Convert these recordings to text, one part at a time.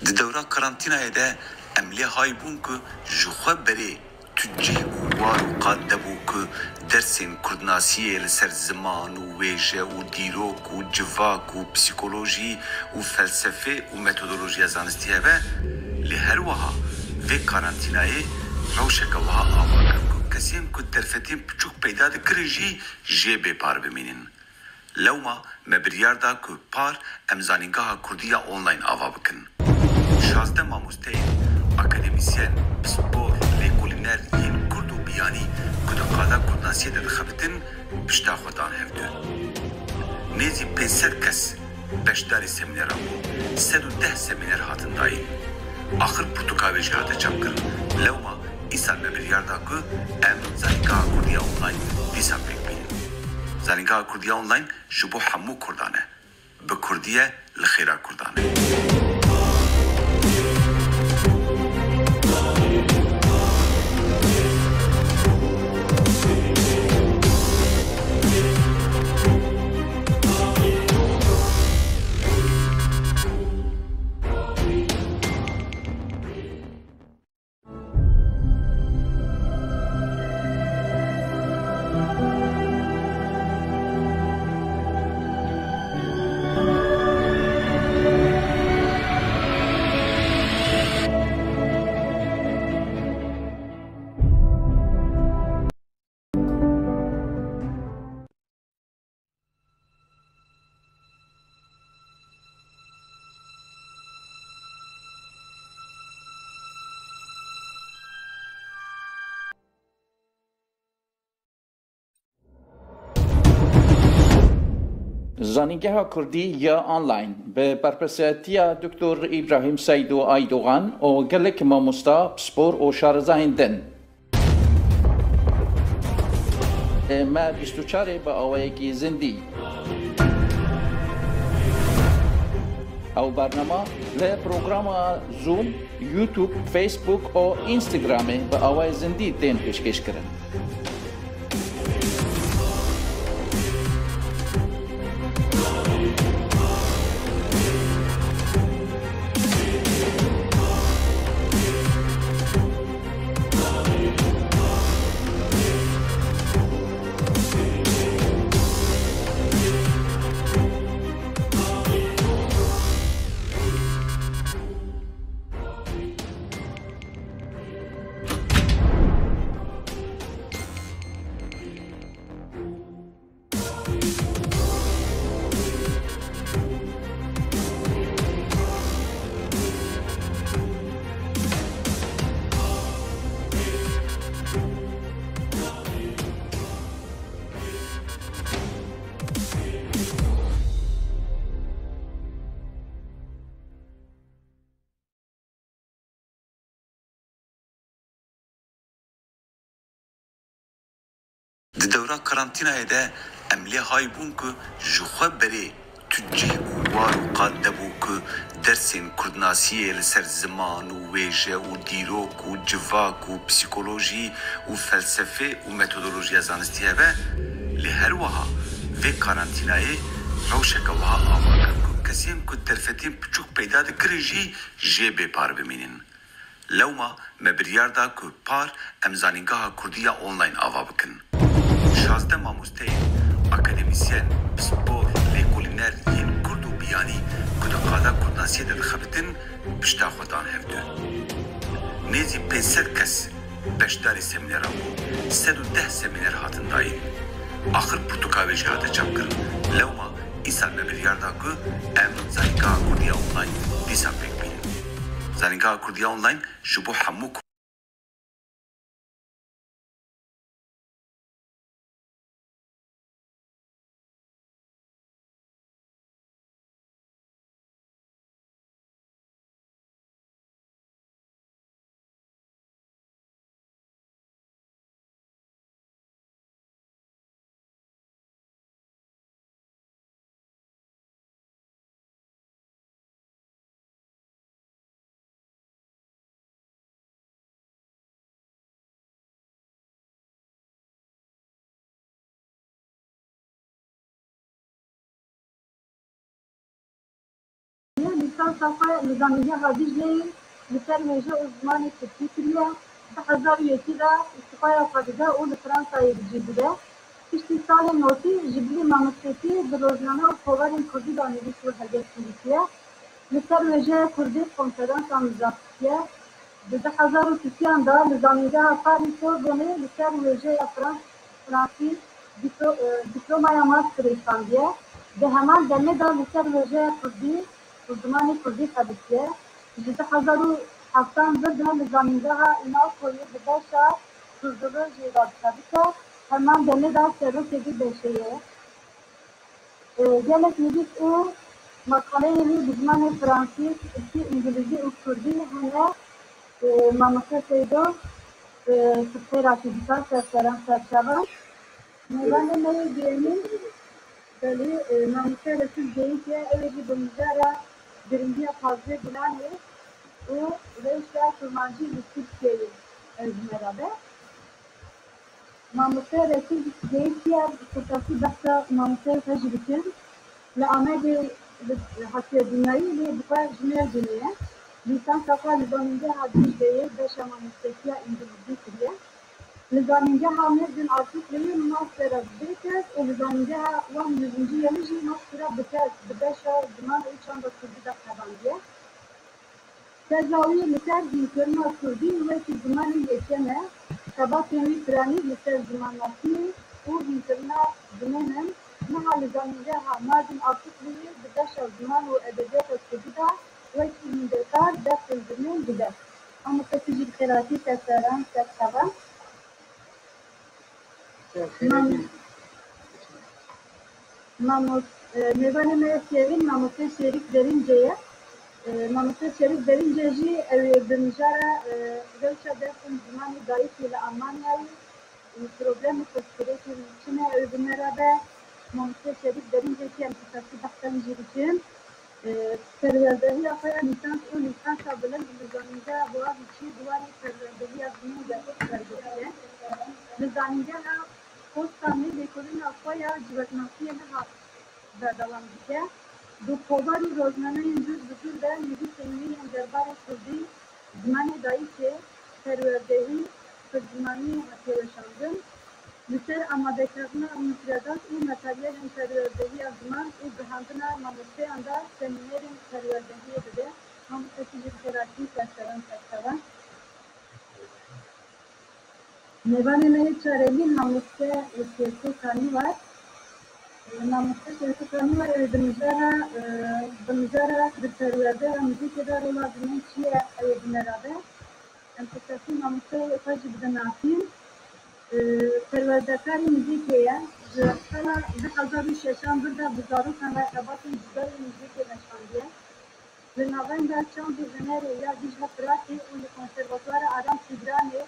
Di dewra karantînayê de em lê hay bûn ku ji xwe berê tu cih û war û qad debû ku dersên Kurdnasiyê li ser ziman û wêje û dîrok û civak û psîkolojî û felsefê û metodolojiya zanistî hebe, lê her wiha vê karantînayê rewşeke wiha ava kir ku kesên ku derfetên piçûk peyda dikirin jî jê bêpar bimînin. Lewma me biryar da ku par em zanîngeha Kurdî ya online ava bikin. 16 mamosteyên akademisyen, spor, lêkolîner yên Kurd û biyanî ku di qada Kurdnasiyê de dixebitin, pişta xwe dan hevdû. Nêzî 500 kes beşdarî semîneran bû, 110 semîner hatin dayîn. Axir pirtûkavê jî hate çapkirin. Lewma îsal me biryar da ku em zanîngeha Kurdî ya online dîsan pêk bînin. Zanîngeha Kurdî ya online ji bo hemû Kurdan e. Bi Kurdî ye li xêra Kurdan e. زانینگاه کردی یا آنلاین به برپرسیتی دکتر ابراهیم سید و ایدوغان و گلک ماموستا سپور و شارزاهندن. ما 24 با آوایگی زندی. او برنامه ل پروگرام زوم، یوتیوب، فیسبوک و اینستاگرام با آوای زندی تین پیشکش کردن. Di dewra karantînayê de em lê hay bûn ku ji xwe berê tu cih û war û qad debû ku dersên Kurdnasiyê li ser ziman û wêje û dîrok û civak û psîkolojî û felsefê û metodolojiya zanistî hebe, lê her wiha vê karantînayê rewşeke wiha ava kir ku kesên ku derfetên piçûk peyda dikirin jî jê bêpar bimînin. Lewma me biryar da ku par em zanîngeha Kurdî ya online ava bikin. 16 mamosteyên akademisyen, spor, lêkolîner yên Kurd û biyanî ku di qada Kurdnasiyê de dixebitin, pişta xwe dan hevdû. Nêzî 500 kes beşdarî semîneran bû, 110 semîner hatin dayîn. Axir pirtûkavê jî hate çapkirin. Lewma îsal me biryar da ku em zanîngeha Kurdî ya online dîsan pêk bînin. Zanîngeha Kurdî ya online ji bo hemû لیسان صفحه نظامیه حادیجی لسر ویژه uzman Türkiye 2001'de istifaya kadar o Fransa'ya gidiyordu. İşte sahne noti Jibli Mamuteti de rozname o kovarin Kurdi danili şu herkes Türkiye. Lütfen veje Kurdi konferans amzaktiye. De 2002'da nizamiye afari sordone lütfen veje Fransi diplomaya master İstanbul'da. De hemen demede lütfen veje Kurdi uzmanı Kurdi tabiye. De 2007'da nizamiye inav koyu de başa Kurdulu jirat tabiye. Hemen demede serokedi beşeye. Gelek nidis o makaleyi bizman Fransız, İngilizce ve Kurdi hene mamaka seydo Türkçe dikkat serseran serçava. Nevane neyi diyelim? Böyle mamaka resim deyince evci bunlara birinci fazla bilani o reşler kurmancı Türkiye'yi özmerabe. Mamaka resim deyince kutası dakika mamaka tecrübün لآمد حتی دنیایی لی بخواه جمعه جنیه لیسان صفحه نظامینجا حدیش بیه بشما مستکیه انگلیزی کریه نظامینجا حامد دن آرتیک لیه ماستر بیتر و نظامینجا وان نظامینجا یلیجی ماستر بکر ببشا زمان ایچان با کردی دا خبانگیه تجاوی لسر دیکرنا کردی ویتی زمان یکمه سبا کنوی ترانی لسر زمان ناسی و دیکرنا زمانم مع نظاميها مادن أرتقلية بداشة الزمان وأدبيات الكبيرة ويكي من دكار داخل الزمان بداش أما تسجي الخيراتي تساران تسابا ميباني ما يسيرين ماموسي شريك درينجية ماموسي شريك درينجية جي بمجارة روشة داخل الزمان دايتي لألمانيا البروبلم التذكيرية الشمع بمرابة ماموسه شریک درینجه که امتحاسی بحثن جیرچین پروردهی آخر لیسانس و لیسانس بلند نظامیده بوابی چی دواری پروردهی از نیم دقیق پروردهیه نظامیده ها پستانی بیکرین آخوی جوتناسی ها بردوام دیگه دو کوباری روزنامه اینجور بزرگ ده نیدی سنوی دربار کردی زمان دایی که پروردهی زمانی هتیرشاندن Lütfen amadekarına müfredat ve materyal interiördeki yazman ve behandına mamute anda seminerin interiördeki de mamuteci terapi serseran serseran. Nevane neyi çareli mamute siyasi kanı var. Mamute siyasi kanı var. Bımızara interiörde ve müzik eder oladığının çiğe edinerabe. Empatisi mamute tacib denafim. پروردگاری موزیکیه حالا 2006 burada بزارگان و ارتباط جدای موزیک نشاندیه به نوین در چند دیزنری یا دیجه فراتی و کنسرواتوار آرام تیگرانی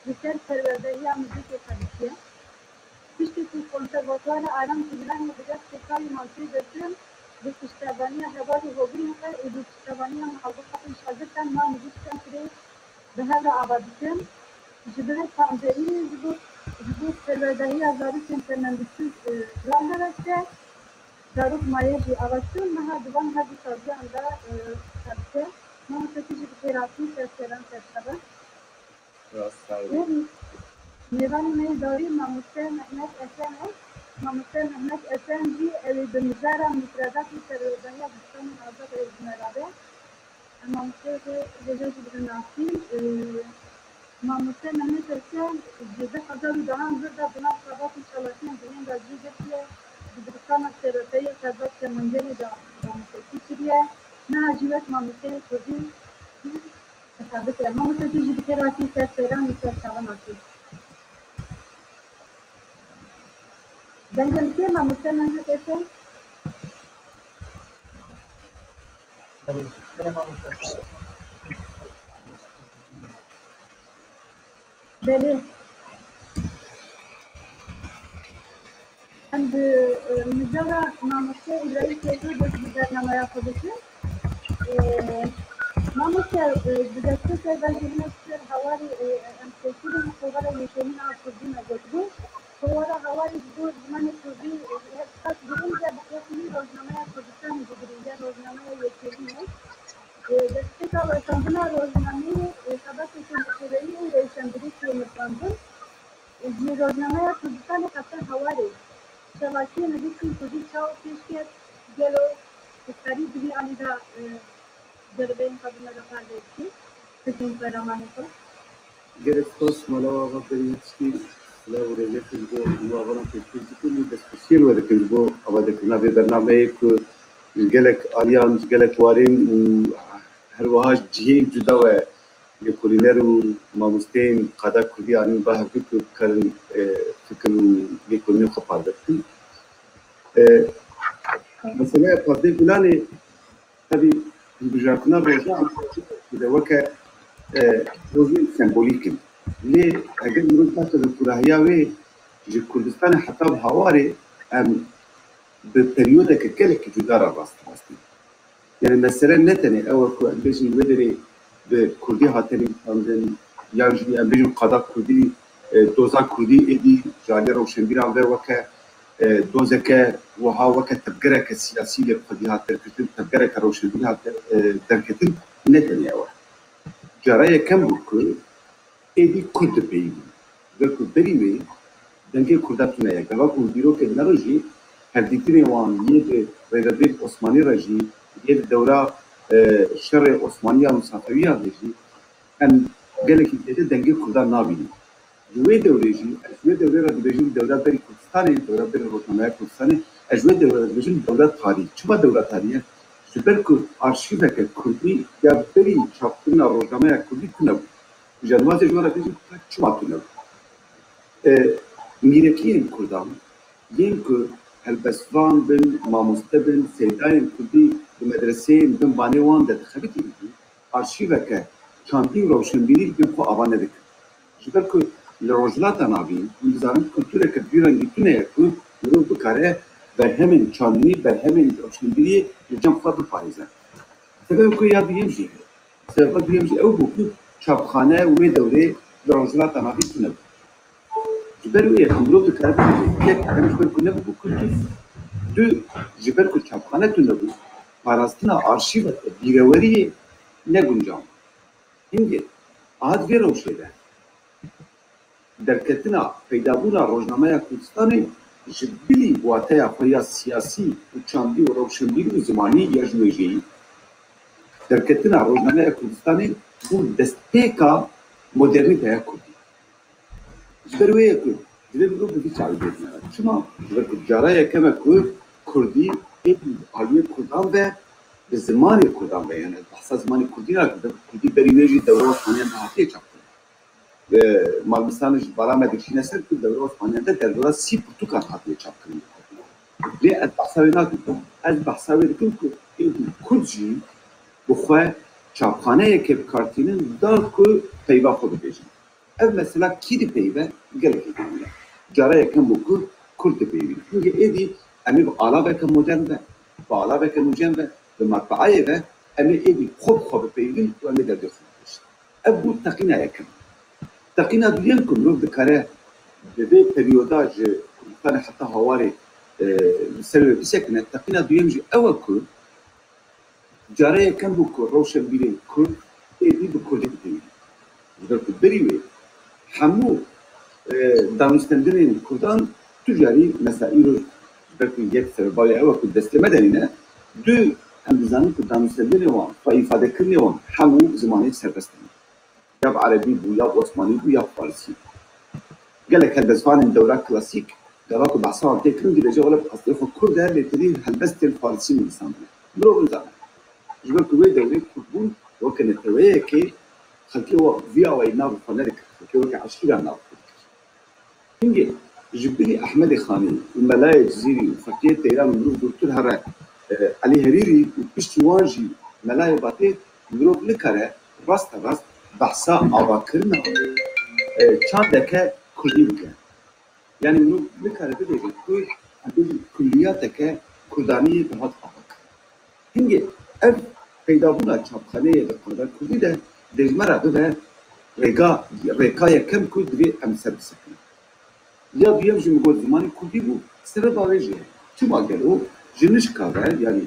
بسر پروردگی موزیک تاریخیه پشتی که کنسرواتوار آرام تیگرانی بگرد سکایی مانسی دستم به پشتبانی حوالی هوگی نقل و به پشتبانی محبوبات شاگردن ما موزیکتن کری به هر آبادیتن جبهه تنظیمی جبهه پروردهی ازاری سنترنندیسی رانده رسته داروک مایجی آوازتون مها دوان هدی سازی انده سرسه ماموسکی جبهه تراپی سرسران سرسره میوانی می داری ماموسه مهنت اسنه ماموسه مهنت اسن جی اوی بمجاره مفرداتی پروردهی بستان آزاد ازمرابه ماموسه جبهه جبهه ناسی ماموسه مهنت اسن جبهه حضار دهان زرده بنا صحبات شلاتین دهین دا جیگرتیه بدرسان سرطهی صحبات منجری دا ماموسه کچریه نه جیوت ماموسه کردی ثابت ماموسه تیجی بکراتی سرسران و سرسوان آتی دنگلتی ماموسه مهنت اسن بله عند مجرى ماموسه إبراهيم كيسو بس برنامه ياخدشه ماموسه بدأت تبغى نفسر حوالي أمثلة مصورة يشيلين على الكردين أجدو صورة حوالي بدور زمان الكردي خاص برنجة بقيتني روزنامة كردستان بدرنجة روزنامة يشيلين وتنظيم روزنامه ثبات الجمهورية ورئيسندري كلمتاندن جي روزنامه كردستان قطر هواري شبكه نبي كردي چاو پیشکت گلو کاری دوی آنی دا دربین قبول نکردی تکون فرامانی کو Gerestos malava periodski la urele kızgo muavana teknik diskusyon ve kızgo avadakına ve bernameye ku gelek alyan gelek varin her vahaj cihe juda ve yekolileru mamustein kada kurdi ani bahki ku karın fikrin yekolini kapardıktı. Mesela perde gulani tabi bijakna roja de vaka روزی سمبولیکن لی اگر مرد باشه به کراهیه جی کردستان حتی به هواره به پریوده که کلی جدا را راست هستی یعنی مثلا نتنه اول که بیشتر ودری به کردی هاتنی کندن یا جی بیشتر قضا کردی دوزا کردی ادی جالی روشنبیران و وکه دوزه که وها وکه تبگره که سیاسی لبخدی هاتر کتن تبگره که روشنبیر هاتر درکتن نتنه اول جارای کم بود ایدی کرد پیوی و کرد بریوی دنگه کرداتونه یک دوا کردیرو که نروجی هر دیتری وان یه ریاضی عثمانی رجی یه دوره شر عثمانی و صفوی رجی ان گله کی دیده دنگه کردان نابینی جوی دوره جی جوی دوره را دیجی دوره بری کردستانی دوره بری روزنامه کردستانی جوی دوره دیجی دوره تاریخ چه دوره تاریخ süper ku arşiveke Kurdî ya berî çapkirina rojnameya Kurdî tune bû. Janwazê ji we re bêjin çima tune bû. Mîrekiyên Kurdan yên ku helbestvan bin, mamoste bin, sêdayên Kurdî bi medreseyên bin banê wan de dixebitî bû, arşiveke çandî rewşenbîrî bin xwe ava nedikin. Ji ber ku li rojhilata navî hûn dizanin kultûreke du rengî tune ye ku mirov bikare berhemên çandî, berhemên rewşenbîriyê li cem xwe biparêze. Sebeb ku ya duyêm jî sebeba duyêm jî ew bû ku çapxane wê dewrê li rojhilata navî tune bû. Ji ber wê ku mirov dikare yek em ji ber ku nebû kultûr, du ji ber ku çapxane tune bû, parastina arşîveke bîreweriyê neguncan. Hingê ahat vê rewşê de derketina peydabûna rojnameya Kurdistanê ji bilî wateya xwe ya siyasî û çandî û rewşenbîrî û zimanî ya ji wêjeyî derketina rojnameya Kurdistanê bû destpêka modernîteya Kurdî. Ji ber wê ye ku divê mirov bi vî çavê bêdine. Çima? Ji ber ku cara yekeme ku Kurdî êdî aliyê Kurdan ve bi zimanê Kurdan ve yani behsa zimanê Kurdî nakirde. Kurdî berî wê jî dewra Osmaniyan de hatiye çapkirin. Ve Malbistanê ji bara me dikişîne ser ku dewra Osmaniyan de derdora sî pirtûkan hatiye çapkirin. Lê ez behsa wê nakim. Ez behsa wê dikim ku êdî Kurd jî bi xwe çapxaneyeke bikartînin da ku peyva xwe bibêjin. Ev mesela kî dipeyve gelekî dibîne. Cara yekem bû ku Kurd dipeyvîn. Çünkü êdî em ê bi alaveke modern ve bi alaveke nûcem ve bi matbaayê ve em ê êdî xwe bi xwe bipeyvîn û em ê derdê xwe bibêjin. Ev bû teqîna yekem. Teqîna duyem ku mirov dikare di vê peryoda ji Kurdistanê heta hawarê li ser wê bisekine, teqîna duyem jî ew e ku cara yekem bû ku rewşenbîrên Kurd êdî bi Kurdî dipeyvîn. Ji ber ku berî wê hemû danûstendirên Kurdan tu jarî mesela îro ji ber ku yek sebeba ew e ku destê medenîne du em dizanin ku danûstendirê wan xwe îfadekirinê wan hemû zimanê serbest in. Ya bi Erebî bû, ya bi Osmanî bû, ya bi Farsî. Gelek helbestvanên dewra klasîk gava ku behsa wan tê kirin dibêje wele bi qesdê xwe Kurd e lê tirî helbestên Farsî nivîsan bûne. Mirov nizane. Ji ber ku wê dewrê Kurd bûn weke neteweyekê xelkê vîya wê nav xwe nedikin. Xelkê weke eşkîra nav xwe dikir. Hingê ji birî Ehmedê Xanî û Melayê Cizîrî û Fetiyê Teyran mirov doktor here Elî Herîrî û piştî wan jî Melayê Batê mirov nikare rasta rast behsa avakirina çandeke Kurdî bike. Yani mirov nikare bibêje ku em bêjin kulliyateke Kurdaniyê bi hat avakir. Hingê ev peydabûna çapxaneyê li Kurda Kurdî de dejmera bibe rêka yekem ku divê em ser bisekin. Ya duyem ji migot zimanê Kurdî bû sebeba wê jî ye. Çima gelo ji nişka ve yani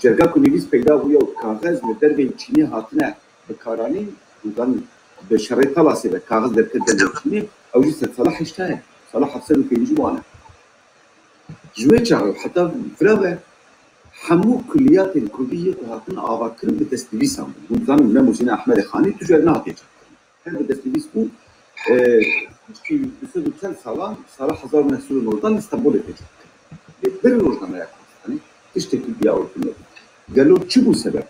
جرگا کو نویس پیدا بویا و کاغذ و در به چینی هاتنه بکارانی وگان به شرایط تلاسی به کاغذ در کدن چینی او جیست صلاح اشتاه صلاح حفظه و کنجی بانه جوه چاقه حتی فراوه همو کلیات الکردیه که هاتن آوا کرن به دستویس هم بود وگان نموزین احمد خانی تو جوه نهاتی چاقه هر به دستویس بود که بسید و چند سالان سال 1990 استانبول اتجاه کرد بر روزنامه یکوستانی تشتکی بیاور کنید گلو چی بود سبب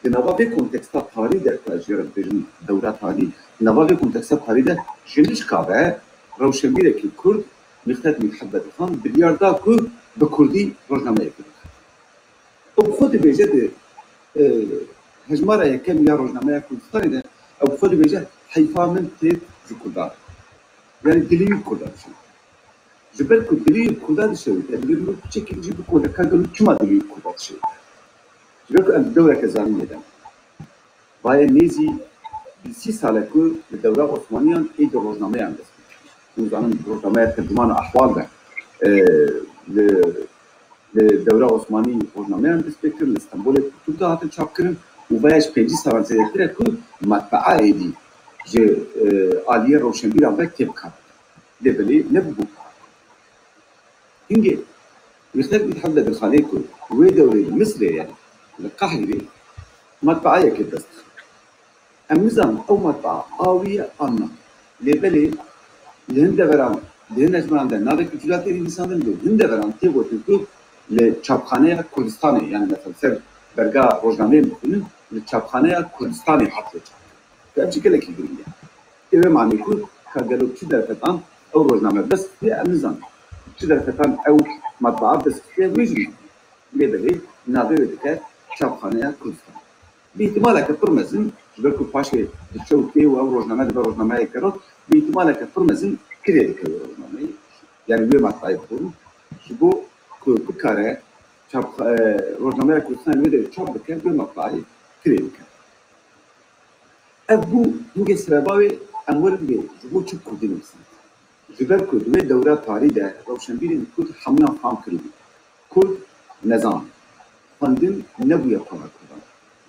که نوابه کنتکستا تاری در تاجر بجن دورات تاری نوابه کنتکستا تاری در جنش کابه روشنبیره که کرد مختلف محبت خان بلیاردا که به کردی روزنامه یکوست او خود بیجه هجماره یکم یا روزنامه یکوستانی ده او خود بیجه حیفا من تید جکردار yani dilini kullanışı. Jibel ku dili kullanışı. Yani bir çekici bir konu. Kanka kima dili kullanışı. Jibel ku em devre kazanı neden. Vay nezi bir 6 sale ku devre Osmaniyan ed rozname yandı. Bu zaman rozname tercüman ahval da devre Osmani rozname yandı. Spektir İstanbul'e tuttu hatı çapkırın. Bu bayaş 5 sale zeyletire ku matbaa edi. جه عالیه روشنبیر هم کتاب کرد. لبلی نبود. اینجا مثلا بيتحدد الخليج كله ودوري مصر يعني القاهرة مطبعية كده. النظام أو مطبعة قوية أنا لبلي لهند برام لهند أجمعان ده نابك جلاتي الإنسان ده هند برام تيجوا تقول لشابخانة كردستاني يعني مثلا سر برجع روزنامه بخونن لشابخانة كردستاني حطيت. فأمشي كله كيدريه. إذا معنى يكون كقالوا كذا فتان أو روزنامه بس في النظام. كذا فتان أو مطبعة بس في ويجي. لبلي نابي بدك شابخانة كردستان. باحتمال كفرمزن جبركو باشي بتشوكي أو روزنامه ده روزنامه يكرر باحتمال كفرمزن كده كده روزنامه يعني بما طيب يقولون شبو كبكارة شاب روزنامه كردستان وده شاب بكر بما طيب كده كده. أبو هنجي سراباوي أمور بيه جبو شو كودين مثلا جبركو دوه دورة تاريخه روشنبيرين كود حمنا فهم كردي كود نظام فندن نبويا قرار كردن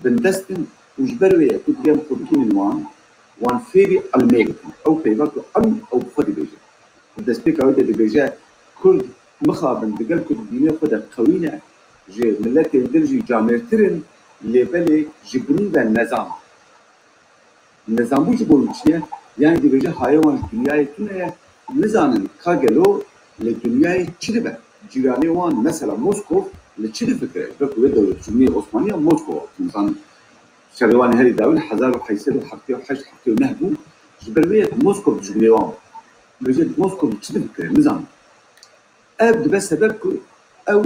بندستن وجبروية كود جام خودكين وان فيري الميلتن أو بيباكو أو خودي بيجي بدستيك أويدا دي بيجي كل مخابن دقل كود دينيا خودا قوينة جي ملتي درجي جامرترن لبالي جبرون بالنظام النظام بو جبرون چيه يعني دي بيجي حيوان دنياي تونه نزانن كاغلو لدنياي چيدي به جيراني وان مثلا موسكو لچيدي فكره بكو دولة جمهورية عثمانية موسكو نظام شروان هذه دولة حزار وحيسر وحقيقة وحش حقيقة ونهبو جبروية موسكو بجمهورية وان بيجي موسكو بچيدي فكره نظام أبد بس سببكو أو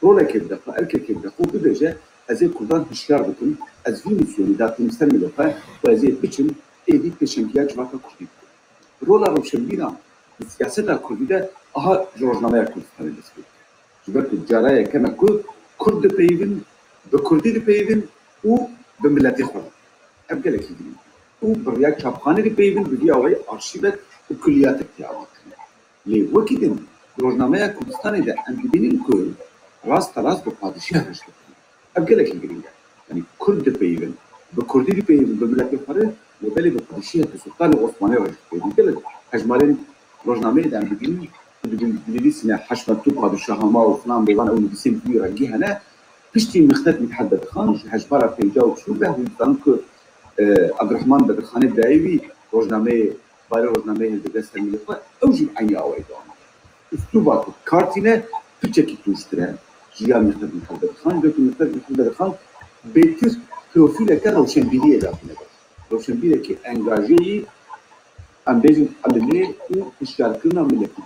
رولا كبدا فأركا كبدا خو بيجي أزي كردان هشيار بكم أز في ميسيوني داتي مستملة فا وأزي بيشن إيدي بيشنكيا جواكا كردي رولا روشنبينا السياسة كردي ده أها جورجنامة كردستان الاسبوع جبركو جارايا كما كرد بيفن بكردي بيفن و بملاتي خود أبقى لك يجري وبرياك شابخانة بيفن بدي أوعي أرشيفات وكليات اكتيابات ليه وكيدن روزنامه كردستان ده أنت بينين كل راس تراس بقادشيها رشته أبقى لك يجري يعني كرد بيفن بكردي بيفن بملاتي خود لبالي بقادشيها السلطان العثماني رشته يقول هجمالين روزنامه ده أنت بينين بدي سنة حشمت توقع الشهامة وفلان بيبان أو نبيسين في رجيها لا بشتي مختلف متحدث خان هجبارة في الجو شو به ويبانك عبد الرحمن بدر خان الدعيبي روزنامه باير روزنامه الدرس الملفة أوجب عيني أو أيضا أسلوبات كارتينة تجكي توشترها جيا مختلف متحدث خان لكن مختلف متحدث خان بيتر توفيله كروشنبيلية داخله روشنبيلية كي أنجاجي أم بيجن علمي وإشتراكنا ملكي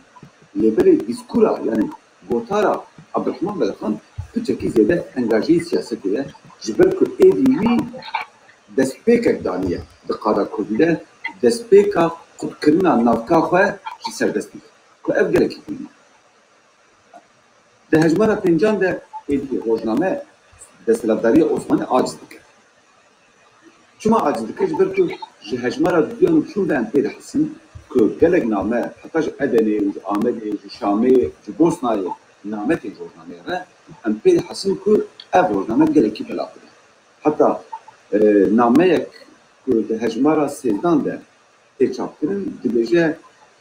لبري ديسكورا يعني بوتارا عبد الرحمن بدر خان تجكي زيادة أنجاجي سياسية جبركو إيديوي دسبيكك دانية دقارة كردية دسبيكا قد كرنا نافكا خواه جسر دسبيك كو أفقلك يكوني ده هجمارة پنجان ده إيدي روزنامه دستلابداري عثماني عاجز دكر شما عاجز دكر جبركو جي هجمارة ديانو شو ده انتيد حسن كو قلق نامه حتى جي أدني وجي آمدي وجي شامي وجي بوسناي نامتي روزنامه را انتيد حسن كو ev rojname gelekî belav bide. Heta nameyek ku di hejmara sêzdan de tê çapkirin dibêje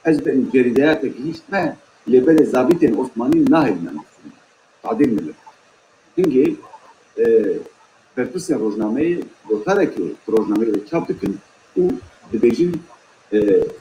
ez bi cerideyatekî hîç me lêberê zabîtên Osmanî nahêlin em bixwînin. Tadîl millet. Hingê berpirsên rojnameyê gotarekê rojnameyê çap dikin û dibêjin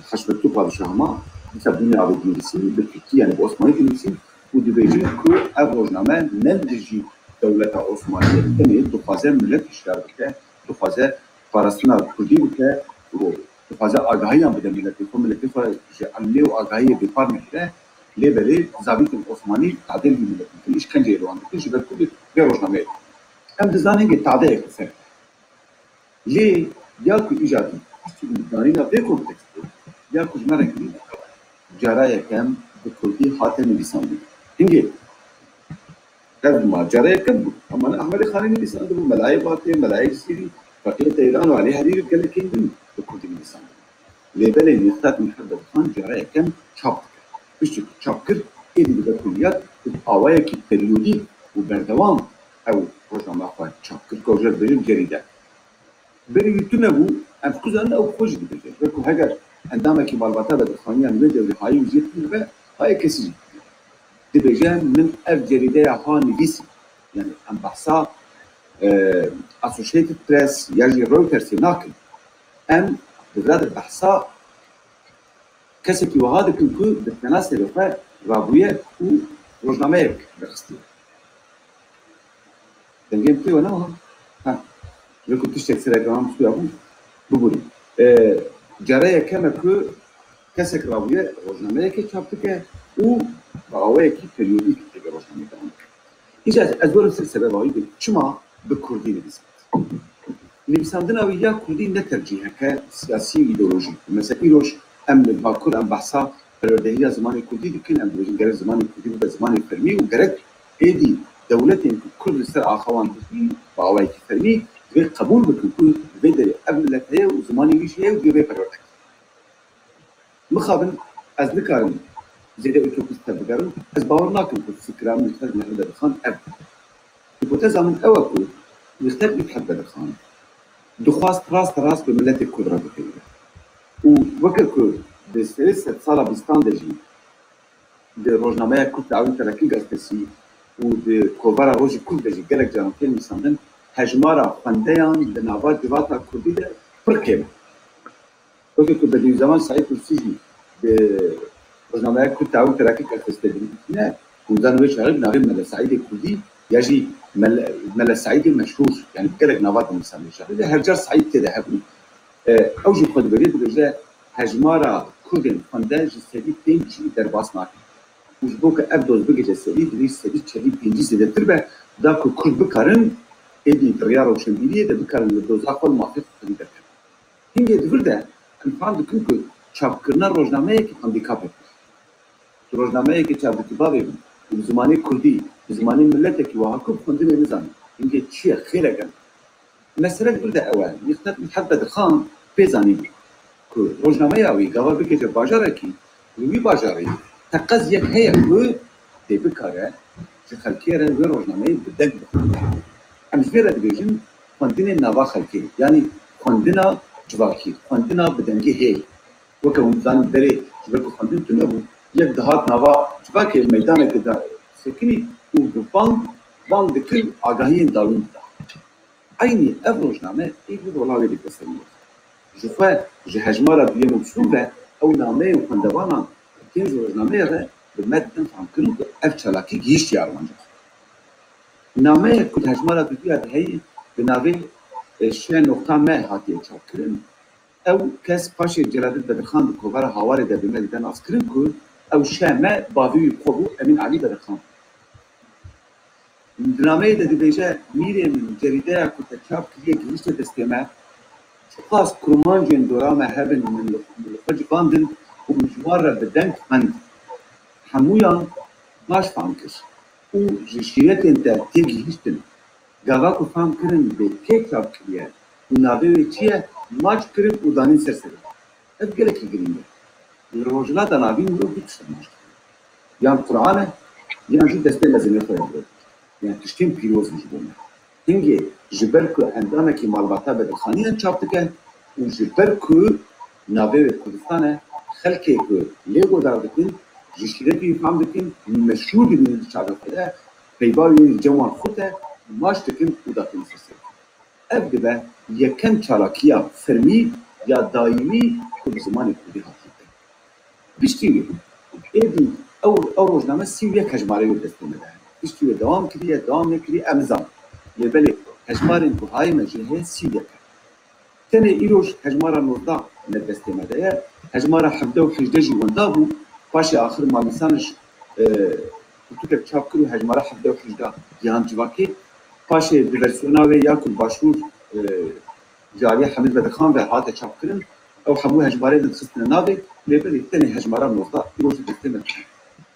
Haşmetli Padişahıma dîsa bûnê avê dinivîsîn bi Tirkî yani bi Osmanî dinivîsîn û dibêjin ku ev rojname ne dijî dewleta Osmanîyê tenê dixwaze millet îşgar bike, dixwaze parastina Kurdî bike û dixwaze agahiyan bide milletê xwe, milletê xwe ji elmê û agahiyê bêpar nekire lêberê zabîtên Osmanî tadêl bî millet dikin, îşkenceyê wan dikin ji ber ku vê rojnameyê. Em dizanin ki tadeyek li ser. Lê ya ku îjadî danîna vê kontekstê ya ku ji me re kirî cara yekem bi Kurdî hate nivîsandin. Hingê ev cara yekem bû ama ne Ahmedê Xanî nivîsandibû, Melayê Batê, Melayê Sîrî, Faqîr Teyran û Alî Herîrî gelekên din bi Kurdî nivîsandin. Lêberê Mîqdat Mihemed Xan cara yekem çap dike. Piştî ku çap kir êdî bi kulliyat awayekî periyodîk û berdewam ew rojname xwe çap kir ku ew dibêjin cerîde. Berê wî tune bû em kuzanin ew xwe jî dibêje. Ber ku heger endamekî malbata ve dixaniyan wê dewrê hayî û jê ve hayê kesî jî dibêje min ev cerîdeya ha nivîsî. Yani em behsa Associated Press ya jî Reutersê nakin. Em divre behsa kesekî wiha dikin ku di tena serê xwe rabûye û rojnameyek bixistî. Dengên pê we ne wiha? Ji ku tiştek sereke wan bistûya bû bibûrî. Cara yekem e ku kesek rabûye rojnameyekê çap dike û bi awayekî periyodîk têge rojnameyê devam dike. Îca ez werim ser sebeba wî çima bi Kurdî nivîsand. Nivîsandina wî ya Kurdî ne tercîheke siyasî îdeolojîk. Mesela îroj em li Bakur em behsa perwerdehiya zimanê Kurdî dikin, em dibêjin gerek zimanê Kurdî bibe zimanê fermî û gerek êdî dewletên ku Kurd li ser axawan dikîn bi awayekî fermî divê qebûl bikin ku vê derê ev millet heye û zimanê wî jî heye û divê perwerde kirin. Mixabin ez nikarim zêde ütopîst te bigerim, ez bawer nakim ku fikra Mîqdat Mihemed Xan ev. Hipoteza min ew e ku Mîqdat Mihemed Xan dixwast rast bi milletê Kurd re bikeve. û wekir ku di serê sed sala bîstan de jî di rojnameya Kurd Dawîn Terakî gazetesî û di kovara Rojî Kurd de jî gelek caran tê nivîsandin hejmara xwendeyan di nava civata Kurdî de pir kêm e. Wekir ku Bediüzzaman Saîd Nursî jî di rojnameya Kurd Dawîn Terakî gazetesî de dinivîsîne û wê şerib navê Mele Saîdê Kurdî ya jî Mele Saîdê meşhûr yani gelek nava dinivîsandin şeribê her car Saîd tê de hebû. Ew jî xwe dibêje dibêje hejmara Kurdên xwende ji sedî pênc jî derbas nakin. û ji bo ku ev doz bigice sedî divê sedî çelî pêncî zêdetir be da ku Kurd bikarin êdî rêya rewşenbîriyê de bikarin li doza xwe li mafê xwe derkin. Hingê divir de em fan dikin ku çapkirina rojnameyekî handîkap e. Rojnameyekê çap dikî bavê bin û bi zimanê Kurdî bi zimanê milletekî wiha ku xwendinê nizanin. Hingê çi ye xêrek e. Mesele divir de ew e Mîqdat Mihemed Xan pê zanîbû ku rojnameya wî gava bikece bajarekî li wî bajarê teqez yek heye ku tê bikare ji xelkê re wê rojnameyê bi deng bixwîne. Em ji vê re dibêjin xwendinê nava xelkê yanî xwendina civakî, xwendina bi dengê hêl. Weke hûn dizanin derê ji ber ku xwendin tune bû yek dihat nava civakê li meydanekê de sekinî û bi bang dikir agahiyên dawîn dida. Aynî ev rojname êdî rolavê dike serî. Ji xwe ji hejmara duyem û bîstûn ve ew nameyên xwendevanan tên ji rojnameyê re bi me didin famkirin ku ev çalakî gihîştiye armanca. Nameyek ku hejmara duya diheyê bi navê şe nokta me hatiye çapkirin. Ew kes paşê Celadîn Bedirxan di kovara hawarê de bi me dide naskirin ku ew şe me bavî wî xwe bû Emîn Alî Bedirxan. Di nameyê de dibêje mîrê min cerîdeya ku te çap kiriye gihîşte destê me Çiqas kurmancên dora me hebin min li xwe civandin û min ji wan re bi deng xwend. Hemûyan baş fam kir û ji şîretên te tê gihîştin. Gava ku fam kirin bê kê çap kiriye û navê wê çi ye maç kirin û danîn ser serê. Ev gelekî girîng e. Li rojhilata navîn mirov du tişt maç kirin. Yan Qur'an e yan jî destê mezînê xwe ye. yani tiştên pîroz ji bo me. Hingê ji ber ku endamekî malbata bedirxaniyan çap dike û ji ber ku navê wê Kurdistanê xelkê ku lê godar dikin, ji şîretî fam dikin, meşhûr dibînin di çavê xwe de, peyva wê cewan xwe te maş dikin û datin sesê. Ev dibe yekem çalakiya fermî ya daimî ku bi zimanê Kurdî hatî. Piştî wê êdî ew rojname sî û yek hejmarê wê destê me de. Piştî wê dewam kiriye, dewam nekiriye em zan. Lêbelê hejmarên ku hayê me jî heye sî û yek e. Tenê îroj hejmara nozda me destê me de ye, hejmara hevde û hejde jî wenda bû, paşê axir malîsan ji pirtûkek çap kir û hejmara hevde û hejda gihan civakê, paşê di versiyona wê ya ku başûr Cariye Hemîd Bedirxan ve hate çap kirin, ew hemû hejmarê din xistine navê, lêbelê tenê hejmara nozda îroj destê me dike.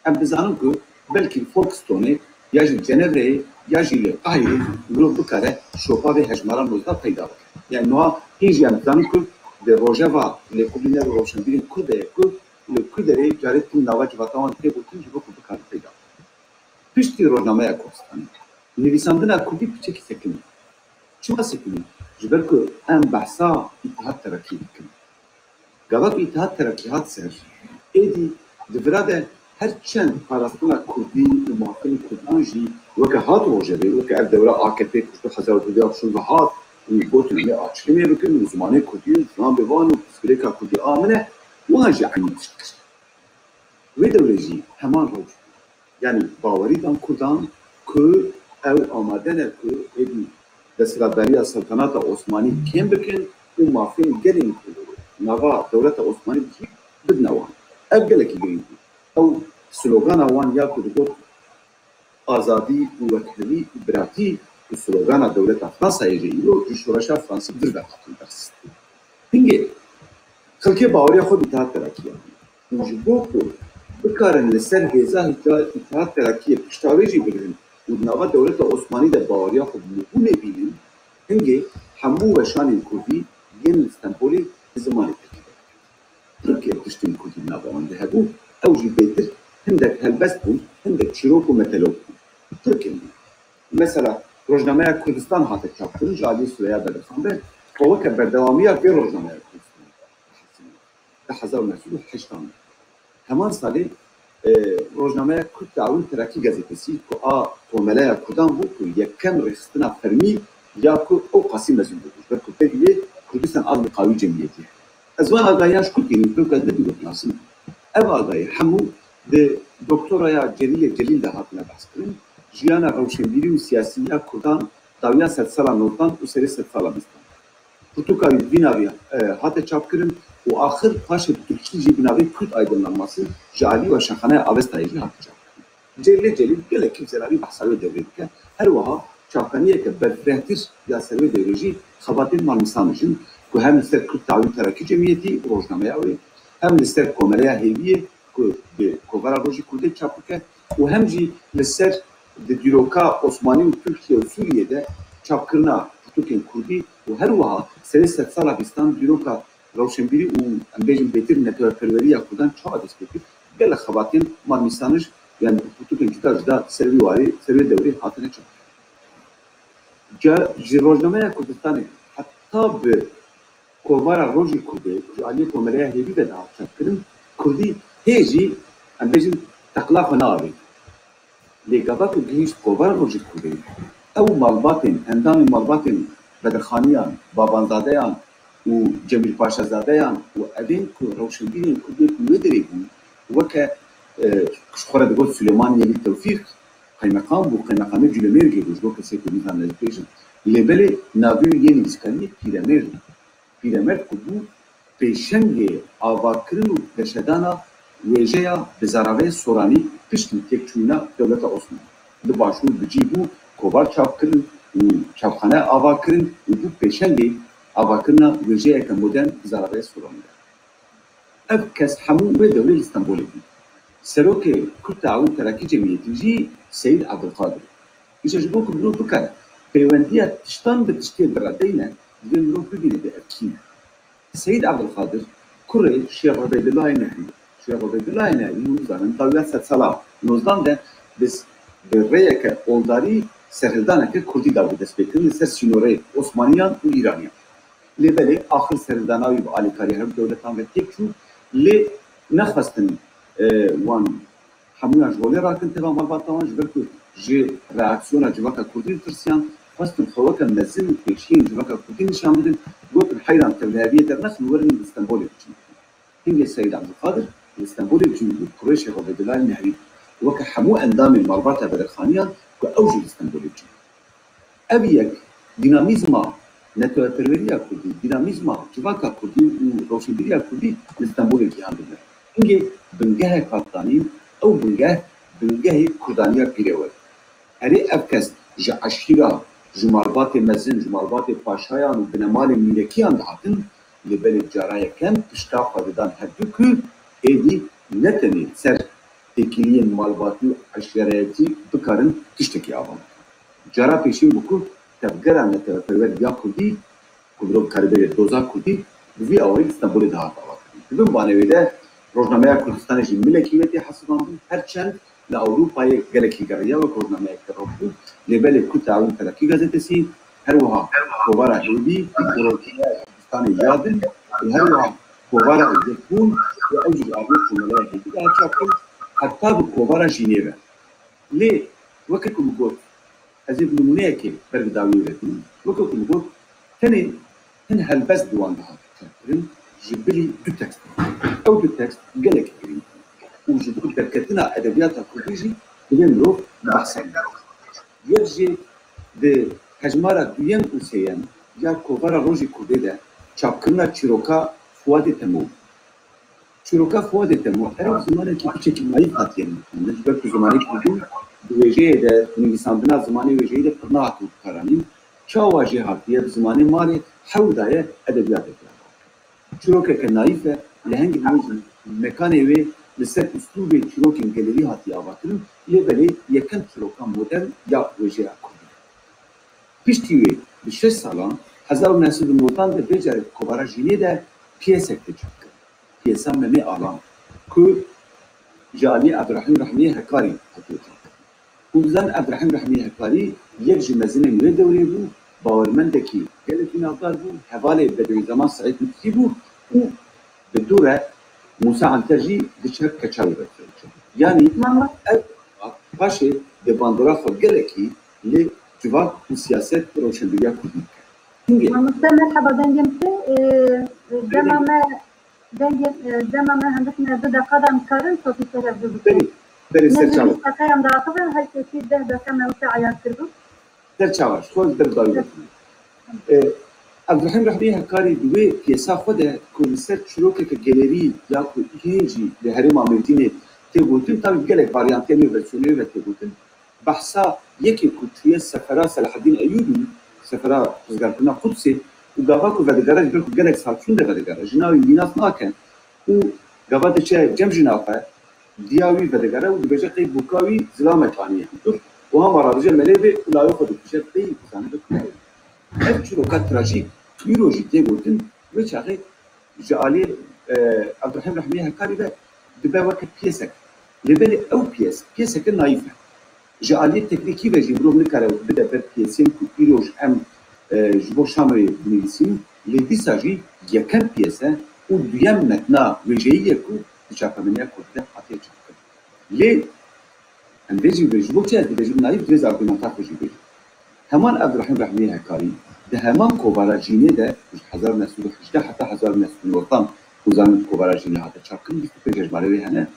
Em dizanin ku belkî Folkestoneê ya jî Cenevreyê ya jî li Qahirê mirov bikare şopa vê hejmara nozda peyda bike. Yani niha hîn jî em dizanin ku di rojeva lêkolîner û rewşenbîrên Kurd de ye ku li Kurderê carê tim nava civaka wan tê gotin ji bo ku bikare peyda bike. Piştî rojnameya Kurdistanê, nivîsandina Kurdî piçekî sekinî. Çima sekinî? Ji ber ku em behsa îtihat terakî dikin. Gava ku îtihat terakî hat ser, êdî di vira de her çend parastina Kurdî û muhafilên Kurdan jî weke hat rojevê, weke ev dewra AKP kuştu 1960 hat û gotin em ê açilîmê bikin û zimanê Kurdî ziman bêvan û pirsgirêka Kurdî amine wan jî eynî tişt. Wê dewre jî heman roj. Yani bawerî dan Kurdan ku ew amade ne ku êdî desthilatberiya Seltanata Osmanî kêm bikin û mafên gelên nava dewleta Osmanî jî bidine wan. Ev gelekî girîng bû. Ew slogana wan ya ku digot azadî û wekîlî û biratî û slogana dewleta Fransayê jî îro ji şoreşa Fransî dir ve hatin dersîstin. Hingê xelkê baweriya xwe bi îtihat terakî anî û ji bo ku bikarin li ser hêza îtihat terakiyê piştavê jî bigirin û di nava dewleta Osmanî de baweriya xwe bi mîbûnê bînin, hingê hemû weşanên Kurdî yên li Stenbolê di zimanê Tirkî de dikin. Tirkiye tiştên Kurdî di nava wan de hebû, ew jî bêtir hindek helbest bûn, hindek çîrok û metelok bûn. Tirkên bûn. Mesela Rojnameya Kurdistan hate çapkirin ji aliyê Süreyya Bedirxan be, xwe weke berdewamiya vê Rojnameya Kurdistanê di 1980 de. Heman salê Rojnameya Kurd Dawîn Terakî gazetesî ku a tomeleya Kurdan bû ku yekem rêxistina fermî ya ku ew qasî mezin bû. Ber ku pêdivê Kurdistan ad li qawî cemiyetî. Ez van agahiyan ji Kurd kêrîm, pêwkes nebî gotinasîn. Ev agahî hemû di doktoraya Celîlê Celîl de hatine behs kirin, jiyana rewşenbîrî û siyasîya Kurdan dawiya sed sala nozdan û serê sed sala bîstan. Pirtûka wî vî navê hate çap kirin û axir paşê Tirkî jî bi navê Kurd aydınlanması ji alî weşanxaneya Avestayê jî hate çap kirin. Celîlê Celîl gelek kimselerî behsa wê devrê dike. Her wiha çapkaniyeke berfirehtir ya ser wê devrê jî xebatên malmîsan dijin ku hem li ser Kurd Dawîn Terakî Cemiyetî rojnameya wê, hem li ser Komeleya Hêviyê ku bi kovara rojî Kurdê çap dike û hem jî li ser di dîroka Osmanî û Tirkiye û Sûriyê de çapkirina pirtûkên Kurdî û her wiha serê sed sala bîstan dîroka rewşenbîrî û em bêjin bêtir netewperweriya Kurdan çawa dest pê kir, gelek xebatên malmîsan ji yani pirtûkên cida cida ser wî warê ser wê devrê hatine çap. Ji Rojnameya Kurdistanê heta bi kovara rojî Kurdê ji aliyê Komeleya Hêvî de hat çapkirin, Kurdî hê jî em bêjin teqla xwe naavêt. Lê gava ku gihîşt kovara rojî Kurdê, ew malbatên endamên malbatên Bedirxaniyan, Babanzadeyan û Cemîl Paşazadeyan û evên ku rewşenbîrên Kurdê ku wê derê bûn, weke xwe re digot Süleyman Yelî Tewfîq qeymeqam bû, qeymeqamê Cûlemêrgê bû ji bo kesê ku dîsan nezîpêjin. Lêbelê navê wî yê nivîskariyê Pîremêrd bû. Pîremêrd ku bû pêşengê avakirin û peşedana wêjeya bizaravê Soranî piştî têkçûna dewleta Osmanî. Di başûr bicî bû, kovar çapkirin û çapxane avakirin û bû pêşengê avakirina wêjeyeke modern bizaravê Soranî de. Ev kes hemû wê dewlê li Stenbolê bûn. Serokê Kurd Dawîn Terakî Cemiyetî jî Seyid Abdulkadir. Îşe ji bo ku mirov bikare peywendiya tiştan bi tiştê biredeyne divê mirov bibîne de ev kî. Seyid Abdulkadir kurê Şêx Ubeydillahê Nehrî. Şêx Ubeydillahê Nehrî hûn zanin dawiya sed sala nozdan de biz bi rêyeke oldarî سرهلدانه که کردی داوی دست بکرد سر سینوره عثمانیان و ایرانیان لبلی آخر سرهلداناوی با آلیکاری هر دولتان و تک شد لی نخواستن وان همون جولی راکن تبا مالباتوان جبر که جه reaksiyona civaka Kurdî tirsiyan xwestin xeweka mezin û pêşiyên civaka Kurdî nişan bidin gotin heyran tevliheviyê dernexin werin li Stenbolê biçin. Hingê Seyyid Abdulkadir li Stenbolê biçin û Kurêşê Xwedilay Nehrî weke hemû endamên malbata beredxaniyan ku ew jî li Stenbolê biçin. Ev yek dinamîzma netewperweriya Kurdî, dinamîzma civaka Kurdî û rewşenbîriya Kurdî li Stenbolê cihan bidin. Hingê bingehek hatdanî ew bingehê Kurdaniya pîrê we. Erê ev kes ji eşîra, ji malbatê mezin, ji malbatê paşayan û binemalên mîrekiyan dihatin li belê cara yekem pişta xwe didan her du ku êdî ne tenê ser têkiliyên malbatî û eşereyetî bikarin tiştekî avan. Cara pêşîn bû ku tevgera netewperwer ya Kurdî ku birov karibêrê doza Kurdî bi vî awayî Stenbolê dihat avakirin. Di bin banevê de Rojnameya Kurdistanê jî milekî wetî hesibandin herçend li Ewropayê gelekî geriya wek rojnameyeke roh bû lê belê ku Teawîn Terakî gazetesî her wiha kovara Hêdî û Rojnameya Kurdistanê yadin û her wiha kovara Yekbûn û ew jî avê Komeleya Hêdî de çapkin heta bi kovara jînê ve. Lê wekî ku min got ez ê bi nimûneyekê ber bi dawî vetim wekî ku min got tenê hin helbest bi wan dihat çapkirin ji bilî du tekst. Ew du tekst gelekî girîng û ji bo derketina edebiyata Kurdî jî divê mirov behse bike. Yek jê di hejmara duyem û sêyem ya kovara Rojê Kurdê de çapkirina çîroka Fuadê Temû. Çîroka Fuadê Temû ew zimanekî biçekî naîv hatiye nivîsandin ji ber ku zimanê Kurdî di wêjeyê de nivîsandina zimanê wêjeyî de pir nehat û karanîn çawa jê hatiye bi zimanê malê hewl daye edebiyatê kira. Çîrokeke naîf e li hengî wê jî mekanê wê li ser üslûbê çîrokên gelerî hatiye avakirin lê belê yekem çîroka modern ya wêjeya Kurdî. Piştî wê bi 6 salan 1990 de bêcerek kovara jînê de piyesek de çapkir. Piyesa Memê Alan ku ji alî Ebdirehîm Rehmiyê Hekarî hatiye çapkir. û zan Ebdirehîm Rehmiyê Hekarî yek ji mezinên wê dewrê bû, bawermendekî gelekî navdar bû, hevalê Bedewîzeman Saîd Lutfî bû û bi dû re Musa Anter jî diçe Keçavê vekirin. Yani ev paşê di bandora xwe gelekî lê civak û siyaset rewşenbîriya Kurdî dike. Hingê Mamoste merhaba dengim te dema me hendik me du deqadan karin sotî serevdû bike. berê ser çawa. Sakayam daqibin her kesî deh deka me wisa ayar kirdu. Ser çawa xwe der dawî vekirin. Ebdirehîm Rehmiyê Hekarî di wê piyesa xwe de ku li ser çîrokeke gelerî ya ku hêncî li Herêma Mêrdînê tê gotin tabii gelek varyantiyê wê versiyonê wê tê gotin behsa yekê ku çûye sefera Selaheddîn Eyyûbî sefera rizgarkirina Qudsê û gava ku vedigere ji ber ku gelek salçûn de vedigere ji navê mînas nake û gava diçe cem ji nav xwe diya wî vedigere û dibêje qey bûka wî zilamek aniye dur û hema radije melê vê û lavê xwe dikuje qey bizane bikune. Ev çîroka trajîk îro jî tê gotin wê çaxê ji alî Ebdirehîm Rehmiyê Hekarî de dibe weke piyesek. Lê belê ew piyeseke naîf e. Ji aliyê teknîkî ve jî mirov nikare bide ber piyesên ku îro ji em ji bo Şamê dinivîsîn lê dîsa jî yekem piyese û duyem metna wêjeyî ye ku di çapemeniya Kurdî de hatiye çapkirin. Lê em bêjî vê ji bo çi ez dibêjim naîf divê argumenta xwe jî bêjim. Heman Ebdirehîm Rehmiyê Hekarî di heman kovara jînê de 1918 heta 1990 ku zanin kovara jînê hate çapkirin bîst û pênc hejmarê wê hene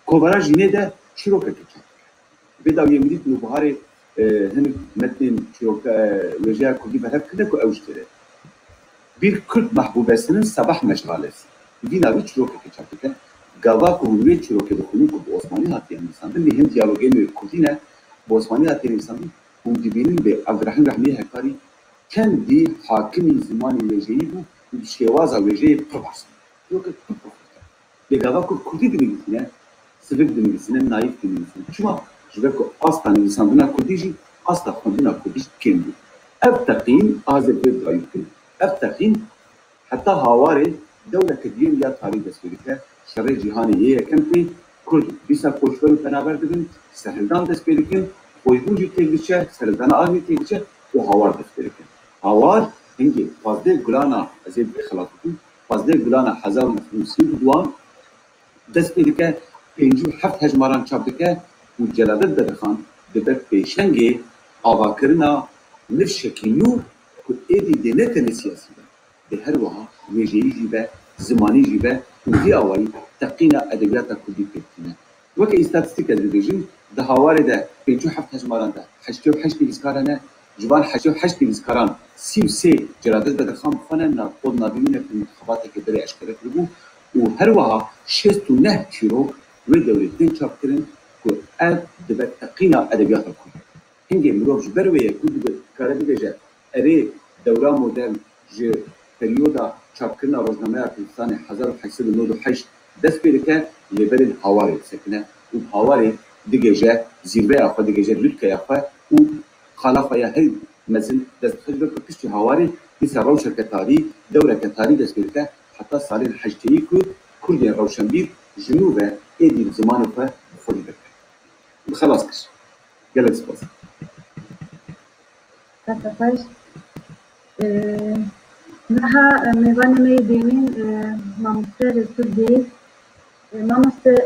kovara jînê de çîrokeke çapkir. Vê dawiyê mirît nûbiharê hinek metnên çîroka wêjeya Kurdî berhevkirine ku ew ji têre. Bir Kurd mehbûbesinin sebeh meşgalesi. Vî navî çîrokeke çap dike. Gava ku hûn wê çîrokê dixwînin ku bi Osmanî hatiye nivîsandin lê hin diyalogên wê Kurdî ne bi Osmanî hatiye nivîsandin hûn dibînin bê Ebdirehîm Rehmiyê Hekarî kendî hakimî zimanê wêjeyî bû û di şêwaza wêjeyê pir baş bû. Çîrokek pir profîte. Lê gava ku Kurdî dinivîsîne, sivik dinivîsîne, naîf dinivîsîne. Çima ji ber ku asta nivîsandina Kurdî jî asta xwendina Kurdî jî kêm bû. Ev teqîn azê vê dayî kirin. Ev teqîn heta hawarê dewleke diyên ya tarî dest pê dike şerê cîhanê yê yekem pê Kurd dîsa koçber û penaber dibin, serhildan dest pê dikin, oyguncu tekliçe, serdana ağrı tekliçe, o havar defteri. Havar, hangi fazla gulana, azib xalatıtın, fazla gulana hazar nefrusi duan, dest edike, pencu heft hecmaran çabdike, bu celadet derxan, debek peşenge, avakırına, nef şekilnu, ku edi denetene siyasi de her vaha, vejeyi jibe, زمانی جیبه کردی آوایی تقینا ادبیات کردی کردینه وقتی استاتستیک ادبیجی ده هواره ده 57 هجماران ده 88 بیزکارانه جوان 88 بیزکاران 33 جرادت به دخام فنن نا خود نبیونه که انتخابات که بری اشکره کرده و هر وها 69 کیلو و دولتین چاپ کردن که اد دبه تقینا ادبیات کردی هنگی مروف جبرویه کردی به کاره بگه اره دوره مدرن جه پریودا çapkırına roznamaya Kürdistan'ı 1898 dest birike leberin havari sekine u havari digece zirve yapı digece lütke yapı u halafaya her mezil dest hıcbe kırkışçı havari ise ravşerke tarihi devreke tarihi dest birike hatta salin hacteyi ku Kurdiyen ravşenbir jinu ve edil zamanı ve foli birike. Xalas kış. Gelek spas. Tatapaş. Naha meyvane meydemin mamuster Türkiye mamuster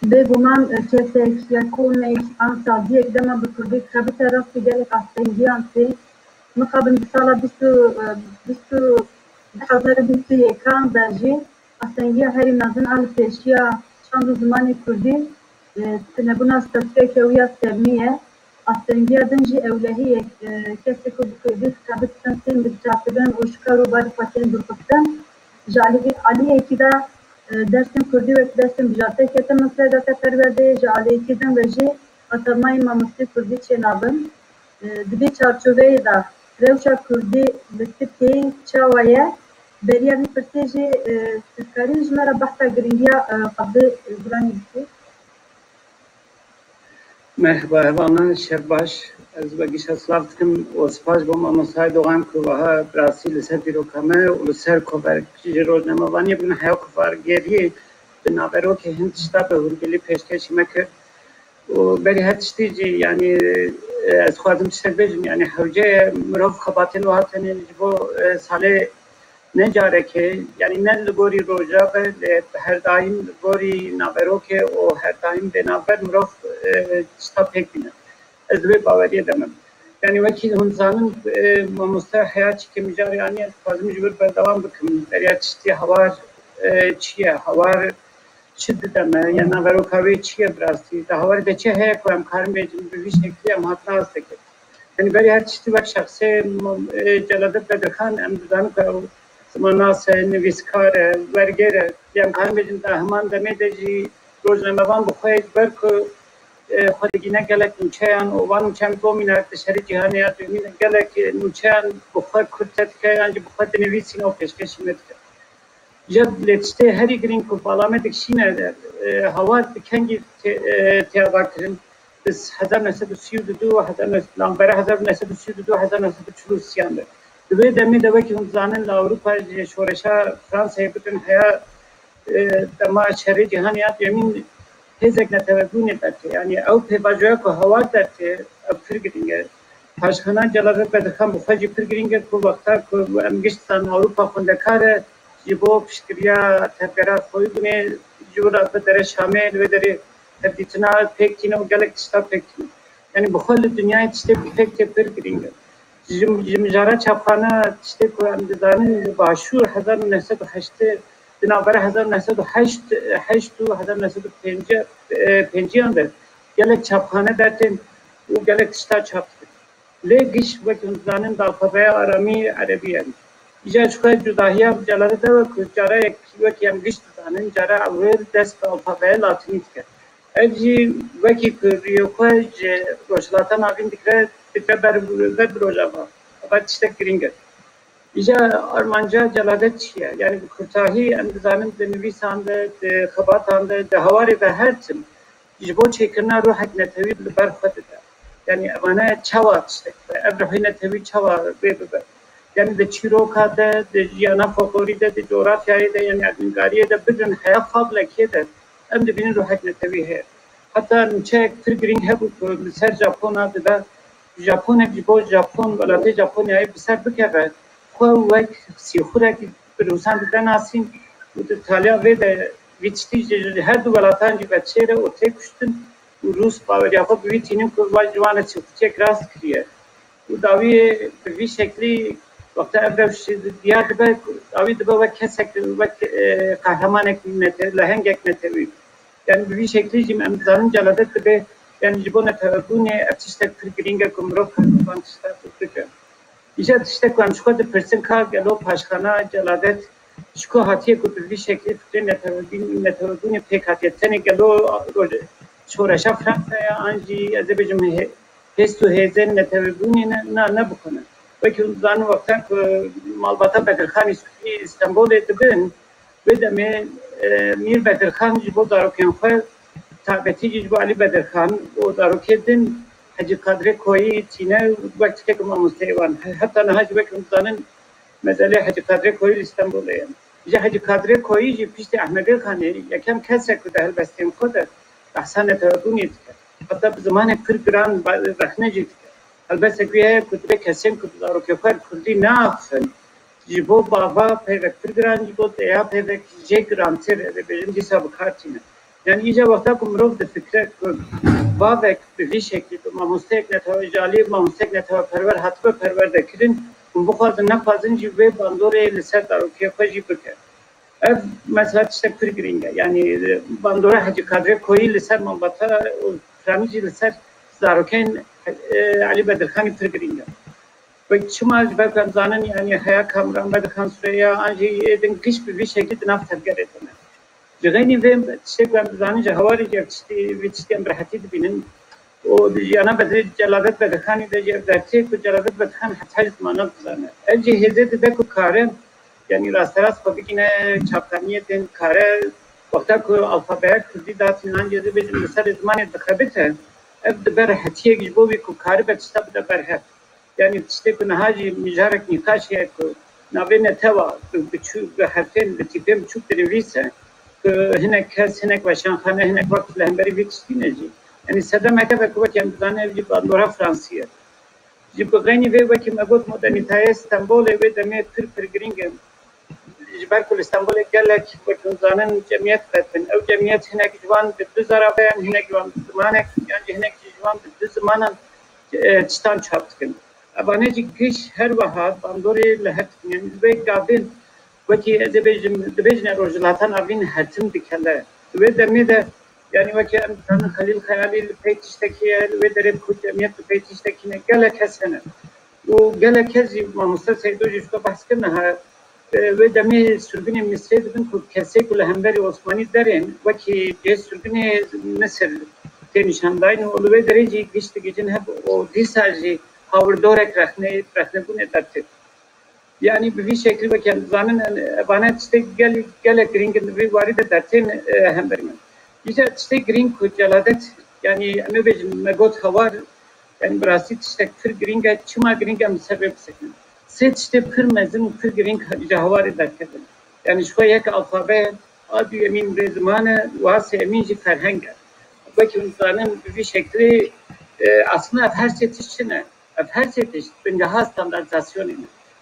beguman kesek yakune ansa diye dema bu Türkiye kabı tarafı gelip astengiyansı mukabın sala bistu hazır bistu ekran daji astengiya her nazın al peşiya çandu zamanı Türkiye tenebuna statüke uya sevmiye astengiya denji evlehi kesek bu Türkiye kabı tansim bitçafeden uşkaru bari paten durpaktan jali Ali ki da dersin Kürdi ve dersin bijate ketem mesela da perverde jali kiden veji atamay mamusti Kürdi çenabın dibi çarçoveyi da revşa Kürdi bitti çavaya beriya bir perteji tezkari jmera bahta giringiya qabdı Gurani bitti. Merhaba, bana Şerbaş. از بگیش اسلاف کم و سپاس با ما مساعد وام که وها براسی لسر دیروکامه و لسر کفر چیزی روز نموانی بین حیو کفر گریه بنابرو که هند شتا به هرگلی پیشکشی مکر و بری هر تشتیجی یعنی از خواهدم تشتر بجم یعنی حوجه مروف خباتین و هاتنی جبو ساله نجاره که یعنی نه لگوری روژا به هر دایم لگوری نابرو که و هر دایم بنابر مروف تشتا پیک بینه از دوی باوریه دمم یعنی وکی همزانم مستر حیاتی که میجاری آنی فازم جبر بردوام بکم دریا چشتی هوار چیه هوار شد دمه یا نورو کاوی چیه براستی ده هوار ده چه هی که امکارم بیجم بویش نکلی هم حتنا هسته که یعنی بری هر چشتی وقت شخصی جلادت بدرخان امدادم که زماناس نویسکار ورگره یا امکارم بیجم ده همان دمه دجی روزنامه‌وان بخواهید بر که خودگی نگلک نوچهان و وان نوچهان دومینه دشهری جهانیات دومینه گلک نوچهان بخواد کرد که انجام بخواد نویسین و پیشکشی می‌کنه. جد لطفاً هری گرین که بالامه دکشینه هوا دکنگی تیابا کردن بس 1932 لامبره 1932 1940 دوی دمی دوی که هم زانن لاوروپا شورشا فرانسه بودن هیا دما شهری جهانیات یمین هزک نتوازنی داشته یعنی او پیوجوی که هوا داشته فرگرینگه پاشخانه جلالت بدخم بخواهی فرگرینگه که وقتا که امگشتان اروپا خوندکاره جبو پشتگریا تبگرات خوی بونه جورات بدره شامل و دره تبدیتنا پکتینه و گلک تشتا پکتینه یعنی بخوال دنیای تشته پکت فرگرینگه جمجاره چاپخانه تشته که امدادانه باشور 1908 بنابر 1908 و 1905 اندر گلک چاپخانه دارتن و گلک تشتا چاپ کرد لیگش وقتی زنان دالفابه آرامی عربی هست ایجا شکای جداهی جلاله ده و کجاره وقتی هم گشت زنان جاره اول دست دالفابه لاتینی کرد اجی وقتی ریوکای روشلاتان آبین دکره بر روژا با بعد تشتا گرینگه ایجا آرمانجا جلاله چیه یعنی کتاهی اندازانم دنویسانده خباتانده دهواری به هر چیم جبو چیکرنا رو حق نتوی بر خود ده یعنی امانه چوا تشته ابراهی نتوی چوا ببر یعنی ده چیروکا ده جیانا فقوری ده جغرافیایی ده یعنی ادمنگاریه ده بدون حیا قابل که ده ام ده بین رو حق نتوی هر hatta çek Türk'ün hep ser Japon'a da Japon'a gibi Japon velatı Japonya'yı bir ser bükeve kuvvet sihura ki Rusan da nasin bu İtalya ve de viçti her du velatan gibi çere o tek kuştun Rus power yapıp vitinin kurban civana çıktı rast kiriye bu davi bir şekli وقتی افراد دیار دبی آوی دبی و کسک و قهرمان اکنیته لهنگ اکنیته yani bir şekilde jim emzanın celadet debê yani ji bo netewebûnê ev tiştek pir girîng e ku mirov karvan tiştek dike. İja tiştek wan ji xwe dipirsin ka gelo paşxana celadet ji ku hatiye ku bi vî şeklî fikrê netewebûnê pêk hatiye tenê gelo şoreşa Fransaya an jî ez ê bêjim hêst û hêzên netewebûnê ne bikune. Belki zaten vakten malbata Bedirxan İstanbul'e dibin ve de Mir Bedirxan jibo daroken xwe tabeti jibo Ali Bedirxan o darokedin Hacı Kadri Koyi Çin'e vakti ki mamusteyvan hatta nahaj belki zaten mesela Hacı Kadri Koyi İstanbul'e ya Hacı Kadri Koyi ji pişti Ahmet Elxani yakem kesek de helbestem koda ahsan etebunit hatta zamanı 40 gram rahnecik البته که کتبه کسیم کتبه که فرد کردی نافن جیبو بابا پیوکتر گران جیبو دیا پیوک جگران تر بیشتر دیسا بکارتینه یعنی اینجا وقتا که مروف ده فکر کرد بابک به وی شکلی تو ماموستک نتوا جالی ماموستک نتوا پرور حتما پرور دکرین اون بخواد نپازن جیبه باندوره لسر دارو که خوشی بکر ev mesela işte Kırgırınga yani bandora Hacı Kadri Koyi liser mambata Framici liser zaroken Ali Bedirxan Kırgırınga ve çımaz belki zanen yani haya kamran Bedirxan Süreyya anji edin kış bir şekilde nafter gerekene. Cegani ve işte ben zanen havari geçti ve işte berhati binin o yana Bedir Celadet Bedirxan de derti ku Celadet Bedirxan hatta zaman zanen. Elci hezet de ku kare yani rastras fabikine çapkaniyetin kare vakta ku alfabe Kürdi datinan cezi bizim mesela zamanı dıkabite ev de berhatiye gibo bir ku kare bet stab da berhat yani işte ku nahaji mijarek nikaş ya ku navene teva biçu berhaten bitipem çok dervise ku hine kes hine başan hine vakit lehberi bitiştineci yani sedemeke ve ku yani zane bir bandora Fransiye Jibgani ve ki magot modernitaye İstanbul ve de Türk Kırgırınga Jibarkul İstanbul'e gelek bakın zanen cemiyet betin ev cemiyet hinek jvan bir zaraben hinek jvan zamanek yani hinek jvan bir zamanan çtan çaptıkın abaneci giş her vahat bandori lehet yani ve gabin vaki edebejne rojlatan avin hatim dikelle ve de yani vaki zanen Halil Hayali peytişteki ve de ku cemiyet peytişteki gelek hasene o gelek kezi Mustafa Seydo Juşka bahsken ha ve demi sürgüne misredin ku kesek ule hemberi Osmani derin ve ki sürgüne Mısır tenişandayn olu ve derece geçti gecen hep o disajı havurdorek rahne bu ne dertti yani bir şekilde ve ki zanen bana işte gel gringin bir varide dertin hembermen işte gring ku celadet yani ne bejim megot havar yani brasit işte gringa çima gringa sebep sekin Set işte pırmezin Kırgırınga cahavari derken yani şu yek alfabe adı yemin bir zamanı vası eminci ferhenge belki insanın bir şekli aslında her setişine her setiş bincaha standartizasyonu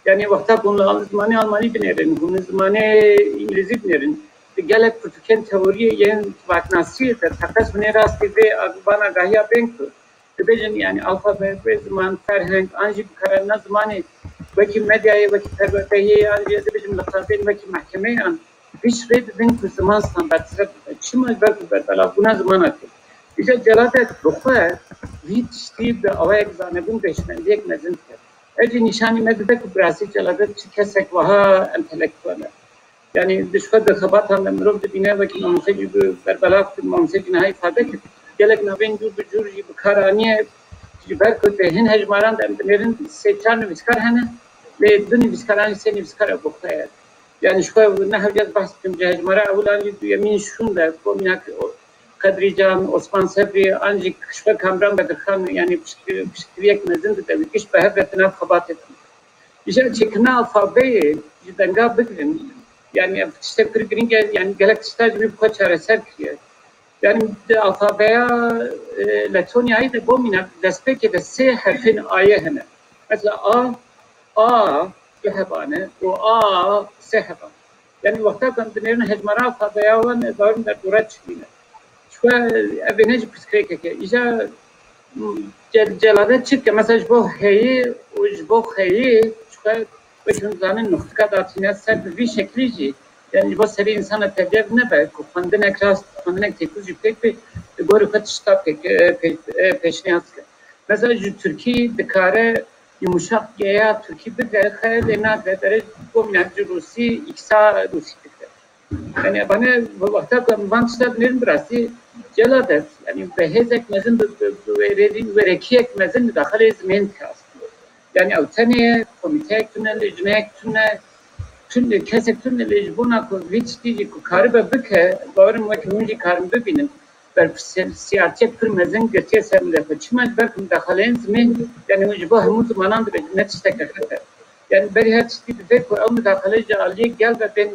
yani vakta bunu zamanı Almanya binerin bunu zamanı İngilizce binerin gelek Portugal teoriye yen vaknasiye de takas bine rastı ve bana gahya benku Bejin yani alfabe ve zaman ferheng anji kararına zamanı belki medyaya belki terbiyeyi yani bizim lafların belki mahkemeye an bir şey dedin ki zaman standartize çima belki bertala buna zaman atıyor. İşte celadet ruha hiç de avaya zanebun peşmen diyek mezun. Eci nişani medde ku Brasil celadet kesek vaha entelektüel. Yani dışkı da sabatan memrum de bine belki mamseci bertala mamseci nihayet ifade ki gelek navin jur karaniye jiber ku tehin hecmaran demlerin seçan viskar hene ve dün viskaran seni viskara bokaya yani şu ne hacet bahsettim cehmara avlan yemin şunda komyak kadrican Osman Sabri ancak şu kamran Bedirxan yani pişkiriyek mezin de tabii iş behvetine habat ettim işte çekna alfabeyi cidden bigrin yani işte Kırgırınga yani galaktistaj bir koç eser ki Yani alfabeya Letonya'yı da bu mina despeke de se harfin A'ya hene. Mesela A lehebane o A seheba. Yani vakta dönerin hecmara alfabeya olan darın da dura çıkmıyor. Şu evineci psikreke ija celadet çıktı mesela bu heyi bu heyi şu başımızdan nokta datine ser bir şeklici yani bu seri insana tebdil ne be kandine klas kandine tekuz yüksek bir goru katışta peşine atı mesela Türkiye dikare yumuşak ya Türkiye bir de hayalena ve bu mevcut Rusi iksa Rusi yani bana bu vakta mantıklı neyin burası celadet yani behezek mezun ve rekiyek mezun dahil ezmen kas yani avtaniye komite tünel lejnek tünel kesek tünel lejbuna ko viçti ko karbe bike barım ve kimunji karım bibinin ber siyaset bir mezun geçe semle kaçmaz belki dahil ezmen yani bu hem zamanında ne çistek yani beri her çiğ bir ko al dahil Ali gel ve ben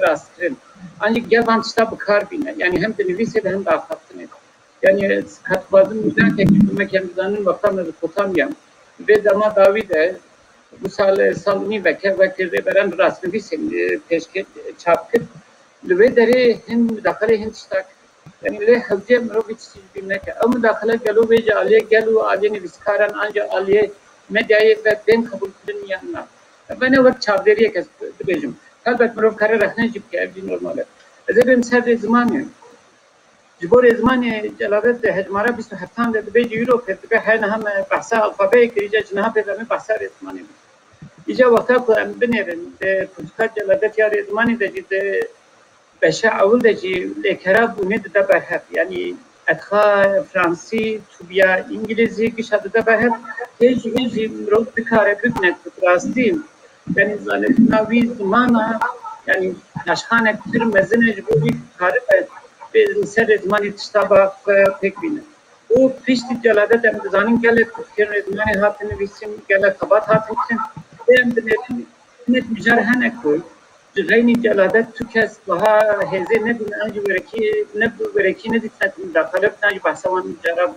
rastırın. Ancak yalan kitap karbine yani hem de nefise hem de afattın. Yani katbazın müzden teknikime kendimden bakamıyorum tutamıyorum. Ve dama Davide bu salını vekilde veren rastlığı peşket çapkıt. Ve deri hem dakale hem çıtak. Yani le hazce mroviç bilmek. Ama dakale gelu ve aliye gelu aliye neviskaran ancak aliye medyayı ve ben kabul kılın yanına. Ben o vakit çavderiye kesbecim. Elbette مرا کار رخنه جیب که ابدی نرماله. از این سر زمانی جبور زمانی جلالت هجمارا 27 ده به یورو که به هر هم بحث الفابای کریجا جنها به زمین بحث زمانی. ایجا وقتا که ام بنیرن پروتکل جلالت یا زمانی ده جد بشه اول ده جی لکرا بونه ده برهت یعنی ادخا فرانسی توبیا انگلیزی کشاد ده برهت هیچ مرد بکاره بکنه راستی yani zanetnavi zamana yani naşhane bir mezene bir karı ve ser zaman itiştaba pek bine. O pişti celadet hem zanin gele Türkiye'nin edmani hatını bisim gele kabat hatını hem de net müjarhane koy. Gayni celadet Türkiye daha heze ne din anji vereki ne ditnatin dakalep anji bahsavan müjarab.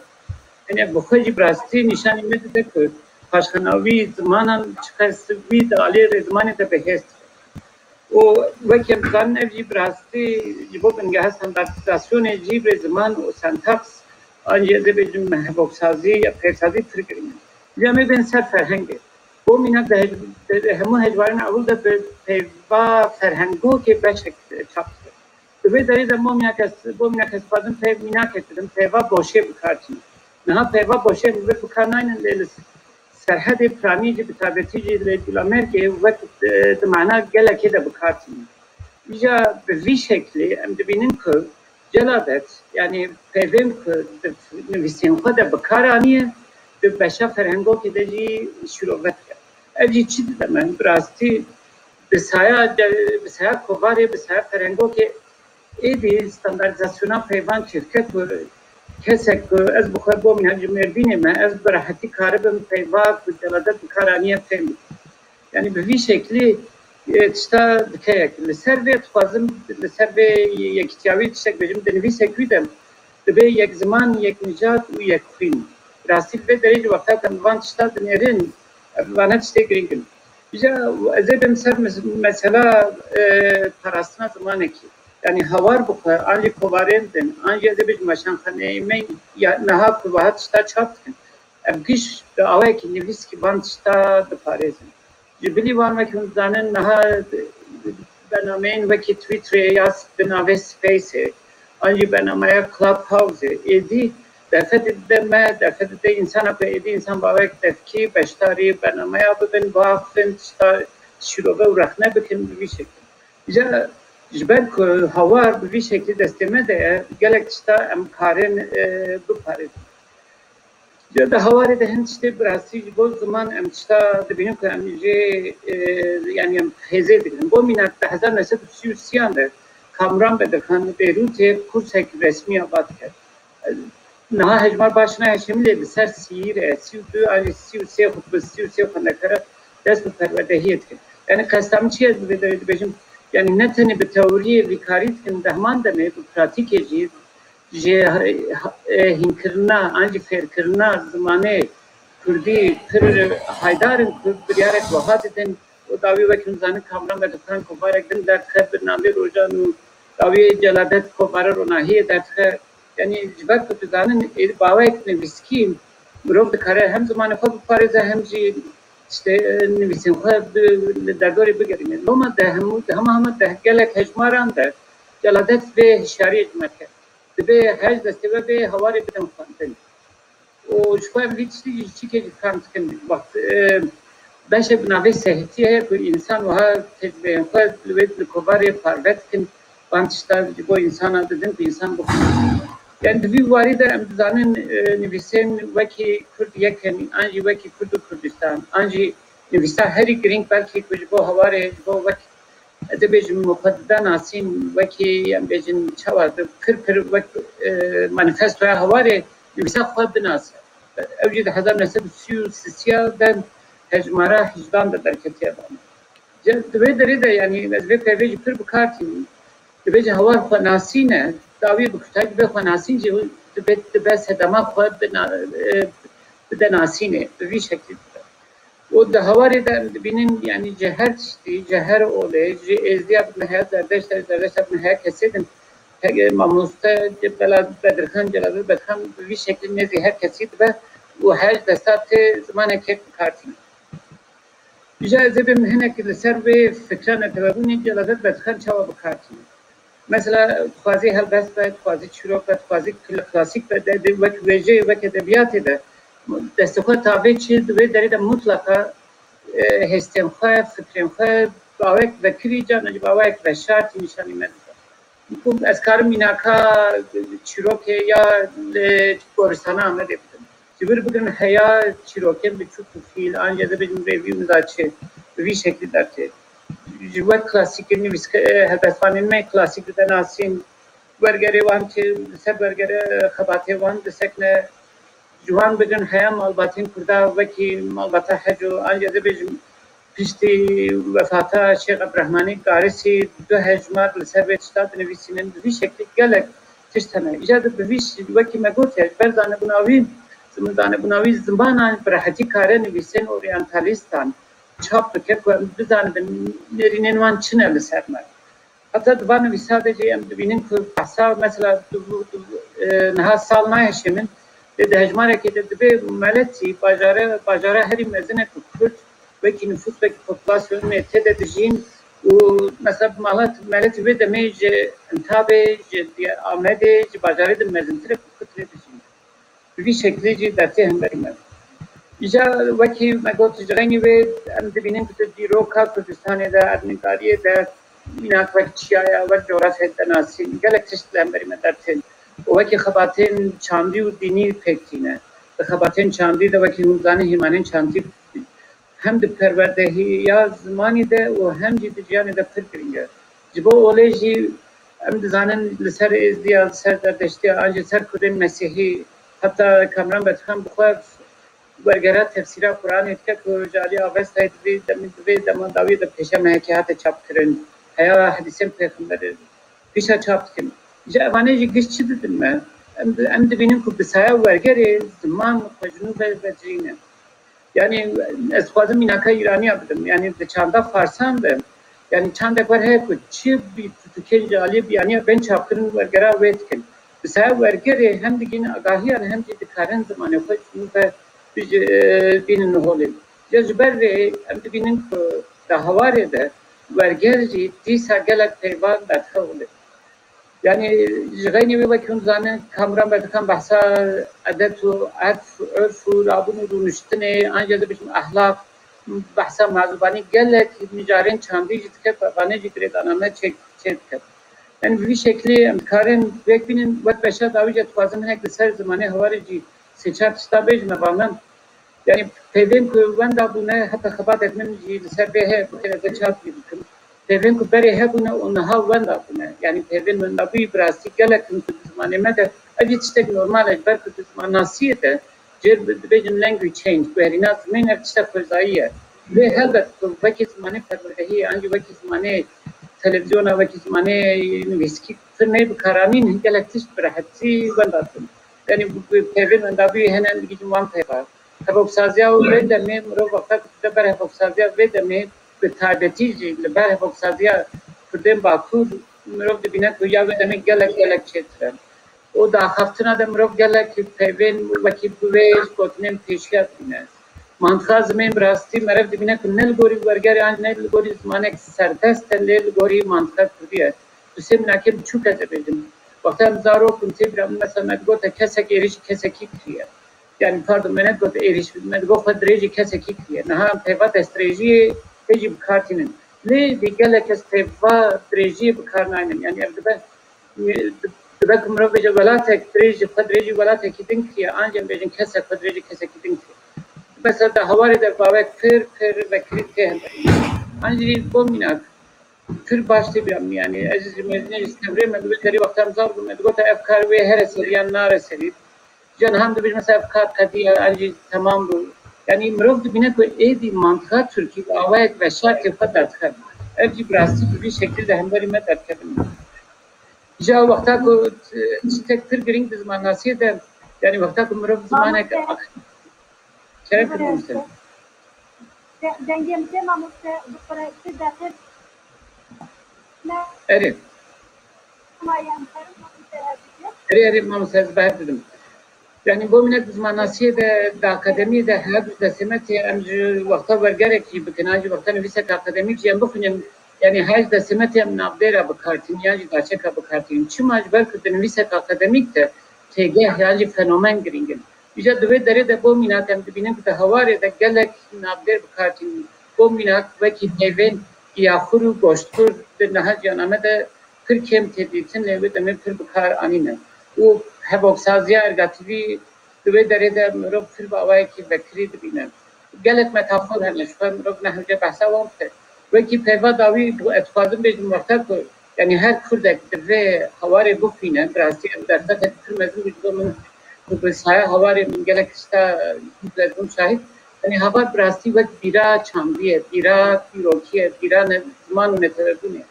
Yani bu kadar brasti nişani ne de koy. Paşkanavi zamanan çıkarsı bir de Ali zamanı da behest. O vakit zaman evci brasti bu bence standartizasyon evci zaman o sentaks ancak de bir mehbop sazi ya persazi fikrin. Cami ben ser ferhangi. Bu minnak da hem hecvarın avul da peyva ferhango ki beşek çaptı. Ve deri de bu minnak badın minnak ettim peyva boşe bıkartın. Naha peyva boşe bir bıkarnayın delisi. سرحد پرانی که به تابعیتی جلومر که وقت دمانا گله که بکارتیم. اینجا به وی شکلی ام دبینیم که جلادت یعنی پیویم که نویسین خود بکارانیه به بشه فرهنگو که دجی شروعات کرد. اولی چی دادم براستی بسیار کوباره بسیار فرهنگو که ایدی استانداردیزاسیونا پیوان شرکت و کسی که از بخار با منهج مردینه من از براحتی کاربم پیواد و جلادت کارانیه فهم. یعنی به وی شکلی تشتا دکه لسر به توازم لسر به یک تیاوی تشک بجم دنوی سکویدم به یک زمان یک نجات و یک خوین. راستی به درجه وقتا کنوان تشتا دنیرین وانا تشتا گرینگن. بیجا از این سر مثلا پراستنا زمانه کی. Yani havar bu kadar, ancak kovarendin, ancak da bir maşanxaneyi ya naha kuvahat sta çaptın. Giş de alay ki nevis ki band sta de parezin. Cibili var mı ki ondan naha benameyin ve ki Twitter'e yaz benave space, ancak benamaya Clubhouse edi. Defet de insana pe edi insan bavek tefki beştari benamaya ben vakfin sta şurube uğraşne bikin bir şekilde. Ya جبر که هوار به شکلی دستمه ده گلک چتا ام کارن دو پاره. جد هواری ده هنچته براسی جبول زمان ام چتا دبینم که ام جه یعنی ام هزه دیدم. با مینات 1933 ده کامران بدرخان بیروت کورس هک رسمی آباد کرد. نه هجمار başına هشمیله بسر سیر 32 آلی 33 خطبه 33 خندکره دست به پروردهیت کرد. Yani kastam چیه بده بجم yani ne tane bir teoriye vikarit kin dehman deme bu pratik eci je hinkirna anji ferkirna zamane Kurdi pir haydarın Kurd biriyarek vahat edin o davi vekin zanı kamran ve tutan kovarek din der khab nabi rojanu davi celadet kovarar onahi der yani jibat kutuzanın bavek ne miskin Birov dikare hem zamanı xwe biparêze hem jî işte nivîsên xwe li derdorê bigerîne. Loma de hema de gelek hejmaran de celadet vê hişyariyê ji me kir. Dibe hej destê we bê hawarê bidin xwendin. û ji xwe vî tiştî jî çîkê jî dikam dikin. Beşê bi navê sehetî heye ku însan wiha tecrübeyên xwe li wê li kovarê parve dikin. Van tişta ji bo insana didin ku însan bixwe. Yani divî warî de em dizanin nivîsên wekî Kurd yekin, an jî wekî Kurd û Kurdistan, an jî nivîsa herî girîng belkî ku ji bo hawarê, ji bo wek dibêjin muqeddida nasîn wekî em bêjin çawa pir wek manîfestoya hawarê nivîsa xwe binase. Ew jî di 1933 de hejmara hicdan de derketiye bana. Di vê derê de yani ez vê pevê jî pir bikardînim. Dibêjin hawar xwe nasîne, dawî bikutay dibe xwe nasîn jî dibe sedema xwe bide nasînê bi vî şeklî dibe. û di hawarê de em dibînin yani ji her tiştî, ji her olê, ji êzdiya bin heye zerdeşta bin heye kesê din mamoste bela Bedirxan Celalî Bedxan bi vî şeklî nêzî her kesî dibe û her desta tê zimanekê bikardîne. Ji ez ê bim hinek li ser vê fikran tevebûnê Celalî Bedxan çawa bikardîne. Mesela xwazî helbest be, xwazî çîrok be, xwazî klasîk be de wek wêjeyê wek edebiyatê de destê xwe tavê çî di vê derê de mutlaka hestên xwe, fikrên xwe bawek vekirî can ji bawek veşartî nîşanî me dide. Ez karim mînaka çîrokê ya li goristana Amedê bidim. Ji bir bigin heya çîrokên biçûk û fîl an jê dibêjin rêvî mizaçê bi vî şeklî dertê. Ji wek klasîkên helbestvanên me klasîk dide nasîn wergerê wan ki li ser wergere xebatê wan disekne ji wan bigin heya malbatên Kurda wekî malbata heco an jê dibêjin piştî vefata Şêx Ebrehemanî Garisî du hejmar li ser vê tişta dinivîsînin bi vî şeklî gelek tişt hene. Îja di bi vî wekî me gotiye ji ber zanebûnavî zanebûnavî zimanan bi rehetî kare nivîsên oryantalîstan çap dike ku em bizanibin nêrînên wan çi ne li ser me. Heta di van nivîsa de jî em dibînin ku behsa mesela niha sal naheşê min lê di hejmarekê de dibe meletî bajara herî mezin ku Kurd wekî nüfus wekî popülasyonê tê de dijîn û mesela malat meletî vê demê ji Entabê, ji Amedê, ji bajarê de mezintir ku Kurd tê dijîn. Bi vî şeklî jî dertê hemberî me. İja wekî me got ji renî wê em dibînin ku dîroka Kurdistanê de erdnîkariyê de mînak wek çiyaya wek coğrafyayê de nasîn gelek tişt li hemberî me dertên û wekî xebatên çandî û dînî pêktîne. Di xebatên çandî de wekî hûn zanîn hîmanên çandî hem di perwerdehiya zimanî de û hem jî di ciyanê de pir giring e. Ji bo olê jî em dizanin li ser êzdiya, li ser derdeştiya an jî ser Kurdên Mesîhî heta Kamran Bedxan bi xwe wergera tefsîra Qur'anê dike ku ji alî avestayê divê dema dawî de pêşa mehekê hate çapkirin heya hedîsên pêxemberê pêşa çap dikin. Ji evanê jî giş çi didin me em dibînin ku bi saya wergerê ziman xwecnû vecirîne. Yani ez xwazim mînaka îraniya bidim. Yani di çanda Farsan de yani çandek var heye ku çi bî tutukên ji alî biyaniya bên çapkirin wergera wê dikin. Bi saya wergerê hem digînin agahiyan hem jî dikarin zimanê xwe çûn ve bînin holê. Ya ji ber vê em dibînin ku di hawarê de werger jî dîsa gelek peyvan derxe holê. Yani ji renî wê wekî hûn zanin Kamran Bedxan behsa edet û örf û rabûn û rûniştinê an jê dibêjin ahlak behsa mazûbanî gelek mijarên çandî jî dike ku evanê jî girêdaname çê dike. Yani bi vî şeklî em dikarin wek bînin wek beşa dawî jî dixwazim hinek li ser zimanê hawarê jî sê-çar tişta bêjim evanan. Yani peyvên ku wenda bûne heta xebatek min jî li ser vê heye ku ez çap dikim. Peyvên ku berê hebûne û niha wenda bûne. Yani peyvên wendabûyî bi rastî gelek ku zimanê me de ev jî tiştek normal e ber ku ziman nasiyê de cêr dibêjin language change ku herîna zimên ev tiştek xwezayî ye. Vê helbet ku wekî zimanê perwerdehiyê an jî wekî zimanê تلفزيون او كي زمانه نويسكي فرني بكارانين هنجلكتش برحتي بنداتم يعني بيفن اندابي هنا بيجي وان بيبر هبوب سازيا وبدا مي مرو وقت دبر هبوب سازيا بدا مي بتابتي لبر هبوب سازيا كردن باكو مرو دبينه ويا بدا مي جلك چتر او دا خفتنا د مرو جلك بيفن وكي بويش کوتنم پیشیات بینه منطقه زمین براستی مرد دبینه که نل گوری برگری آنج نل گوری زمانه که سردست نل گوری منطقه کردیه دوسته مناکم چوک از بیدم وقتی هم زارو کنتی برام مثلا مدگو تا کسک ایریش کسکی کریه یعنی پاردو منت گو تا ایریش مدگو خود دریجی کسکی کریه نه هم پیوات استریجی تیجی بکارتینن لی دیگه کس پیوات دریجی بکار ناینن یعنی اردبه دبک مرو بجا ولاتک دریجی خود دریجی ولاتک کدین کریه آنجم بجن کسک خود دریجی کسکی کدین کریه مثلا ده هواری در باوک پر وکری که انجلی بومینات پر باشتی بیام یعنی عزیز مردنی استمرار من بکری وقت هم زار بود مدگو تا افکار وی هر سریان نار سرید جان هم دو بیش مثلا افکار کدی انجی تمام بود یعنی مروف دبینه که ایدی منطقه ترکی باوک و شرط خود درد کرد ارجی براستی بی شکل ده همبری من درد کردم جا وقتا که تکتر گرینگ زمان ناسیه ده یعنی وقتا که مروف زمانه که چرا کنید؟ دنگیم تمام است. بخوره داخل. اره. اره ما مساعد بهدیم. یعنی با من زماناسی د اکادمی د هر دسمت امج وقتا برگره کی بکناج وقتا نویسه اکادمی کی بخونیم یعنی هر دسمت هم نابدار بکارتیم یعنی داشته که بکارتیم چی مجبور کرد نویسه اکادمیک ته تیگه یعنی فنومن گرینگن. بیشتر دوی داره در با مینات هم ببینیم که هواره در گلک نابدار بکارتیم با مینات وکی دیوین یا خورو گوشتخور در نهاد جانمه در پر کم تدیتن نوی دمه پر بکار آنینه و حبوب سازی ارگاتیوی دوی داره در مروب پر باوایی که بکری ببینیم گلک متافور هنش و مروب نهجه بحثا وامته وکی پیوا داوی اتفاقم بیشتر مرتب کرد یعنی هر کردک دوی هواره بفینه براستی در سطح پر مزید بیشتر من بسیار هواره من گله کشتا زدم شاهد یعنی هوار براستی وقت بیرا چاندیه بیرا پیروکیه بیرا زمان نتربونه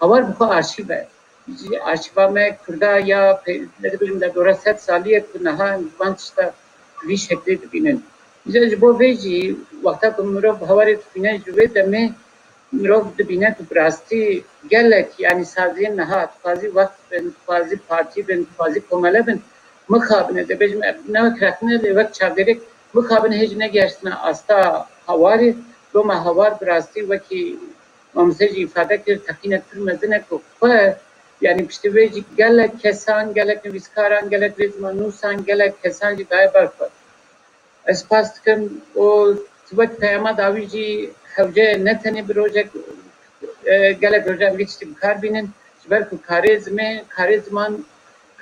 هوار بخو آرشیوه آرشیوه میں کرده یا نگذاریم در دوره 100 سالیه که نها زمان چشتا وی شکلی بینن جبو ویجی وقتا که مروف هواره بینه جوه دمه مروف بینه که براستی گله یعنی سازی نها تفازی وقت بین تفازی پارتی بین تفازی کماله بین مخابنه ده بجم نه کرکنه لوقت چاگرک مخابنه هیچ نگیشتن استا هواری دو ما هوار براستی وکی ممسجی ifade کرد تقینه تر مزنه که یعنی پشتویجی گلک کسان گلک نویسکاران گلک ریزمانوسان گلک کسان جی دای برکت اسپاست کن و وقت پیامد آویجی حوجه نتنی بروجه گلک روجه میگشتی بکار بینن جبر که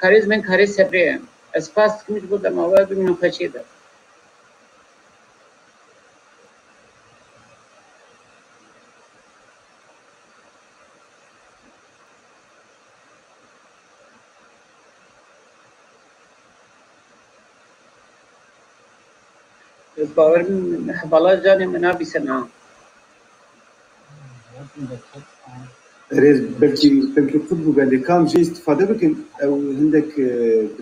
کاریزمان کاری سبریه اسپاست کمیش بود مواد منو خشیده باور بالا جانی منا بیسنا بلکه خود بوده کام جی استفاده بکن او هندک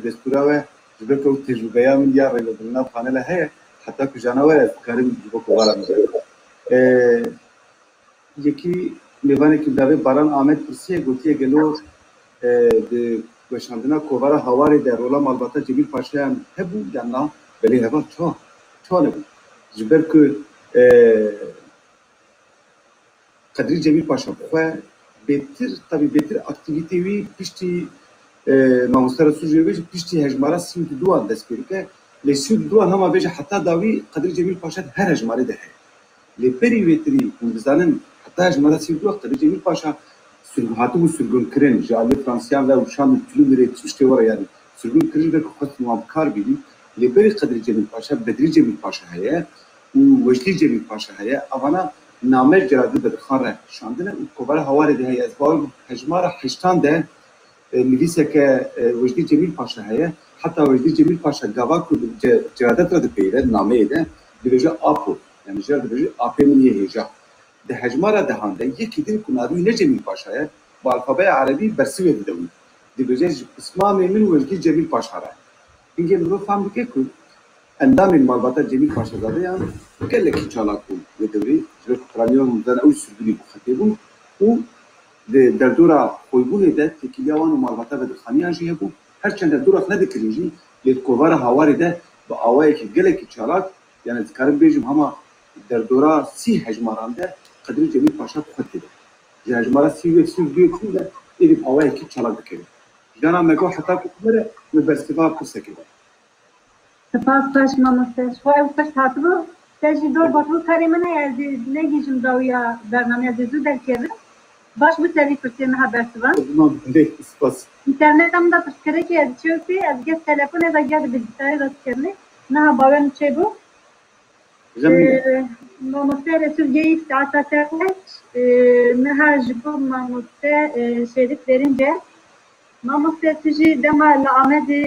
دستوره جبرك او تجربه من يا ريلو بلنا فانله هي حتى که جانور کاریم بکو وارم یکی میوانه که داوی باران آمد پرسیه گوتیه گلو د گشاندنا کووارا هواری در رولا مالباتا جبیل پاشیان هبو یا نه بلی هوا چه نبود جبر که قدری جبیل پاشا بخواه بهتر اکتیویتی وی پیشتی ماموستر سوژه بیش پیشتی هجمارا 32 دست پیری که لی 32 هم بیش حتی داوی قدری جبیل پاشا هر هجماری ده لی پری ویتری بزنن حتی هجمارا 32 قدری جبیل پاشا سرگوهاتو و سرگون کرن جالی فرانسیان و شام کیلومتر تشتی ورا یعنی سرگون کرن که خود موافقار بیدی لی پری قدری جبیل پاشا بدری جبیل پاشا هیا و وجدی جبیل پاشا هیا اوانا نامه جرادی بدخاره شاندنه و کوبار هواری ده هیا از باور هجمارا هشتان ده نویسه که وجدی جمیل پاشا هیا حتی وجدی جمیل پاشا گوا کو جرادت را ده پیره نامه ده دیوژه آپو یعنی جراد دیوژه آپی من یه هجا ده هجمارة دهانده يكي دين كنادوي نجمي باشايا بالفابايا عربي برسوي بدوي دي بجاج اسمامي من وجه جميل باشارة إنجي مرو فهم بكيكو اندام المالباتا جميل باشازاده يعني قال لك يشالاكو بدوري جلو فرانيون مدن أو سردوني بخطيبون و در دورا خویبونه ده تکیلیوان و مالباتا بدخانی آنجی هبو هرچند در دورا خنده کرنجی لید کووار هواری ده با آوایی که گله که چالاک یعنی ذکرم بیجم هما در دورا 30 هجماران ده قدر جمیل پاشا بخط ده جه هجمارا 30 بیو ده یعنی آوایی که چالاک بکنه جانا مگو حتی کمره مبرسیفا پسه که سپاس باش مامۆستا شوای خوش هاتبوو تاجی دۆر بەتڵ کاری منە یازی نەگیژم داویە بەرنامەیە زوو دەرکێبن باش بسەوی پرسێنە بەرسبان سپاس ئینتەرنێتم دا پرسکرێکی ئەزچێوتی ئەزگە تەلەفۆنێ دەگە دبیزیتاری دەستکردنی نەها باوێن چێ بوو مامۆستا رەسوولگەی ساعتا تەرنێت نەها ji bo مامۆستا شێرif derince مامۆستا تژی دەما لە ئامەدی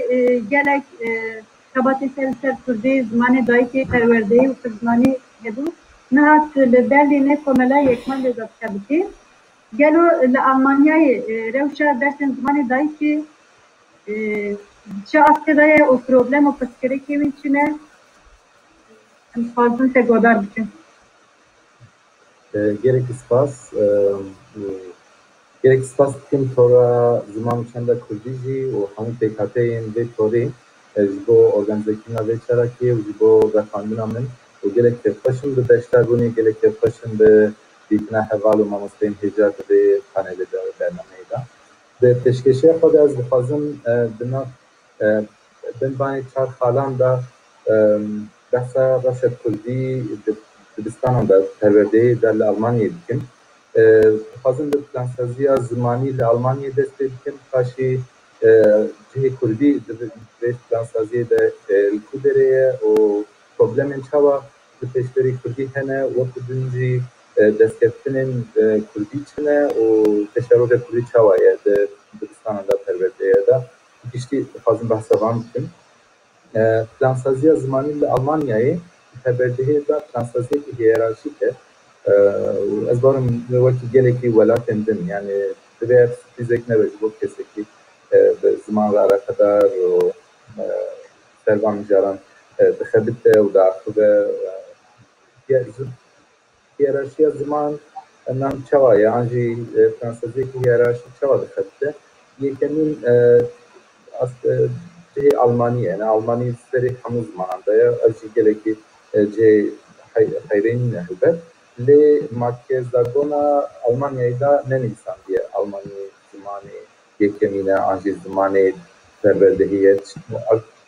gelek Kabatê ser Kurdî zimanê dayîkê perwerdeyî û zimanî hebû nihat li Berlînê komela yekmen lê destpêkirî gelo li Almanyayê rewşa dersên zimanê dayîkê çi astê daye û problem û pirsgirêkê wî çi ne em dixwazin te godar bikin gerek spas dikim tora ziman çanda Kurdî jî û hemû pêkhateyên vê torê ji bo organizekirina vê çarakê û ji bo vexandina min û gelek tevxweşin bi beşdarbûnê gelek tevxweşin bi dîtina heval û mamosteyên hêja di vê panelê de bernameyê de di pêşkêşiya xwe de ez dixwazim di nav binvanê çar xalan da behsa reşa Kurdî dibistanan da perwerdeyê de li Almanyayê dikim dixwazim bi plansaziya zimanî li Almanyayê dest pê bikim paşî cihê Kurdî di vê plansaziyê de li ku derê ye û problemên çawa di pêşberî Kurdî hene wekî din jî destketinên Kurdî çi ne û teşeroja Kurdî çawa ye di dibistanan da perwerdeyê de giştî dixwazim behsa van bikim plansaziya zimanî li Almanyayê perwerdeyê de plansaziyekî hiyerarşîk e ez barim wekî gelekî welatên din yani divê sürprizek nebe ji bo kesekî bi ziman re alaqedar û servan mijaran dixebite û diaxive hiyerarşiya ziman nan çawa ye an jî franseziyekî hiyerarşîk çawa dixebite yekemîn cihê Almanî yani Almanî serê hemû zimanan de ye ez jî gelekî cihê xeyrînî ne helbet lê merkezdargona Almanyayê da nenivîsandiye Almanî zimanê yekemîne an jî zimanê perwerdehiyê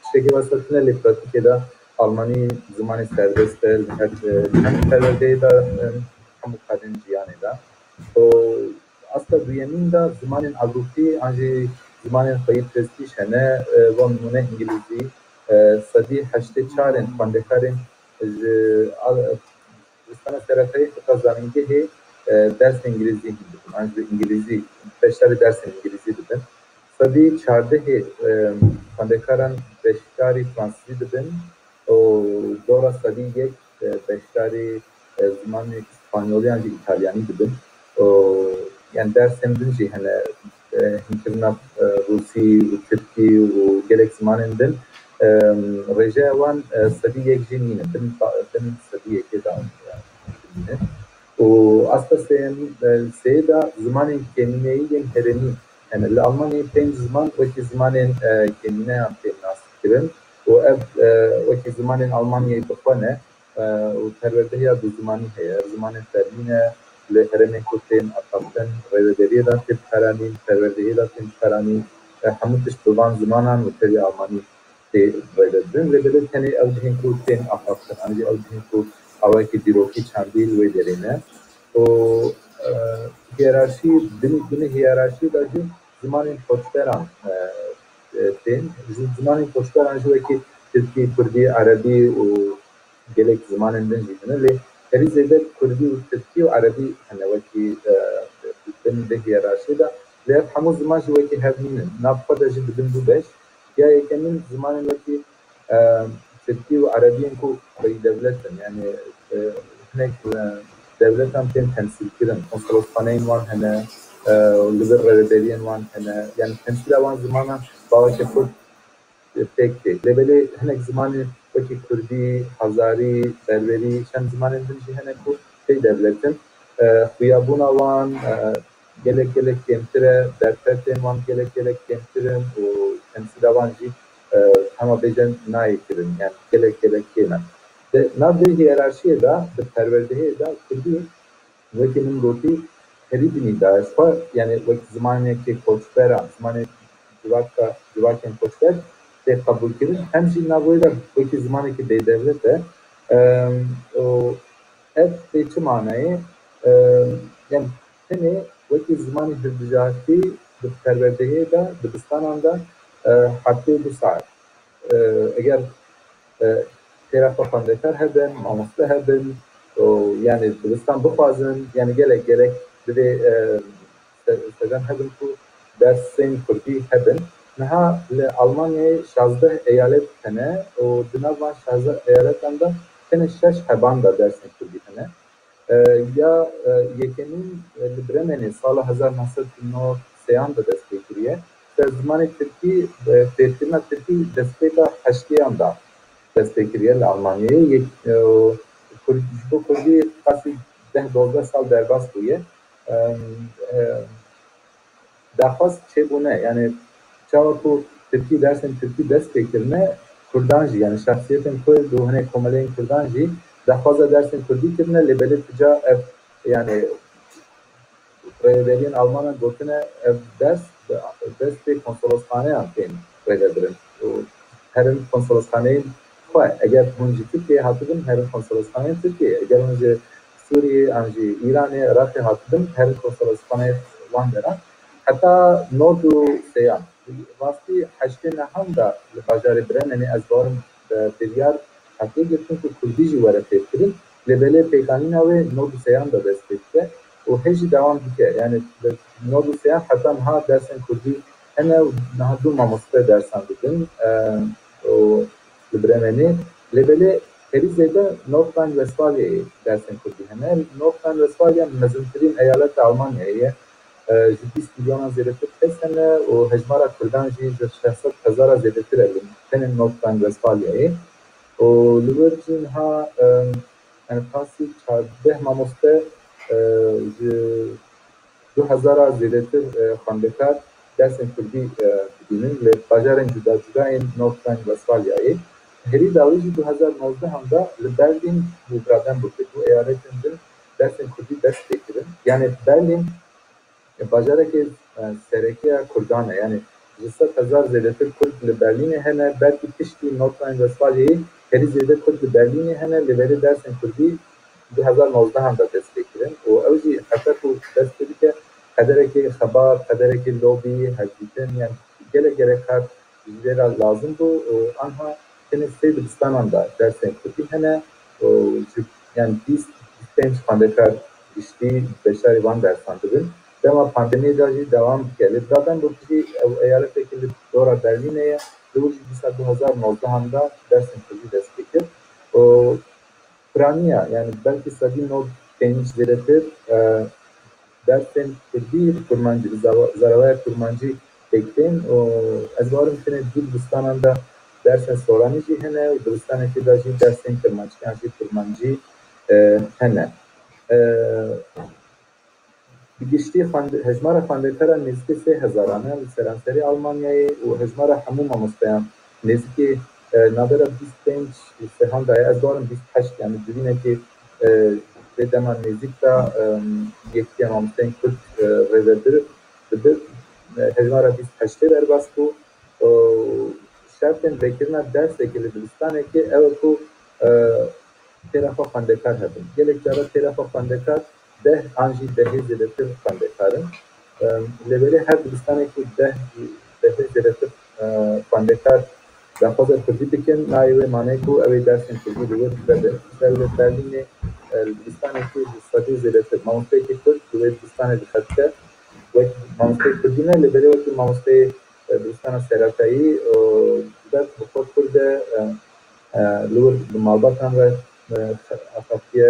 tiştekî wesatine lê pratikê de Almanî zimanê serbest e hem perwerdeyê de hemû qadên jiyanê de û asta duyemîn de zimanên Avrupî an jî zimanên xweyî prestîj hene bo nimûne îngilîzî sedî heştê çarên xwendekarên ji distana seretayê heta zanîngehê ders îngilîzî dibin an jî îngilîzî beşdarî dersên îngilîzî dibin sedî çardehê xwendekaran beşdarî fransîzî dibin û dora sedî yek beşdarî zimanê İspanyolî an jî İtalyanî dibin û yani dersên din jî hene hînkirina Rûsî û Tirkî û gelek zimanên din rêjeya wan sedî yek jî nîne bin sedî yekê da nîne û asta sêyê da zimanên kemîneyî yên herêmî hene li Almanyayê pênc ziman wekî zimanên kemîneyan tê nasîkirin û ev wekî zimanên Almanyayê bixwe ne û perwerdehiya du zimanî heye zimanên fermî ne li herêmên ku tên axaftin rêveberiyê de tê bixeranîn perwerdehiyê de tê bixeranîn hemû tişt bi van zimanan û tevî Almanî tê rêvebin lê bilê tenê ew cihên ku tên axaftin an jî ew cihên ku awayekî dîrokî çandî li wê derê ne û hiyerarşî binê hiyerarşî de jî zimanên koçberan tên zimanên koçberan jî wekî Tirkî, Kurdî, Erebî û gelek zimanên din jî hene lê herî zêde Kurdî û Tirkî û Erebî hene wekî bin vê hiyerarşî de lê ev hemû ziman jî wekî hev nînin nav xwe de jî dibin du beş ya yekemîn zimanên wekî Tirkî û Erebiyên ku xwedî devlet in yani hinek devletan tên temsil kirin konsolosxaneyn wan hene li vir rêveberiyên wan hene yani temsîla wan zimanan baweke Kurd pêk tê lêbelê hinek zimanê wekî Kurdî, Hezarî, Berberî çend zimanên din jî hene ku tê devletin xuyabûna wan gelek kêmtir e derfetên wan gelek kêmtir in û temsîla wan jî hema bêjin nayê kirin yani gelek kêm e nav vê hiyerarşiyê de bi perwerdehiyê de Kurdî wekî min gotî herî binî daye xwe yani wek zimanekî koçber e zimanê civakên koçber tê qebûlkirin hem jî nav wê de wekî zimanekî bêdevlet e ev pê çi manayê yani tenê wekî zimanê hilbijartî bi perwerdehiyê de dibistanan de heftê du saet eger têraxa xwendekar hebin, mamoste hebin yani dibistan bixwazin yani gelek divê sedan hebin ku dersên Kurdî hebin niha li Almanyayê 16 eyalet hene û di nav van 16 eyaletan de tenê 6 heban da dersên Kurdî hene ya yekemîn li Bremenê sala 1993 de dest pê kiriye ser zimanê Tirkî fêrkirina Tirkî destpêka heştêyan da dest pê kiriye li Almanyayê ji bo Kurdî qasî 10-12 sal derbas bûye daxwaz çêbûne yani çawa ku Tirkî dersên Tirkî dest pê kirine Kurdan jî yani şexsiyetên Kurd û hinek komeleyên Kurdan jî daxwaza dersên Kurdî kirine lêbelê tica ev yani rêveberiyên Almanan gotine ev dest pê konsolosxaneyan tên rêvebirin û herin konsolosxaneyên xwe eger hûn ji Tirkiyeyê hatibin herin konsolosxaneyên Tirkiyeyê eger hûn ji Sûriyê an jî Îranê Iraqê hatibin herin konsolosxaneyê wan deran heta nod û sêyan rastî heştê neham da li bajarê Bremenê ez barim biryar hatê girtin ku Kurdî jî were fêrkirin lêbelê pêkanîna wê nod û sêyan da dest pê dike û hê jî dewam dike yani nod û sêyan heta niha dersên Kurdî hene û niha du mamoste dersan didin û li Bremenê lêbelê herî zêde North Rhine-Westphalya'yê dersên Kurdî hene North Rhine-Westphalya mezintirîn eyaleta Almanyayê ye ji 20 milyonan zêdetir kes hene û hejmara Kurdan jî ji 600,000 zêdetir e li tenê North Rhine-Westphalya'yê û li wir jî niha qasî 14 mamoste ji 2000 zêdetir xwendekar dersên Kurdî didînin li bajarên cuda cudayên North Rhine-Westphalya'yê herî dawî jî 2019 da li Berlin û Brandenburgê du eyaletên din dersên Kurdî dest pê kirin yani Berlin bajarekê serekiya Kurdan e yani ji 100,000 zêdetir Kurd li Berlînê hene belkî piştî North Rhine-Westphalya'yê herî zêde Kurd li Berlînê hene lêbelê dersên Kurdî 2019 da dest pê kirin û ew jî hefer û dest pê dike qederekê xebar qederekê lobî hevdîtin yani gelek kar ji vê re lazim bû û anha tenê sê dibistanan da dersên Kurdî hene û yani 25 xwendekar giştî beşarî wan dersan dibin dema pandemiyê de jî dewam dike li Brandenburg jî ew eyaleteke li dora Berlînê ye li wir jî dîsa 2019 da dersên Kurdî dest pê kir û Piraniya yani belkî sedî nod pênc zêdetir dersên Kurdî kurmancî zaravaya kurmancî pêktên û ez barim tenê du dibistanan da dersên soranî jî hene û dibistanekê de jî dersên kirmanckîyan jî kurmancî hene giştî hejmara xwendekaran nêzîkî 3000 e li seranserê Almanyayê û hejmara hemû mamosteyan nêzîkî navbera 25 sêhan da ye ez barim 28 yani civînekî vê dema nêzik da yekîtiya mamosteyên Kurd rêvebir dibir hejmara 28 derbas bû şertên vêkirina dersekê li dibistanekê ew e ku têraxa xwendekar hebin gelek cara têraxa xwendekar 10 an jî 10 zêdetir xwendekarin lêbelê her dibistanekî 10 zêdetir xwendekar daxwaza Kurdî bikin nayê wê mane ku ew ê dersên Kurdî li wir bibin ser li Berlînê dibistanekî ji sedî zêdetir mamosteyekî Kurd li wê dibistanê dixebite wek mamosteyê Kurdî ne lêbelê wekî mamosteyê dibistana seratayî ber bi xwe Kurd e li wir bi malbatan re افاقیه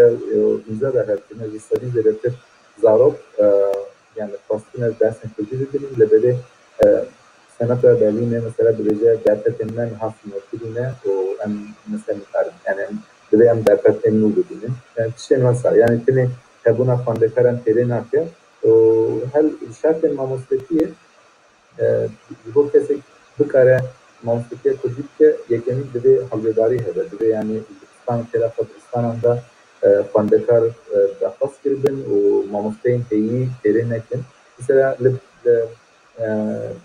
اینجا در هرتونه جسدی زیرتر زارب yani pastine dersin kültürü bilim lebede sanatla belirine mesela böylece derpetenden hasmiyetine o en mesela yani böyle en derpet olu bilim yani şey mesela yani tine buna fandekaran terena ki o her şartın mamusletiye bu kesek bu kare mamusletiye kudüs'te yekenin de haberdari hebe de yani İslam Pakistan'da fandekar dafas kirbin o mamusleyin teyi terenekin mesela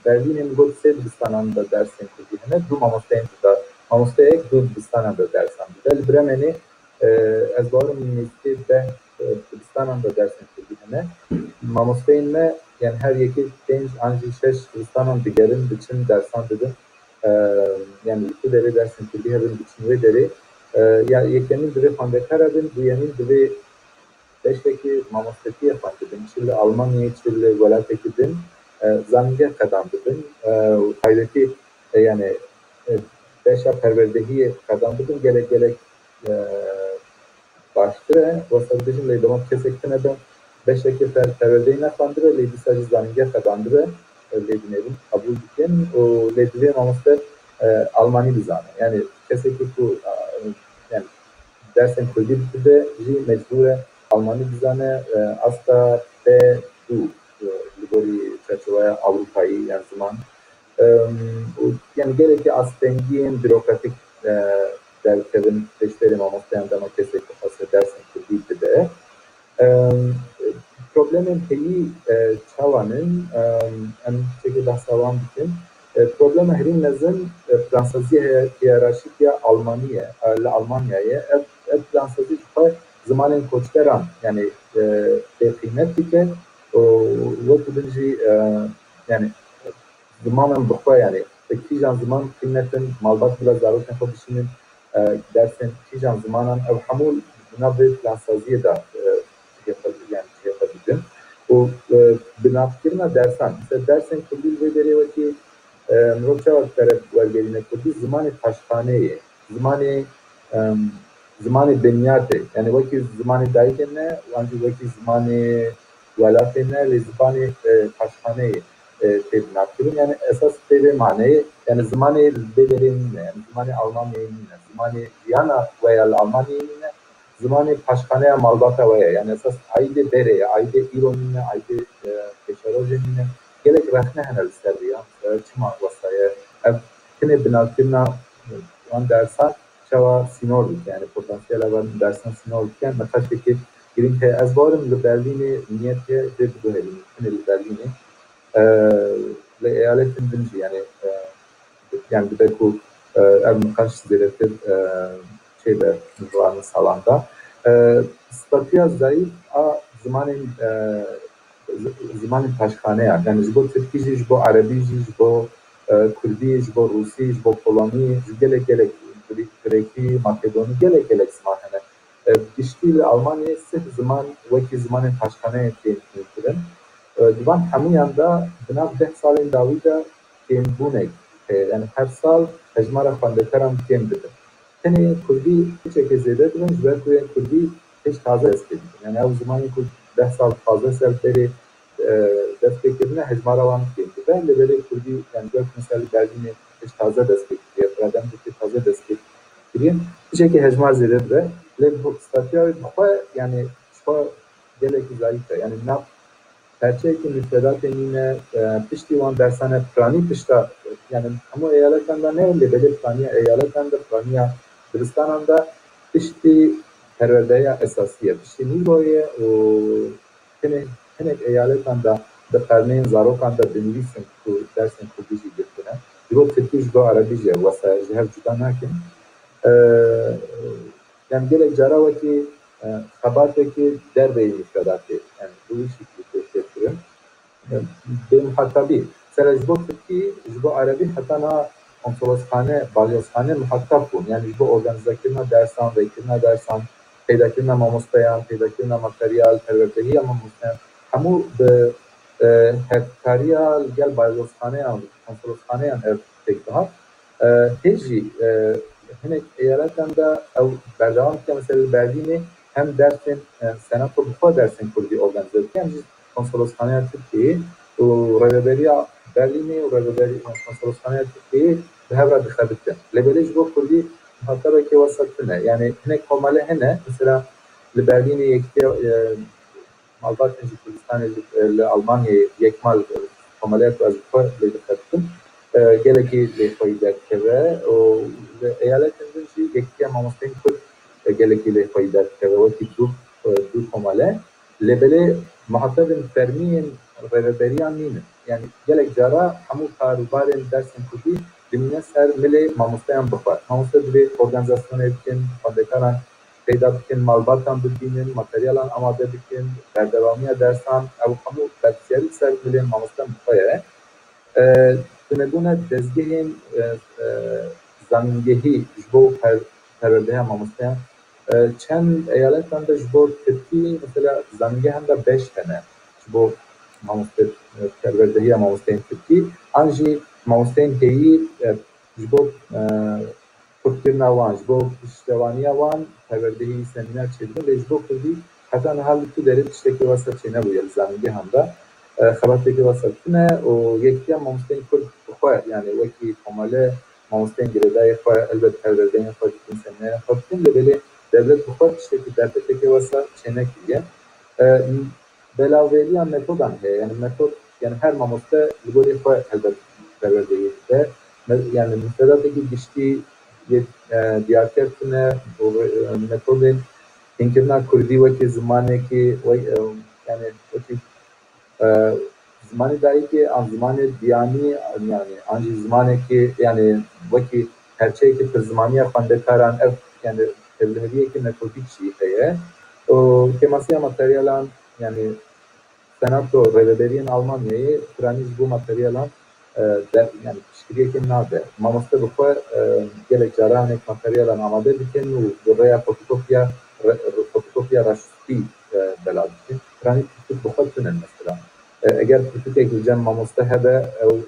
Berlin'in bu Sırbistan'da dersin kudüs'ne du mamusleyin da mamusleyin du Sırbistan'da dersen de Bremen'i ezbarım ministri de Sırbistan'da dersin kudüs'ne mamusleyinle yani her yeki genç anji şeş Sırbistan'ın diğerin biçim dersan dedim yani iki deri dersin kudüs'ün biçim ve deri ya yekenin biri fandekaradın bu yemin biri beşteki mamusleti yapandın şimdi Almanya'ya çile velatekidin zange kazandın haydaki yani beşa perverdehi kazandın gerek başta o sadece leydoma kesekten adam beşteki perverdehi nafandırı leydi sadece zange kazandırı leydinevin kabul diken o leydive mamuslet Almanya bizanı yani kesekki bu yani dersen kulübü de mecbure Almanya bizane asla ve bu Libori çerçeveye Avrupa'yı yani zaman yani gerekli astengiyen bürokratik devletlerin peşleri mamaslayan demokrasi kafası dersen kulübü de problemin teyi çavanın en şekilde savan için problem herin nezin Fransızca hiyerarşik ya Almanya'ya Fransızca zamanın koçteran yani kıymet ki o birinci yani zamanın bıkwa yani kijan zaman kıymetin malbat bile zarurken yapabilirsinin dersen kijan zamanın hamul nabe Fransızca da yapabilirim o binafkirna dersen mesela dersen kulül ve deri ki Rocha vaktere vergeline kulü zamanı taşhaneye zamanı benyate yani vakit zamanı daikene ancak vakit zamanı velatene ve zamanı taşhaneye tebinatırım yani esas tebe maneyi yani zamanı belerin yani zamanı Almanya'nın zamanı Viyana veya Almanya'nın zamanı taşhaneye malbata veya yani esas ayde dereye ayde İron'ine ayde Peşarojen'ine gerek rahne henel isterdi ya çıma vasaya kine binatırına an dersen çava sinordik yani potansiyel alan dersen sinordikken metaşteki girinke ezbarım li Berlin'i niyetiye de bu helim kine li Berlin'i li eyaletin dinci yani bir de bu ev mıkaş ziretir şeyde nüfuanın salanda statüya zayıf zamanın taşkhane yani jibo Türkçe, jibo Arabi, jibo Kürdi, jibo Rusi, jibo Poloni, gerek Greki, Makedoni, gerek zamane. Diştiyle Almanya sırf zaman vaki zamanın taşkhane ettiğini divan hamiyanda binav 10 salın davida tembunek yani her sal hecmara fandekaram tembidir. Yani Kürdi hiç zede divan jibo Kürdi hiç taze eski yani o zamanın 10 sal fazla selleri desteklerine hecmara van tembi. Ben de böyle Kürdi yani dört mesela Berlin'e hiç taze destek diye buradan bir taze destek diyeyim. Bir şekilde hecmar zede de bu statüya yani şu gerekli zayıf yani ne Gerçekten müfredat emine piştivan dersane prani pişta yani ama eyaletanda ne öyle böyle prani eyaletanda praniya Kırgızistan'da pişti perverdeye esasiye pişti niboye o kene eyaletanda da perneyin zarokanda denilsin ku dersin ku bizi getire bu Türkçe bu Arabice vesaire her cüdanakin yani gerek caravaki haberteki derbeyi müfredatı yani bu işi benim hatabi. Mesela bu Türkiye, bu Arabi hatana konsoloskhane, balyozkhane muhatap bun. Yani bu organizasyon dersan, vekilna dersan, peydakirna mamustayan, peydakirna materyal, pervertehiya mamustayan. Hamu be hektariyal gel balyozkhane yan, konsoloskhane yan tekrar. Heci هناك ايالاتن دا او بردوام که مثلا برلینی هم درسن سناتو بخوا درسن کردی ارگانیزه هم کنسولوسخانه ترکیه و رهبری برلینی و رهبری کنسولوسخانه ترکیه به هر دخلته لبلش بو کردی حتی که وسطنه یعنی هناك کامله هنه مثلا لبرلین یکی مالبات انجی کردستان لالمانیا یک مال کاملیت از بخوا لدخلتن geleki lehfayda keve o eyaletin dinci yekki mamosten kut geleki lehfayda keve o ki du komale lebele muhatabın fermiyen reveberiyan ninin yani gelek jara hamu karubarın dersin kuti dimine ser mele mamosten bakar mamosten bir organizasyon etkin fandekaran peyda bikin malbatan bilginin materyalan amade bikin berdevamiya dersan ev hamu bersiyeri ser mele mamosten bakar تنبونه دزگهین زمینگهی جبو پرورده ماموسته چند ایالت هم جبو ترکی مثلا زمینگه هم 5 تنه جبو ماموسته پروردهی ماموسته ترکی انجی ماموسته هایی جبو پرکرنا وان جبو پشتوانی وان پروردهی سمینار چیدن جبو کردی حتی حال تو دارید تشتکی واسه چینه بوید زمینگه هم خبرتی که واسطنه و یکی هم ماموستین کرد بخواه یعنی وکی کامله ماموستین گردای خواه البته پروردهی خواه کن سمینار خواه کن لبلی devlet بخواه تشتکی درتی که واسه چینه کیه بلاویلی هم متودن هست یعنی متود یعنی هر ماموسته لگوری خواه البته پروردهی ده yani müfredattaki geçtiği diğer kertine metodun inkirna kurdi ve zamaneki yani زمانی دایی که آن زمان دیانی یعنی آنجی زمانی که یعنی وکی هرچه که پر زمانی خانده کاران اف یعنی تبلیغیه که نکوتی چیه و که مسیح ماتریالان یعنی سناتو رهبرین آلمانیایی فرانیز بو ماتریالان در یعنی تشکیلیه که ناده مامسته بخواه گلک جاران ایک ماتریالان آماده بکن و برای فوتوکوپیا رشتی بلاد بکن فرانیز بخواه تونن مثلا اگر تفکر جمع ماموسته هده او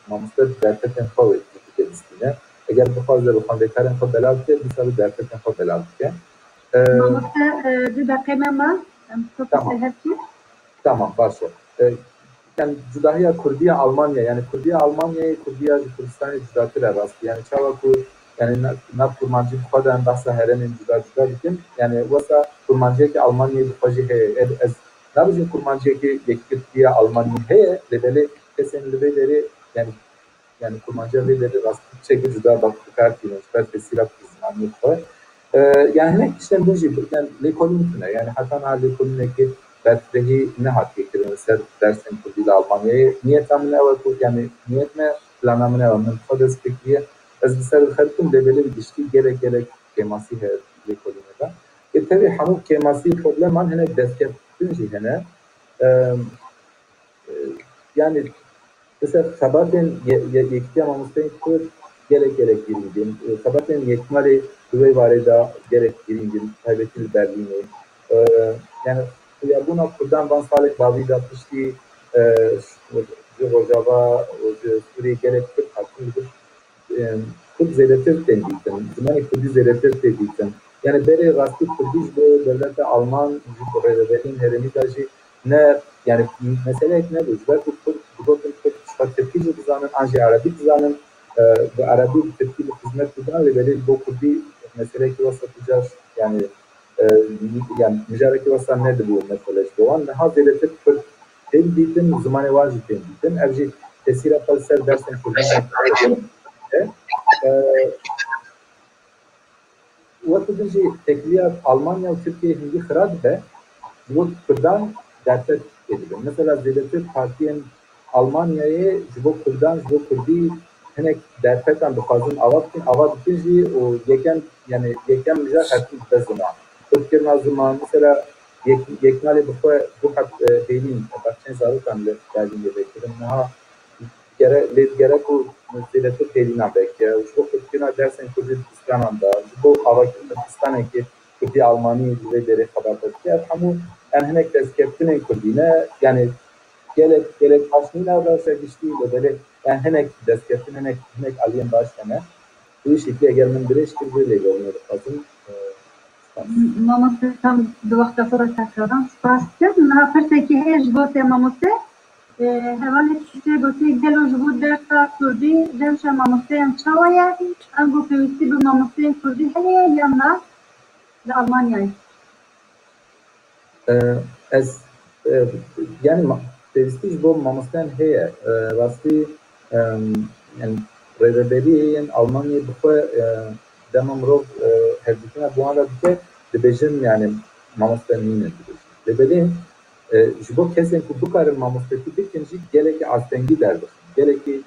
ماموسته درکتن خواهد تفکر دستینه اگر بخواد به خانده کارن خود بلاو که بسیار درکتن خود بلاو که ماموسته دو دقیقه ما tamam باشه yani cudahya Kurdiya Almanya yani Kurdiya Almanya'yı Kurdiya Kurdistan'ı cüdatır arası yani çava ku yani nap kurmancı kufadan bahsa herenin cüda bitim yani vasa kurmancı ki Almanya'yı kufaji ez نبودیم کرمانچه که یکی آلمانی هست لبله کسان لبله yani kurmancı lideri rastlı çeki cüda baktıklar ki süper tesirat kızmanı koy yani ne işte bu gibi yani lekolüne yani hatta na lekolüne ki belki ne hakiki mesela dersin Kurdiyle Almanya'ya niyet amına var yani niyet mi planlamına var mı fazla spekliye az mesela خلتم لبله بيشتي gerek keması her lekolüne da tabii hamur keması problem an hene destek tünci hene yani mesela sabahten yektiya mamusteyn kur gerek giringin sabahten yekmali duvay vareda gerek giringin kaybetil Berlin'i yani ya buna kurdan van salik bazıda pişti Rojava Suriye gerek hakkında Kurd zeyletir tendiğinden zamanı Kurdi zeyletir tendiğinden yani beri rastlı Kurdiş bu devlette Alman rehberin heremi taşı ne yani mesele ne bu? Belki bu Türkiye zamanın anji Arabi zamanın bu Arabi Türkiye hizmet kudan ve böyle bu Kurdi mesele ki vasatacağız yani mücareke vasat ne de bu mesele şu an daha zeyletir Kurd tendiğinden zamanı vacip tendiğinden evci tesira falser dersen Kurdi'den وقتی که تکلیه آلمانیا و ترکیه هنگی خراب به bu Kürdan derset edilir. Mesela Zeynep Parti'nin Almanya'ya bu Kürdan, bu Kürdi henek dersetten bakazın avadıkıcı o yeken yani yeken mücadele hakkında da zaman. Türkiye'nin zaman mesela yeknali bu hat beyin bakçen zarıkanlı geldiğinde beklerim. Daha gerek o Zeynep Parti'ne bekliyor. Bu Türkiye'nin dersen Kürdistan'da bu Kürdistan'a ki Kürdi Almanya ve deri haberler hamu yani henek tezkirtine Kürdi'ne yani gelek aslında da seviştiği böyle yani henek tezkirtine henek aliyen başkanı bu şekilde eğer min dirêj kir vê lêgerînê dixwazim Mamoste tam du wexta sonra tekrardan spas kir. Niha pirsekî heye ji bo te mamoste. Hevalê tiştê gotî gelo ji bo dersa Kurdî rewşa mamosteyan çawa ye? Em got pêwîstî bi mamosteyên Kurdî heye yan na li Almanyayê? Ez yani pêwîstî ji bo mamosteyan heye rastî yani rêveberiyên Almanyayê bixwe dema mirov hevdîtina bi wan re dike dibêjin yani mamosteyan nîne dibêjin. Lêbelê ji bo kesên ku bikarin mamostetî bikin jî gelekî astengî derdixin. Gelekî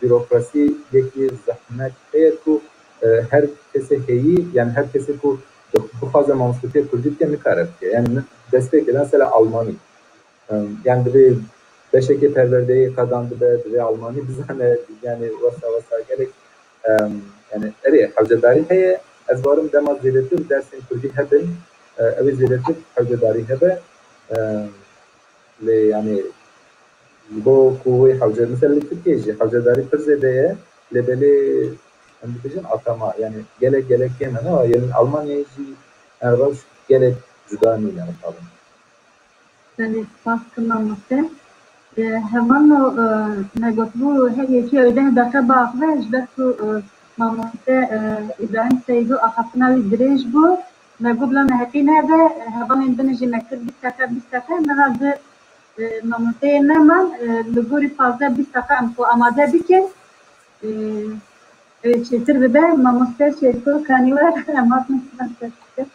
bürokrasî yekî zehmet heye ku her kesê heyî yani her kesê ku bixwaze mamostetiyê Kurdî bike nikare bike. Yani destek eden mesela Almanî. Yani divê beşekê perwerdeyê qedan dibe, divê Almanî bizane yani wesa gelek yani erê hewcedarî heye ez barim dema zêdetir dersên Kurdî hebin ew ê zêdetir hewcedarî hebe lê yani bo ku wê hewce mesela li Tirkiyeyê jî hewcedarî pir zêde ye lêbelê em dibêjin atama yani gelek yeme ne yani Almanyayê jî yani rewş gelek cuda nîne mixabin. Belê spas kir mamoste. Hevano me gotibû herîyekî ew deh daqe biaxive ji ber ku mamoste İbrahim Seydû axaftina wî dirêj bû. Me got bila me heqî nebe hevalên din jî me kir 20 deqe niha di mamosteyê me man li gorî 15-20 deqe em xwe amade bikin ew ê çêtir bibe mamoste çêriko kanîwer em hatin kir.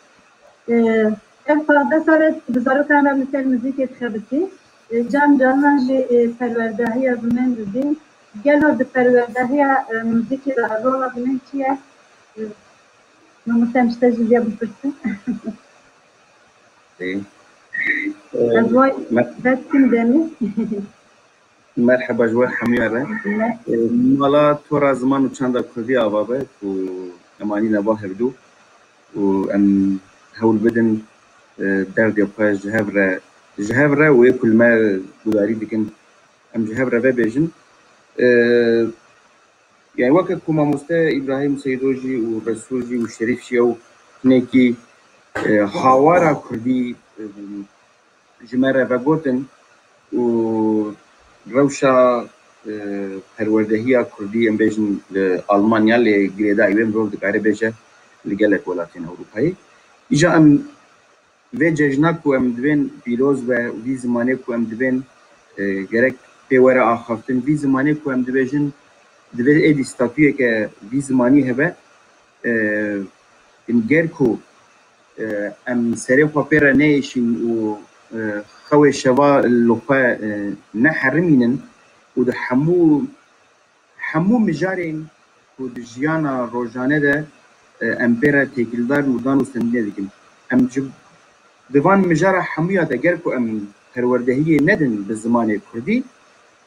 Ev 15 sal bi zarokan re li ser muzîkê dixebitî. Can canan jî perwerdehiya zimên didîn. Gelo di perwerdehiya muzîkê de rola zimên çi ye? Mamoste em ji te jî vêya bipirsin. Ez vay destîm Deniz. Merhaba ji we hemûyan re. Mala tora ziman û çanda Kurdî ava be ku em anîne va hevdû û em hewl bidin derdê xwe ji hev re wê ku li me gudarî dikin em ji hev re vebêjin. Yani weke ku mamoste İbrahim Seydû jî û Resul jî û Şerîf jî ew hinekî hawara Kurdî ji me re vegotin û rewşa perwerdehiya Kurdî em bêjin li Almanya lê girêdayî wê mirov dikare bêje li gelek welatên Ewropayê. Îja em vê cejna ku em divên pîroz be vî zimanê ku em divên gerek pê were axaftin vî zimanê ku em dibêjin divê êdî statûyeke vî zimanî hebe gêr ku em serê xwe pê re neêşîn û xewê şeva li xwe neherîmînin û di hemû mijarên ku di jiyana rojane de em pê re têkildar û dan û stendînê dikin. Em ji di van mijara hemûya de ger ku em perwerdehiyê nedin bi zimanê Kurdî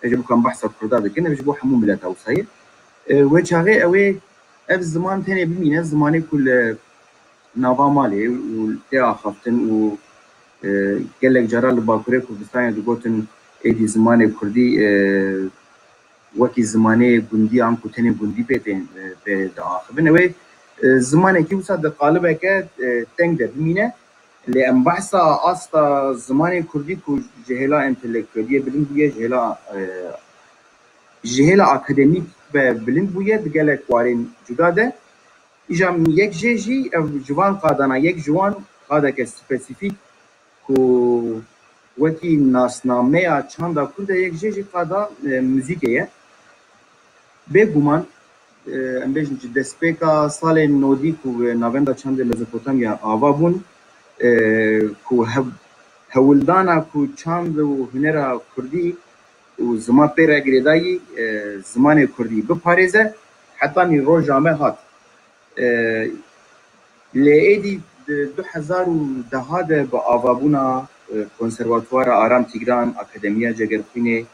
ji bo ku em behsa Kurda dikin ev ji bo hemû mileta Ewsayê. Wê çaxê ew ê ev ziman tenê bimîne zimanê ku li nava malê û tê axaftin û gelek cara li Bakurê Kurdistanê digotin êdî zimanê Kurdî wekî zimanê gundî an ku tenê gundî pê diaxivin ew ê zimanekî wisa di qalibeke teng de bimîne lê em behsa asta zimanê Kurdî ku ji hêla entelektûeliyê bilind bûye ji hêla akademîk ve bilind bûye di gelek warên cuda de. Îja yek jê jî ev ji van qadana yek ji wan qadeke spesîfîk ku wekî nasnameya çanda Kurd e yek jê jî qada muzîkê ye. Bêguman em bêjin ji destpêka salên nodî ku navenda çandê Mezopotamya ava bûn ku hewildana ku çand û hunera Kurdî û ziman pê re girêdayî zimanê Kurdî biparêze heta nîroja me hat. Lê êdî 2010 de bi avabûna Konservatwara Aram Tigran, Akademiya Cegerxwînê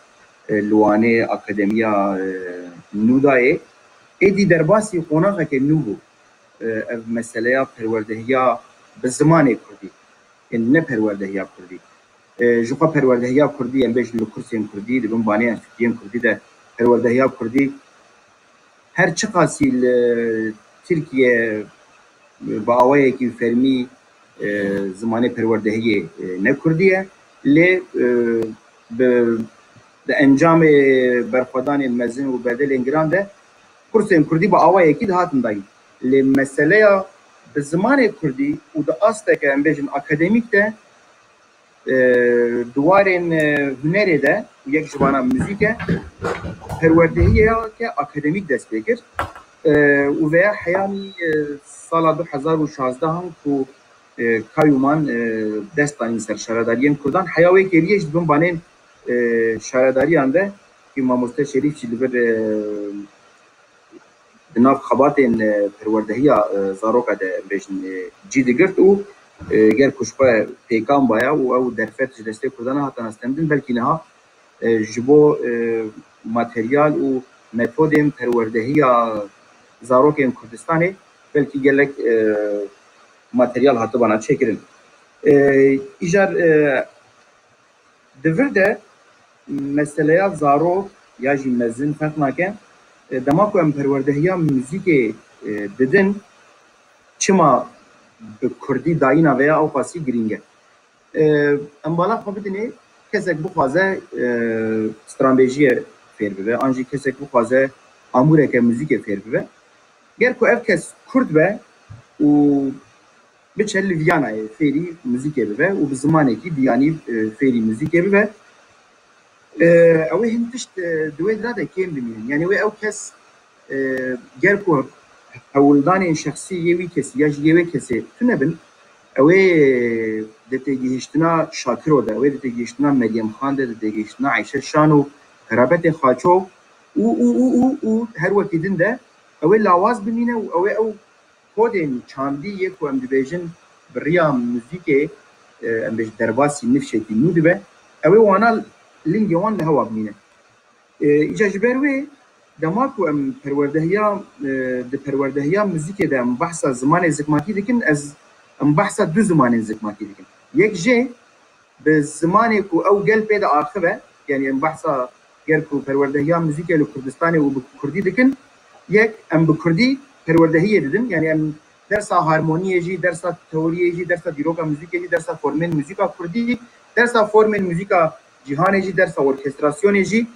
li Wanê, Akademiya Nûdayê êdî derbasî qonaxeke nû bû ev meseleya perwerdehiya bi zimanê Kurdî ne perwerdehiya Kurdî. Ji xwe perwerdehiya Kurdî em bêjin li kursên Kurdî dibin baneyên stûdiyên Kurdî de perwerdehiya Kurdî هر چه قاسی ترکیه با آوایکی فرمی زمان پروردهی نکردیه لی به انجام برخوادان مزن و بدل انگران ده کورسین کردی با آوایکی ده هاتن دایی لی مسئله به زمان کردی و ده آسته که امبیجن اکادمیک ده دوارین هنری ده یک جوانا موزیکه پروردهی که اکادمیک دست بکر و ویا حیامی سال 2016 هم که کایومان دستانی سر شهرداریان کردان حیاوی که ریش دبن بانین شهرداری آنده که ماموسته شریف چی لبر ناف خباتین پروردهی زاروکا ده بیشن جیده گرد و گر کشبه پیکان بایا و او درفت جلسته کردن هاتن استندن بلکی نها جبو ماتریال و متودین پروردهی زاروکین کردستانی بلکی گلک ماتریال هاتو بنا چکرن ایجار دورده مسئله زاروک یا جی مزن فرق ناکن دماغو ام پروردهی موزیک ددن چما به کردی داینا ویا او قاسی گرینگه ام بالا خو بدنی کسک بخوازه استراتژی فیر ببه انجی کسک بخوازه اموره که موزیک فیر ببه گر کو اف کس کرد به و بچل ویانا فیری موزیک ببه و به زمانی که دیانی فیری موزیک ببه اوه هنتشت دوی دراده کیم بمینن یعنی او کس گر کو اولدان شخصی یوی کسی یا یوی کسی تو نبن اوه دتگیشتنا شاکرو ده اوه دتگیشتنا مریم خان ده دتگیشتنا عایشه شانو قرابت خاچو او هر وقت دین ده اوه لاواز بمینه و اوه او کودین چاندی یکو ام دیویژن بریا موزیک ام بیش درباسی نفشتی نوده به اوه وانا لینگ وان لهوا بمینه ایجا جبروی دماغو ام پروردهیا ده پروردهیا موزیک ده ام بحثا زمان زکماتی دکن از ام بحثا دو زمان زکماتی دکن یک جه به زمانی کو او قلب ده آخره یعنی ام بحثا گر کو پروردهیا موزیک لکردستانی و بکردی دکن یک ام بکردی پروردهی ددن یعنی ام درس هارمونی جی درس تئوری جی درس دیروکا موزیک جی درس فورمن موزیکا کردی درس فورمن موزیکا جهان جی درس اورکستراسیون جی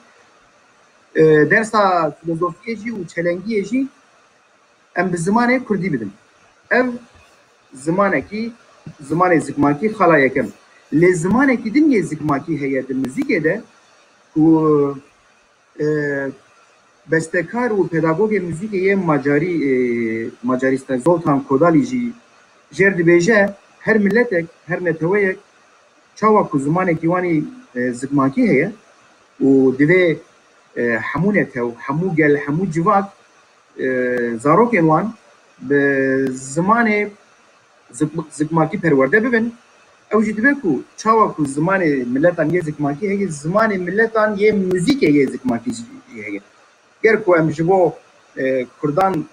درس فلسفی جی و چلنگی جی ام به زمان کردی بدن اف زمانه کی زمان زکماکی خلا یکم ل زمانه کی دنیا زکماکی هیئت موزیک ده و بستکار و پداگوگ موزیک یه مجاریستان زولتان کودالی جی جرد بیجه هر ملتک هر نتویک چاوا کو زمانه کیوانی زکماکی هیه و دوی حمونته و حمو گل حمو جواک زاروک انوان به زمان زکماکی پرورده ببین او جدی بکو چاوا کو زمان ملتان یه زکماکی هیه زمان ملتان یه موزیک یه زکماکی هیه گر کو ام جبو کردان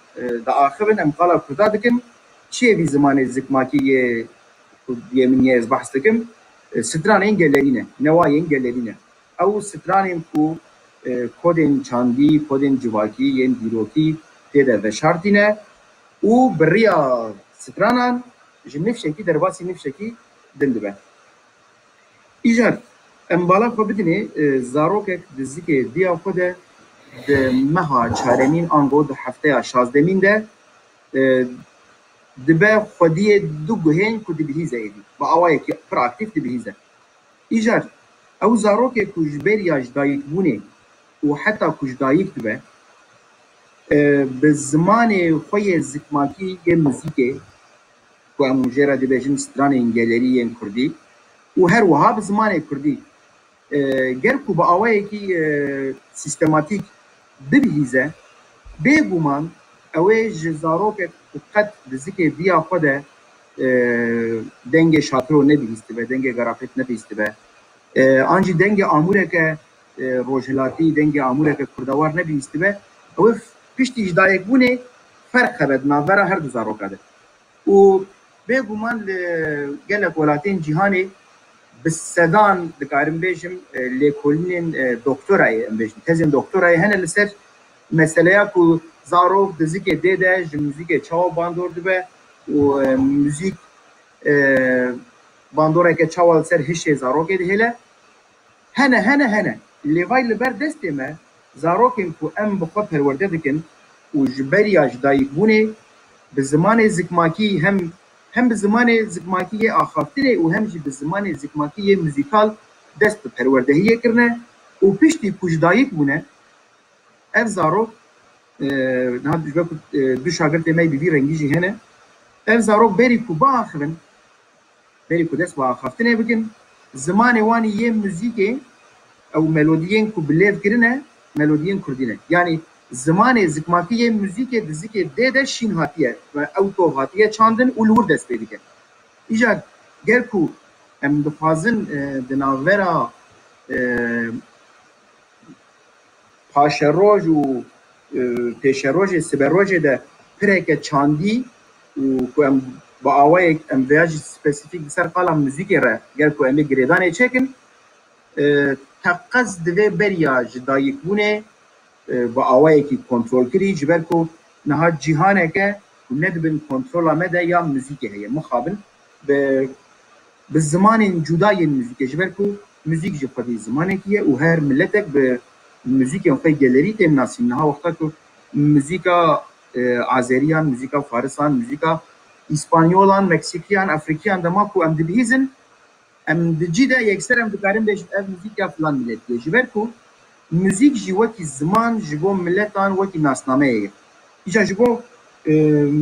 دا آخرن ام قالا کردا دکن چیه بی زمان زکماکی یه منیه از بحث دکن ستران این گلرینه نوای این گلرینه او ستران کو کودین چاندی کودین جواکی ین دیروکی تیده و شرطینه او بریا سترانان جنفشکی درباسی نفشکی دنده ایجار ام بالا خو بدنی زاروک دزیک دیا خوده ده مها چارمین آنگو ده هفته 16 ده دبه خودی دو گهین کو دبهیزه ایدی با آوایی که پراکتیف دبهیزه ایجار او زاروک کجبریاش دایک بونه و حتی کجدایک دبه به زمان خوی زکماکی یه موزیکه که اموجه دبیجن ستران انگلری ین کردی و هر وها به زمان کردی گر کو با آوایی که سیستماتیک دبهیزه بگومان اوه جزاروک قد دزیک دیا خوده دنگ شاترو نبیسته به دنگ گرافیت نبیسته به آنجی دنگ آموره که روجلاتی دنگ آموره که کردوار نبیسته به اوه پشتی اجدایک بونه فرق خبد ناوره هر دو زاروکه ده و بگومان گلک ولاتین جهانی بسدان دکارم بیشم لیکولین دکترای بیشم تزین دکترای هنه لسر mesela ku zarok dizike dede ji müzike çawa bandor dibe û müzik bandoreke çawa ser hişê zarokê dihêle hene lêvay li ber destê me zarokên ku em bi xwe perwerde dikin û ji beriya ji dayîkbûnê bi zimanê zikmakî hem bi zimanê zikmakî yê axaftinê û hem jî bi zimanê zikmakî yê müzîkal dest bi perwerdehiyê kirine û piştî ku ji dayîk bûne ev zarok du şagirtê me bi vî rengî jî hene ev zarok berî ku biaxivin berî ku dest bi axaftinê bikin zimanê wanî yê müzîkê ew melodiyên ku bi lêv kirine melodiyên Kurdî ne yani zimanê zikmakî yê müzîkê di zikê dê de şîn hatiye ve ew tov hatiye çandin û li wir dest pê dike îja gel ku em dixwazin di navbera paşeroj û pêşerojê siberojê de pireke çandî û ku em bi awayek em vêya jî spesîfîk li ser qala müzîkê re gel ku em ê girêdanê çekin teqez divê beriya ji dayîkbûnê bi awayekî kontrolkirî ji ber ku niha cîhaneke ku ne dibin kontrola me de ya müzîkê heye mixabin bi zimanên cuda yên müzîkê ji ber ku müzik ji xwedî zimanekî ye û her milletek bi müzîkên xwe gelerî têm nasîn niha wexta ku müzîka Azeriyan, müzîka Farisan, müzîka İspanyolan, Meksikiyan, Afrikiyan dema ku em dibihîzin em di cî de yekser em dikarin bêjin ev müzik ya filan milletî ji ber ku müzik jî wekî ziman ji bo milletan wekî nasnameyê ye îja ji bo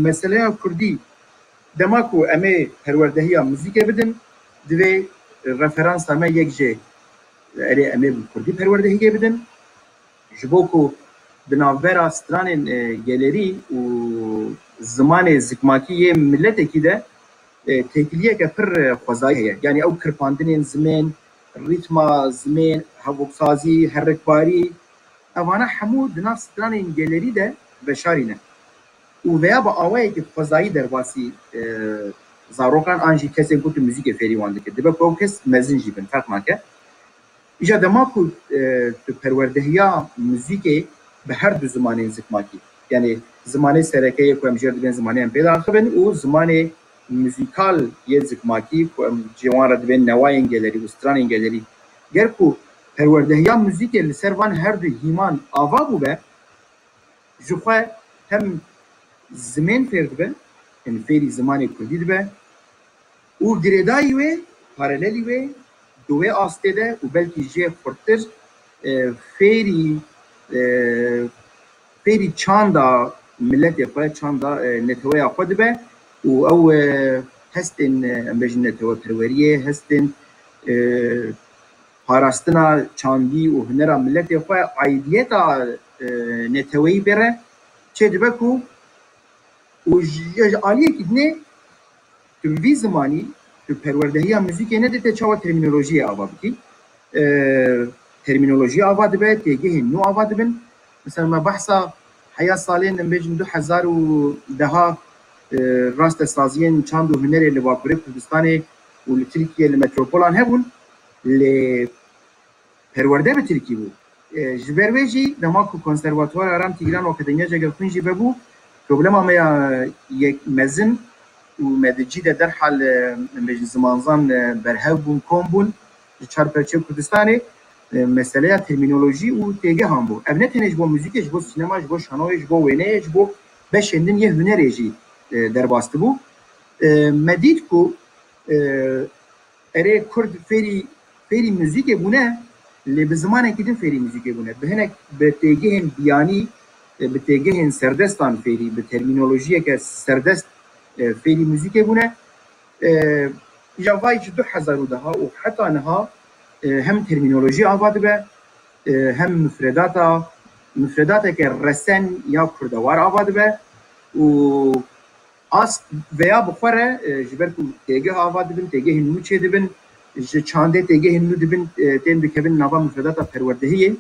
meseleya Kurdî dema ku em ê perwerdehiya müzîkê bidin divê referansa me yek jê erê em ê bi Kurdî perwerdehiyê bidin ji bo ku di navbera stranên gelerî û zimanê zikmakî yê milletekî de têkiliyeke pir xwezayî heye yani ew kirpandinên zimên rîtma zimên hevoksazî herikbarî evana hemû di nav stranên gelerî de veşarî ne û veya bi awayekî xwezayî derbasî zarokan an jî kesên ku tu müzîkê fêrî wan dikir dibe ku ew kes mezin jî bin ferq nake îja dema ku tu perwerdehiya müzîkê bi her du zimanên zikmakî yani zimanê serekeyê ku em jêr dibên zimanê em pê de axivin û zimanê müzîkal yê zikmakî ku em cîwan re dibên newayên gelerî û stranên gelerî ger ku perwerdehiya müzîkê li ser van her du hîman ava bûbe ji xwe hem zimên fêr dibe yani fêrî zimanê Kurdî dibe û girêdayî wê paralelî wê di wê astê de û belkî jê xurttir fêrî çanda milletê xwe çanda neteweya xwe dibe û ew hestên em bêjin neteweperweriyê hestên parastina çandî û hunera milletê xwe aidiyeta neteweyî bêre çê dibe ku û ji aliyekî dinê tu vî zimanî tu perwerdehiya müzîkê nedê te çawa termînolojiyê ava bikî termînolojî ava dibe têgehên nû ava dibin mesela me behsa heya salên em bêjin 2010 rastesaziyên çand û hunerê li Bakurê Kurdistanê û li Tirkiye li metropolan hebûn lê perwerde bi Tirkî bû ji ber wê jî dema ku konservatwara Aram Tigran û Akademiya Cegerxwîn jî vebû problema me ya yek mezin û me di cî de derhal em bêjin zimanzan berhev bûn kom bûn ji çarpevçê Kurdistanê meseleya termînolojî û têgehan bû ev ne tenê ji bo müzîkê ji bo sînema ji bo şanoyê ji bo wêneyê ji bo beşên din yê hunerê jî derbastı bû me dît ku erê Kurd fêrî müzîkê bûne lê bi zimanekî din fêrî müzîkê bûne bi hinek bi têgehên biyanî bi têgehên serdestan fêrî bi termînolojiyeke serdest fêrî müzîkê bûne îja vay ji 2010 û heta niha hem termînolojî ava dibe hem müfredateke resen ya kurdewar ava dibe û as veya bi xwe re ji ber ku têgeh ava dibin têgehên nû çê dibin ji çandê têgehên nû dibin tên dikevin nava müfredata perwerdehiyê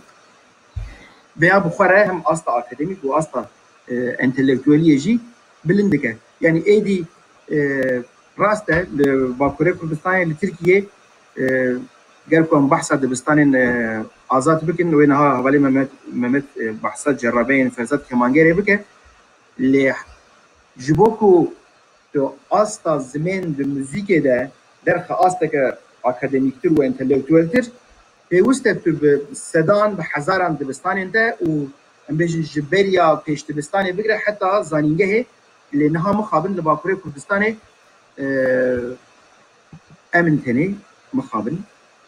veya bi xwe re hem asta akademîk û asta entelektûeliyê jî bilind dike yani êdî rast e li Bakurê Kurdistanê li Tirkiye قالكم بحثا دبستان آزاد بكن وينها حوالي ممت بحثات جرابين فرزات كمانجيري بك اللي جبوكو تو آستا زمین د موزیک ده درخ آستا که اکادمیکتر و انتلیکتوالتر پیوسته تو به سدان به هزاران دبستان ده و ام بیشن جبریا پیش دبستان بگره حتی زانینگه اللي نها مخابن لباكوري كردستان امن تاني مخابن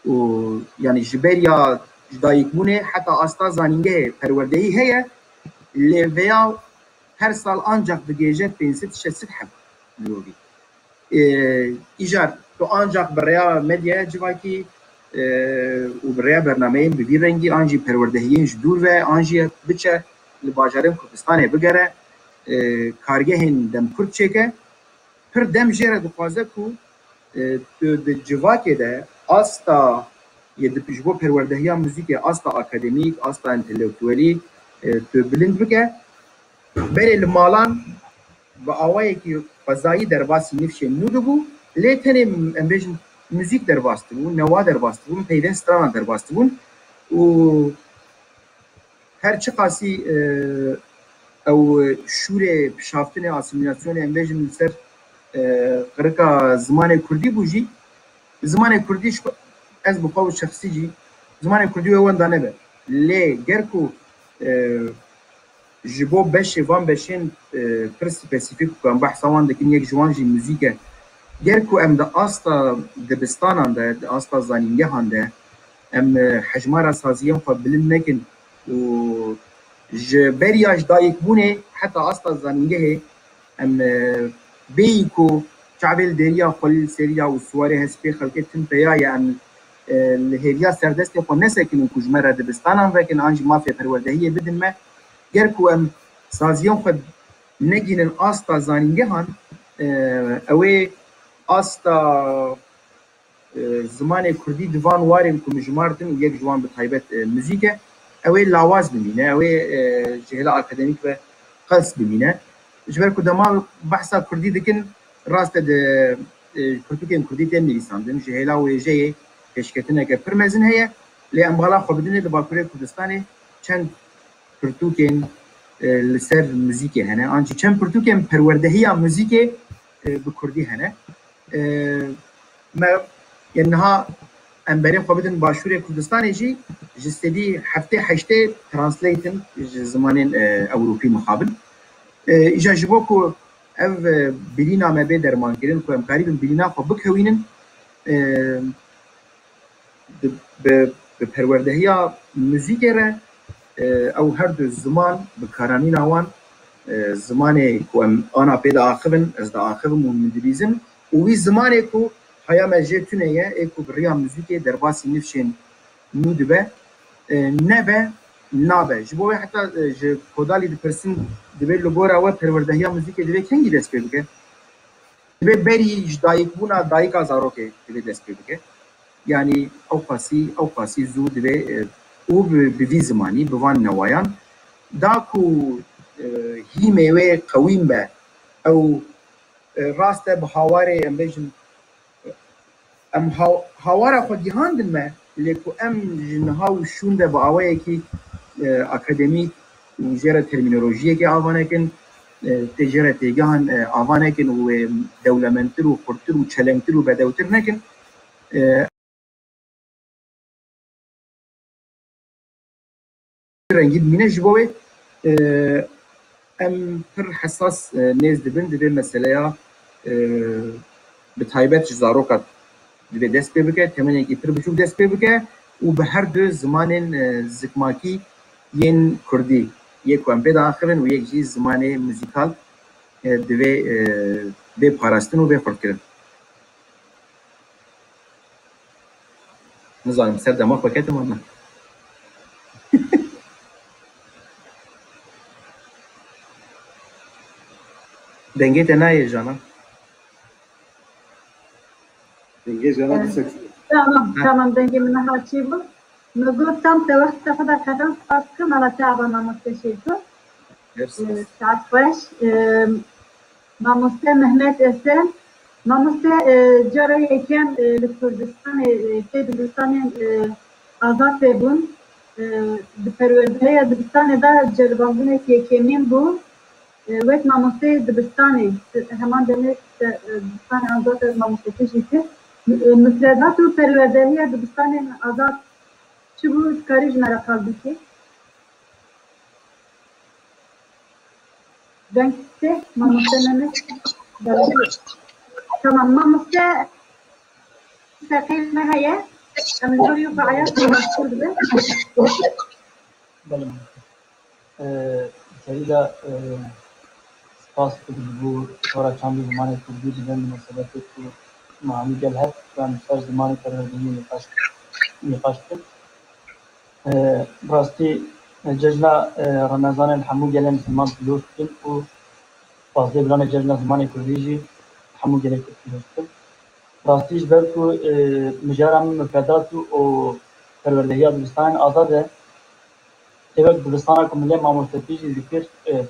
و يعني جبريا دايكمونه حتى استا زانینگه پروردهی هي اللي فيا هر سال ancak بگیجه 500 حب ملوبي ایجار تو ancak بریا مدیا جواکی و بریا برنامه ببی رنگی آنجی پروردهیین جدور و آنجی بچه لباجارم کردستان بگره کارگهین دم کرد چکه پر دم جره دخوازه کو تو د جواکی ده استا یه دپیجبو پروردهیا موزیک استا اکادمیک استا انتلیکتوالی تو بلند بکه بری المالان با آوایی که فضایی در باسی نفشه نودو بو لیتنی امبیجن موزیک در باست بون نوا در باست بون پیدن ستران در باست بون و هر چه قاسی او شور شافتن اسیمیلاسیون امبیجن سر قرقا زمان کردی بوجی زمان کردیش از بخواه شخصی جی زمان کردی وان دانه به لی گرکو جبو بشه وان بشین پر سپسیفیک کن بحث وان دکن یک جوان جی موزیک گرکو ام دا آستا دبستان ده دا آستا زانینگه هنده ام حجمارا سازیم خود بلند نکن و جبریاش دایک بونه حتی آستا زانینگه ام بیکو شعبل دریا خل سریا و سواره هسپی خلقت تن پیای ام الهریا سردست خو نسکن کجمره دبستان وکن آنج مافیا پروردهی بدن ما گرکو ام سازیون خود نگینن آستا زانینگه هن اوی آستا زمان کردی دوان وارم که مجماردن یک جوان بطایبت موزیکه اوی لاواز بمینه اوی جهلا اکادمیک و قلس بمینه جبر که دما بحثا کردی دکن راست ده کردی تیم نویساندن جهلا و جهه پیشکتنه که پرمزن هیه لی امبالا خو بدنه ده باکوری کردستانه چند پرتوکن لسر موزیک هنه آنچه چند پرتوکن پروردهی موزیک بکردی هنه ما ینها امبرین خو بدن باشور کردستان جی جستدی هفته هشته ترانسلیتن زمان اوروپی مخابل ایجا جبو کو او بلینا مبه درمان گرن کو امکاری بلینا خو بکوینن به پروردهی موزیک را او هر دو زمان بکارانی نوان زمانی کو انا پیدا آخبن از دا آخبم و مدریزم و وی زمانی کو حیام جتونه یه ایکو بریا موزیک در باسی نفشن نود به نبه نابه جبوه حتی خدالی دپرسن دبه لبورا و پروردهی موزیک دبه کنگی دست پی بکه دبه بری جدایک بونا دایک آزارو که دبه دست پی بکه یعنی او قاسی زو دبه او بوی زمانی بوان نوایان دا کو هی میوه قویم به او راسته به هاواره امبیجن ام هاواره خود گیهاندن ما لیکو ام جنها و شونده با آوائه که اکادمیک و جره ترمینولوژیه که آوانه کن تجاره تیگهان آوانه کن و دولمنتر و خورتر و چلنگتر و بدوتر نکن رنگید مینه جبوه ام پر حساس نیز دبن دبه مسئله بتایبت جزاروکات دبه دست پی بکه تمنی که پر بچوک دست پی بکه و به هر دو زمان زکماکی ین کردی یک وان پیدا آخرن و یک جیز زمان موزیکال دبه به پاراستن و به خورد کرن نظام سر دماغ بکت مانا دنگه تنایه جانا دنگه جانا بسکت تمام دنگه من هرچی بود نقول تام توقت تفضل كذا أذكر على تعبنا مستشفى ساعات فش ما مستمع مهمات إنسان Mamoste cara yekêm li Kurdistanê tê dibistanên azad bûn di perwerdeya dibistanê de ceribandinê yekêmîn bû wek mamosteyê dibistanê heman demê dibistanê azad mamostekî jî kir müfredat û perwerdeya dibistanên azad çi bû karî ji me re qal bikî denkte mamoste Mehmet tamam mamoste ساقين هيا من جوريو فعيات مشهور به بله سریدا سپاس کردی بو ثورا چاندی زمانی کردی دیدن مناسبت تو معانی گل هست و مستر زمانی پروردگی نقاش کرد براستی ججنا رمضان الحمو گلن مسلمان پیلوش کن و فاضل بلان ججنا زمانی کردی جی حمو گلن پیلوش کن راستیش برکو مجارم مفردات و پروردهی دبستان آزاده تبک دبستان کمله مامورتیجی ذکر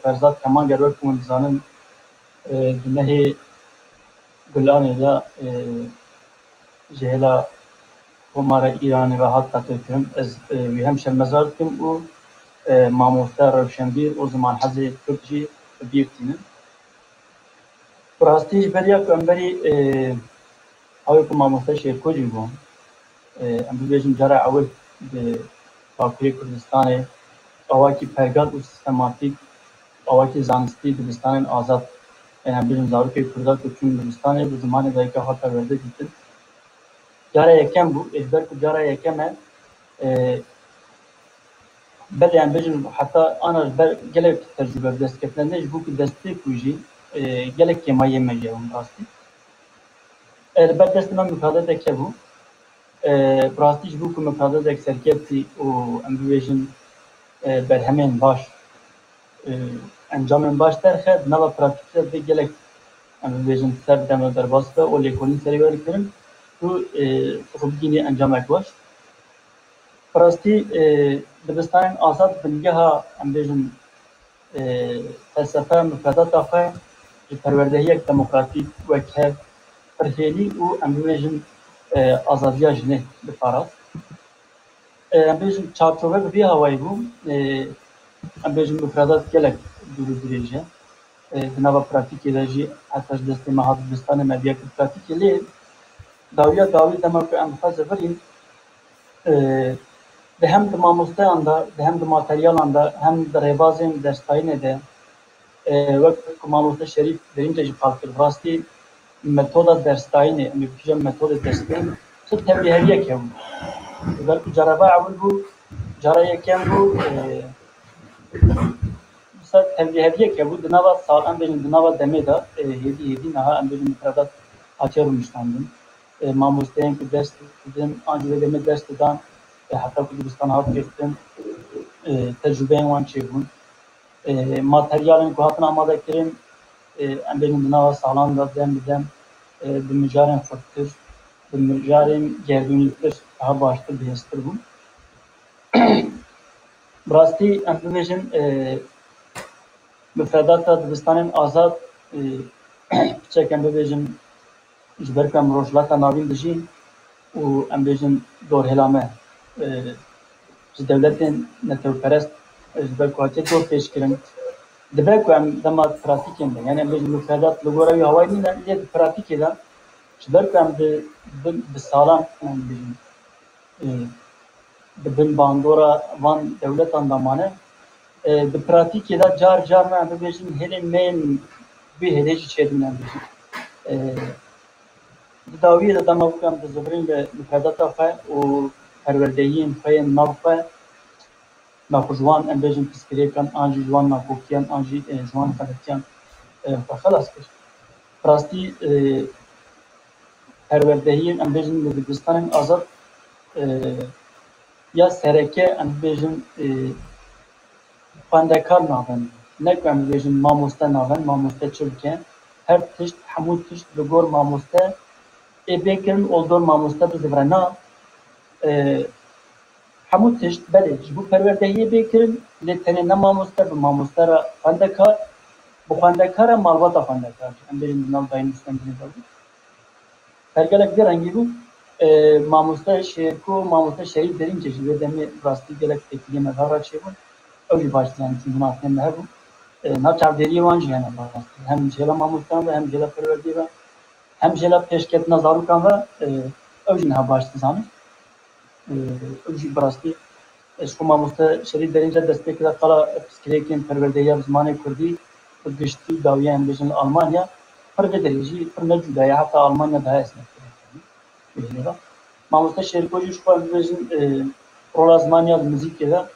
فرزاد کمان گرور کمون زانن دنه گلانه دا جهلا همارا ایران و حتی تکرم از وی هم شرمزار کم و مامورتا روشنبیر و زمان حزی ترکی بیرتینن راستیش بریا کمبری اوی که مامورتا شیرکوجی بون ام بیجم جرا اول به باکوری کردستان اواکی پرگاد و سیستماتیک اواکی زانستی دبستان آزاد ام بیجم زاروکی کردا که چون دبستان به زمان دایکا ها پرورده دیدن جرا یکم بو اجبر که جرا یکمه بله ام بیجم حتی آن بر گله تجربه دست کردن نجبو که دستی کوجی گله کمایه مجیون راستی البته دست من مکالمه که بو براستیش بو که مکالمه دک سرکتی و امروزین بر همین باش انجام باش درخد نوا پراتیکت بگیرد امروزین سر دم در باسته و لیکونی سری وارد کردن تو خوب گینی انجام اکواش براستی دبستان آزاد بنگه ها امروزین فلسفه مکالمات آخه پروردهی یک دموکراتیک و که فرهنگی و امروزین آزادیا جنه بپارات. امروزین چارچوبه به هوایی بود. امروزین مفردات کلک دور درجه. بنابر پراتیکی داشتی حتی دست ماهات دبستان مدیا که پراتیکی لی داوری دماغ امروز فریم به هم دماموسته آندا به هم دماتریال آندا هم در بازم دستاینه ده وقت ماموسته شریف درینجا جفاکر راستی متودا درستاینه میگم متد درستاین چه تبلیغیه که بود اگر که جربه اول بود جرایه کم بود مثلا تبلیغیه که بود دنوا سال ام بین دنوا دمیدا هدی نه ام بین مفردات آچارو میشتندن ماموستین که درست دیدن آنجا دمی درست دادن حتی که دبستان ها کردن تجربه وان چه بود ماتریالن که هاتن آماده کردن ام بین دنوا سالان دادن بدم بمجارن فکر بمجارن گردونیتر daha başta bihester bu. Brasti امروزین مفردات دبستان آزاد چک امروزین جبر کم روشلاتا ناوین دشی و امروزین دور هلامه دولتین نتوپرست جبر کوچه دور پیش کردن دبر کم دمات پراتیکیم ده یعنی امروزین مفردات لگوری هوایی نه یه پراتیکی ده جبر کم به سالان امروزین بن باندورا وان دولت اندامانه د پراتیکی دا جار نه امروزین هلی مین به هلیش چیدن امروزین داویه دا دماغم د زبرین به مفردات آخه و پروردهین خیلی نافه ناخوشوان امروزین پسکری کن آنجی جوان ناکوکیان آنجی جوان فلکیان خلاص کش راستی پروردهین امروزین به دبستان آزاد یا سرکه امروزین خواندکار ناون نه که امروزین ماموسته ناون ماموسته چلکه هر تشت همون تشت بگور ماموسته بکرن اولدور ماموسته بزبرنا همون تشت بله جبو پروردهی بکرن لتنه نه ماموسته به ماموسته را خواندکار به خواندکار مالواتا خواندکار امروزین نال داین استنجی دارد Pergelek bir rengi bu. Mamusta şerko, mamusta şerif derince jibe demi rastı gelek tekliğe mezara şey bu. Öyle başlayan çünkü nasıl ne bu. Naçav deriye vancı yani rastı. Hem jela mamustan ve hem jela perverdi ve hem jela peşket nazarukan ve öyle ne başladı zanı. Öyle rastı. Eşku mamusta şerif derince destekle kala psikrekin perverdiye zamanı kurdi. Gıştı daviye hem bejin Almanya. Perverdici permecudaya hatta Almanya daha esnek. Mamusta şerikoji şu an bizim prolazmanya müzik ya da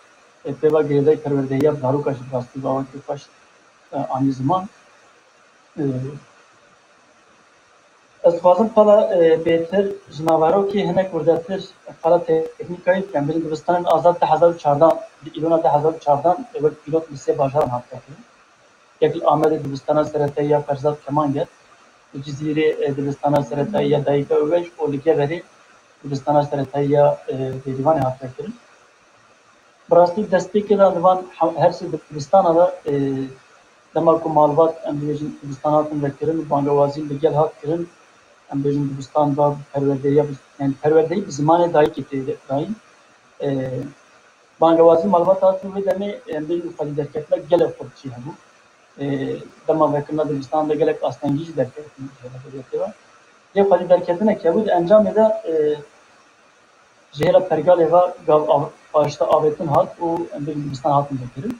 peva geride perverdeyi daru kaşı bastı bavan kaş aynı zaman azfazın pala beter jnavaro ki henek buradadır pala teknikayı ben bizim Dilistan'ın azad da 1004'dan İlona da 1004'dan evet pilot lise başaran hatta yakıl Ahmet Dilistan'a seretaya Ferzat Keman gel Cizire Dilistan'a seretaya Dayıka Öveş o lige veri Dilistan'a seretaya divan yaptıkları. Burası destekli divan her şey Dilistan'a da demek ki malumat Amerika'nın Dilistan'a hakkındakilerin bangavazil ligel hakkının Amerika'nın Dilistan'da perverdeyi yani perverdeyi bir zamana dahi getirdi dahi. Bangavazil malumat hakkı ve demi Amerika'nın kali derketler gelip kurtçu bu. Demek vakında Dilistan'da gelip astengici derketler var. Ye kali derketine kabul encam eda Jehra pergale va gav başta avetin hat o Dilistan'a hakkında gelir.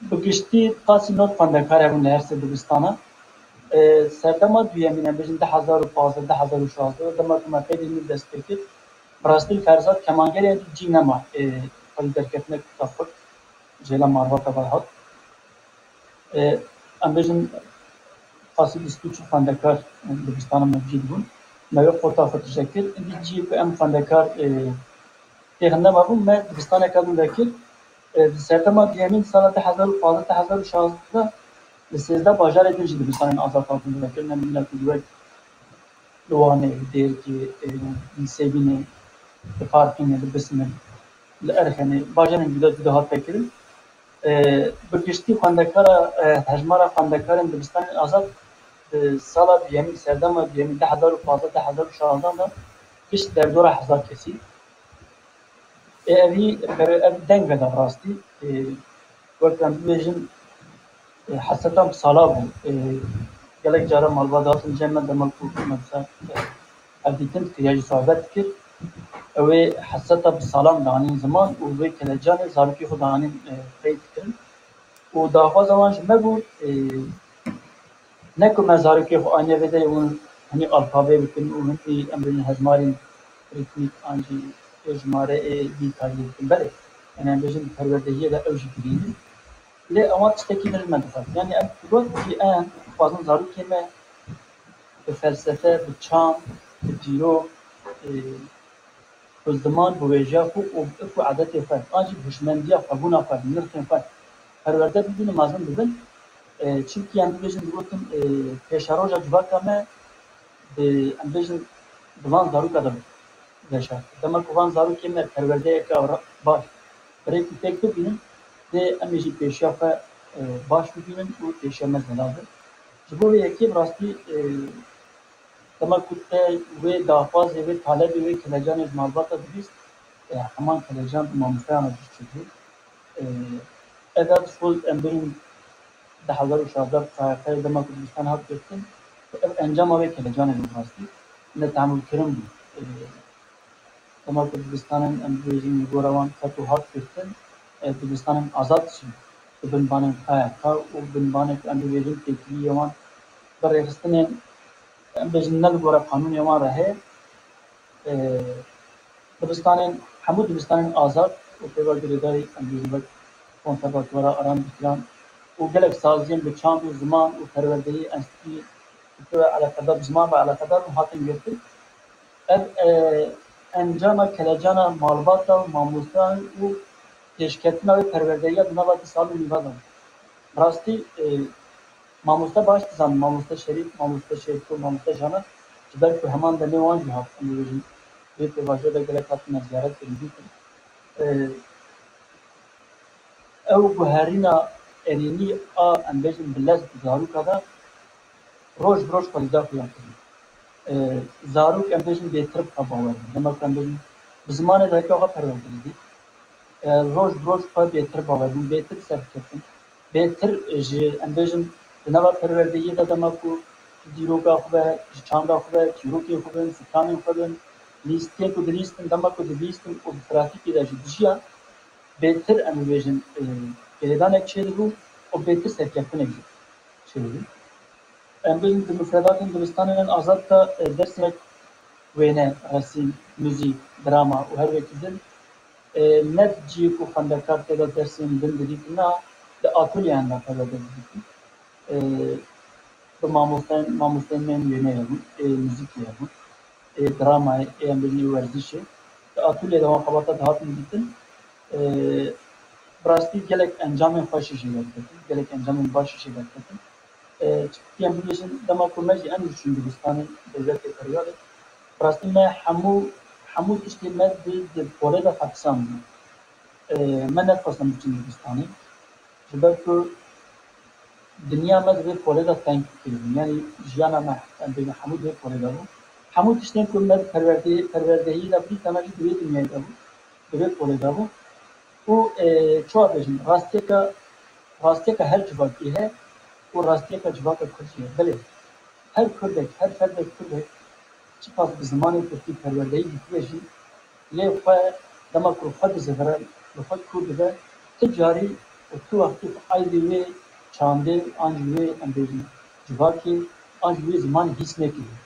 Bugüşti tasinat fandakar evin herse Dilistan'a serdama düyemine bizim de 1015 1016 demek ki mafedini destekli Brastil Ferzat Kemangel yani cinema kali derketine kitaplık Jela Marvata var hat. Bizim fasil istuçu fandakar Dilistan'a mevcut bun. Mevcut fotoğrafı teşekkür. GPM fandakar tehinde mabun me Dilistan'a kadın dakir serdama düyemin sanatı 1016 Lisede bacar edince Dilistan'ın azat altında dakir. Nemine kudret Luane der ki lisebini farkını besmen erhani bacanın güzel hat dakirin. Bugüşti fandakara hecmara fandakarın Dilistan'ın azat sala düyemin serdama düyemin 1016 da kış derdora hazar kesi. Evi denge de rastı. Vaktan bizim hasatan sala bu. Gelek cara malvadatın cennet demek bu mesela evditin kıyacı sohbet kir. Ve hasata salam dani zaman ve kelecanı zarki xudanın kayıt kirin. O daha zaman şimdi bu ne kadar zarki xu aynı ve de onun hani alfabe bitin onun emrin hezmarin ritmik anji ejmare bir kayıt bele. Yani bizim perverdehiye de evci biriydi. Le ama teki bilmedi falan. Yani bu ki en fazla zarki me felsefe, bu çam, bu diro الزمان بوجهه وفق عادته فات أجي هشمندية فبونا فات نرتين فات هرولده بدون مازن بدن çünkü yani bizim diyorsun peşaroja civakame bizim bulan zaru kadar yaşar. Demek bulan zaru kime perverdeye kavra baş. Belki tek de benim de amici peşafa baş bugünün o peşamez lazım. Bu yeki rastı demek ki ve daha fazla ve talep ve kelecan malbata biz hemen kelecan mamufana düşüyor. Eğer full emrin daha da uşaklar kayıt demek ki bizden hak ettin. Encam ve kelecan olmazdı. Ne tamam kirim bu. Demek ki bizden emrin goravan katu hak ettin. Bizden azat için. Ben bana kayıt o ben bana emrin tekliği yaman. Barıştığın بجنن ورا قانون يوم راه دبستان حمود دبستان آزاد وتبع جريداري أمريكا كونتربات ورا أرام بكرام وجلك سازين بتشام زمان وتروردي أنستي تبع على قدر زمان وعلى قدر محاطين جرتي أنجانا كلاجانا مالباتا وماموسان وتشكتنا وتروردية بنابات سالو نبادم راستي Mamusta baş dizan, mamusta şerif, mamusta şerifo, mamusta jana. Cidden ki hemen de ne var ki hakkında bizim bir tevaşo da gelek hakkında ziyaret edildi. Ev bu herina erini a ambejin bilaz zaru kadar روز روز خلیدا خیام کنیم زاروک امروزین بهتر باور دما امروزین بزمان دایکا ها پروردگی روز روز خود بهتر باور بهتر سرکتن بهتر امروزین دنوا پروردگی دما کو دیروگا خوب چاندا خوب چیروکی خوب سکانی خوب لیستی کو لیستن دما کو لیستن او ترافیکی داشت دیجا بهتر امروزین کلیدان اکشیدو او بهتر سرکتن اکشید شدی امروزین مفردات دبستان آزاد تا درس وینه رسم موزیک دراما و هر وقتی دل ند جی کو خندکار تدا درسین بندری کنا د آتولیان لا تدا درسی به ماموستان من وینه هم موزیکی هم دراما امروزی ورزشه د آتولی دوام خبرات دهات میدیدن براستی گلک انجام خوشی شده گلک انجام باشی شده چی امروزین دما کومجی اندیشون دبستانی دولت کریاله براستی ما حمو تشتی مد د پولد حبسان من نخواستم بچین دبستانی جبر کو دنیا مد د پولد تنگ کردیم یعنی جیانا ما بین حمو د پولد بود حمو تشتی کو مد پروردهی لبی تمامی دوی دنیای بود دوی پولد بود و چوار بجیم راستی که هر جوابی ہے و راستی که جواب کردیه بله هر کردک هر فرد کردک چی پاس به زمانی ترکی پروردهی دیتیجی لی خواه دما که خود زفره بخود کرد به تجاری و تو وقتی ایدوی چانده آنجوی امبیجی جواکی آنجوی زمان حس نکیده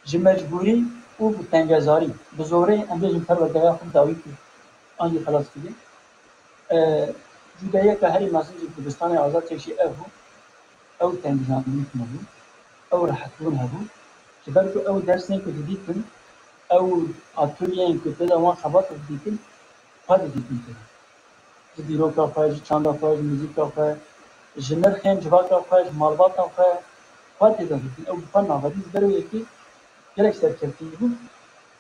جی مجبوری و بتنگزاری بزوره امبیجی پروردهی خود داوی کرد آنجی خلاص کده جدایه که هری مسیج دبستان آزاد چشی او تنگزانی کنه او راحتون هبو جبر کو او درسین کو دیدن او اتولیین کو تدا وان خبات دیدن خود دیدن دیرو کا فاج چاندا فاج موزیک کا فاج جنر خن جوا کا فاج مالبات کا فاج خود دیدن او فن ناوادی درو یکی گلک سرکرتی بو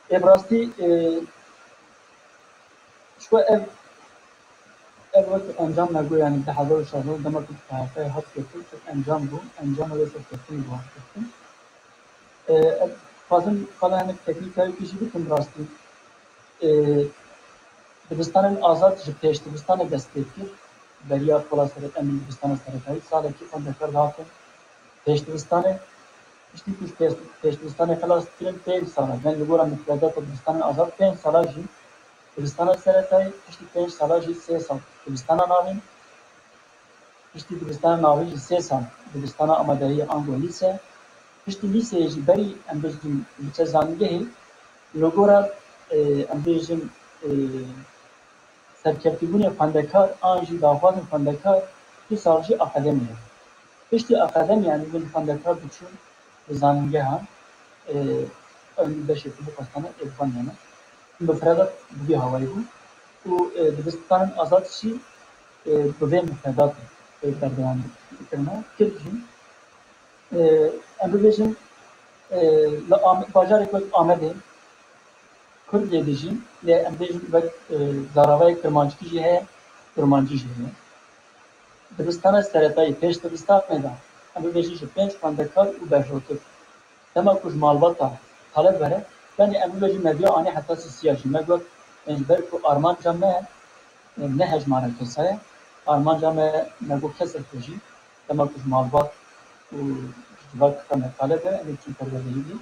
ابراستی شو وقت انجام نگو یعنی ده هزار شهر دما که تحقیق هات کردن انجام بو انجام رو سرکرتی بو فازم کلا هنگ تکنیکایی کشی بکن راستی دبستان آزاد جبتش دبستان دستگیر بریا کلا سرت امن دبستان سرکایی ساله کی فندکر داتن پیش دبستان اشتی پیش دبستان خلاص کردن 5 ساله من لگورم مفردات دبستان آزاد 5 ساله جی دبستان سرکایی اشتی 5 ساله جی 3 سال دبستان ناوین اشتی دبستان ناوین جی 3 سال دبستان آمادهی آنگولیسه پشتی لیسه جی بری امروزیم بچه زنگه لگورا امروزیم سرکرتیبون فندکار آنجی داخواز فندکار تو سالجی اکادمیه پشتی اکادمیه امروزیم فندکار بچون زنگه هم بشه تو پستانه ادوان یعنی مفردات بگی هوایی بود و دبستان آزاد شی بوی مفردات در دوام کرنا کردیم امروزین باجار یک آمده کرد دیجیم لی امروزین وقت زاروای کرمانچی ہے کرمانچی ہے دبستان سرطایی پیش دبستان میدان امروزین 5 فندکار و بشوکه تمام کج مالباتا طالب بره یعنی امروزین مبیا آنی حتی سیاسی مگوت انجبر کو آرمان جامعه نه هجمانه کسایه آرمان جامعه مگو کسر کجی تمام کج مالبات و وقت کم طالبه امیتون پروردهی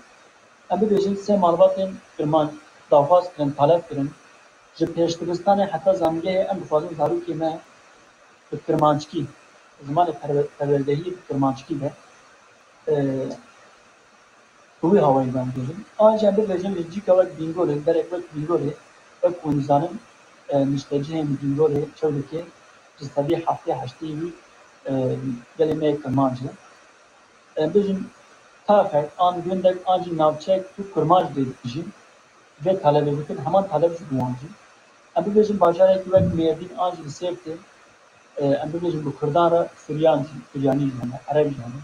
اما بیشتر سه معلوماتن کرمان داخواست کردن طلب کردن جب پیش دبستان حتی زمینه ام بفازم دارو که من کرمانچکی زمان پروردهی کرمانچکی به توی هوایی دام دیدم آنجا هم بیشتر میگی که وقت بینگوله در یک وقت بینگوله وقت کنیزانم مشتری هم بینگوله چولی که جستبی هفته هشتی گلمه کرمانچه بیشتر تاخیر آن gündek anji navçek tu kurmaj dedijin ve talebe bütün hemen talep juanji em bejin bajara ki vek merdin anji sevte em bejin bu kurdara Süryani yani Arap yani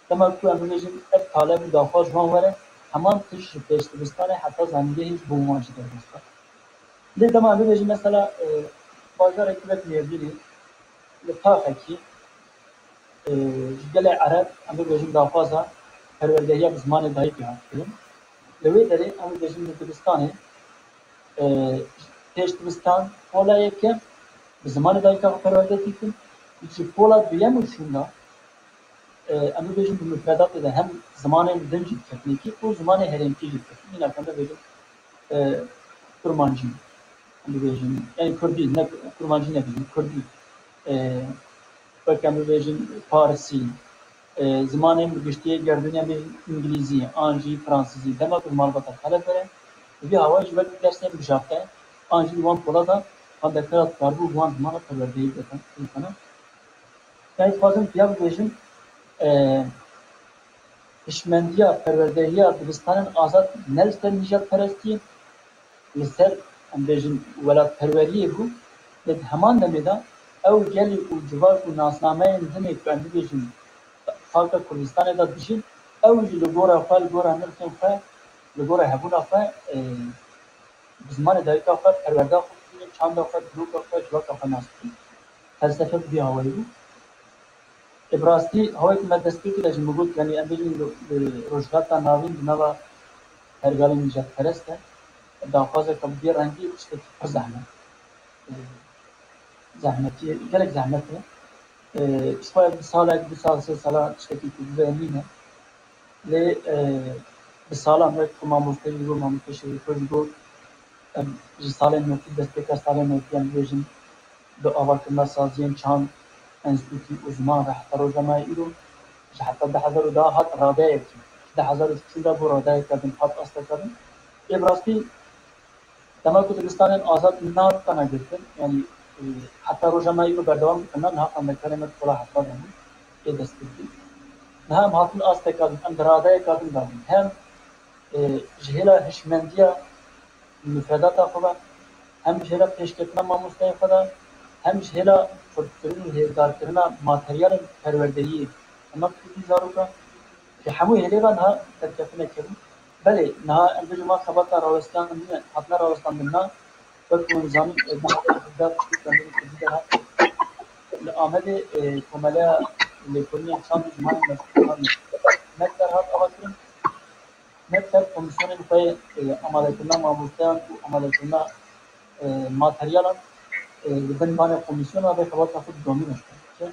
tamam ku em bejin hep talebe dafa juan vere hemen tiş peştebistane hatta zanige hiç bulmacı dermişler de tamam em bejin mesela bajara ki vek merdin ve taxaki جل عرب أمي بيجون دافازا پروردهيا بزمان دايك هاتين لوي دري أمي بيجون دبستاني تيش دبستان ولا يكيم بزمان دايك پروردهيا كن يجي بولا دويم وشونا أمي بيجون بمفردات ده هم زمان دنجي تكنيكي و زمان هرمكي تكنيكي هنا كنا بيجون kurmancı bejin yani Kurdi ne kurmancı ne bejin Kurdi bakın bejin Farsi zamanın geçtiği gördüğünüz bir İngilizce, Anji, Fransızca demek malbata kalbere bir hava cübet dersine müşafte Anji van polada handa karat var bu van mana kadar değil zaten insana yani fazla fiyat bejin işmendiya perverdehiya Dilistan'ın azat nelsten nijat perestiye لسر أمبرجن ولا تروریه بو لد همان دمیدا او جلی و جوار و ناسنامه اندمی که أمبرجن خالق کردستان دا دشین او جی لگورا فال لگورا نرسن فا لگورا هبونا فا بزمان دایکا فا پرورده خود چند فا دروکا فا جواکا فا ناسکی فلسفه بی هوایی بو ابراستی هوایی که مدستی که لجن مگود یعنی أمبرجن روشغاتا ناوین بنابا هرگالی نجات پرسته دافازه كبير عندي اشتكي زحمة زحمتي جالك زحمته شوية بصالة اشتكي كبيرينه ل بصالة عمرك ما مستشفى كوجو رسالة نوتي دستك رسالة نوتي يعني بيجن بأول كنا سازين كان انستيتي uzman راح تروج ما يقولوا حتى ده حضر ده هات رادايك ده حضر شو ده برادايك كذا هات أصلا كذا إبراستي تمام كردستان آزاد نار تنا جدا يعني حتى روجماي کو بردوام کنن ها ام کلمه طلع حتى دم ये दस्तगी هم هاتن استقال اندراده کادن دم هم جهلا هشمندیا مفردات خدا هم جهلا پیشکتنا ماموستای خدا هم جهلا فکرین هزار کرنا ماتریال پروردگی اما کی زاروکا که همو هلیوان ها ترکفنه کردن بله نه انجام خبرتا راوستان نه حتما راوستان نه بكون زمان نحن كندي كده لآمد كملا لكل إنسان جماعة مكتر هات أواكرين مكتر كمسون في عملتنا معمولتان وعملتنا ماتريالا لبن بان كمسون هذا خبر تأخذ دومي مشكلة.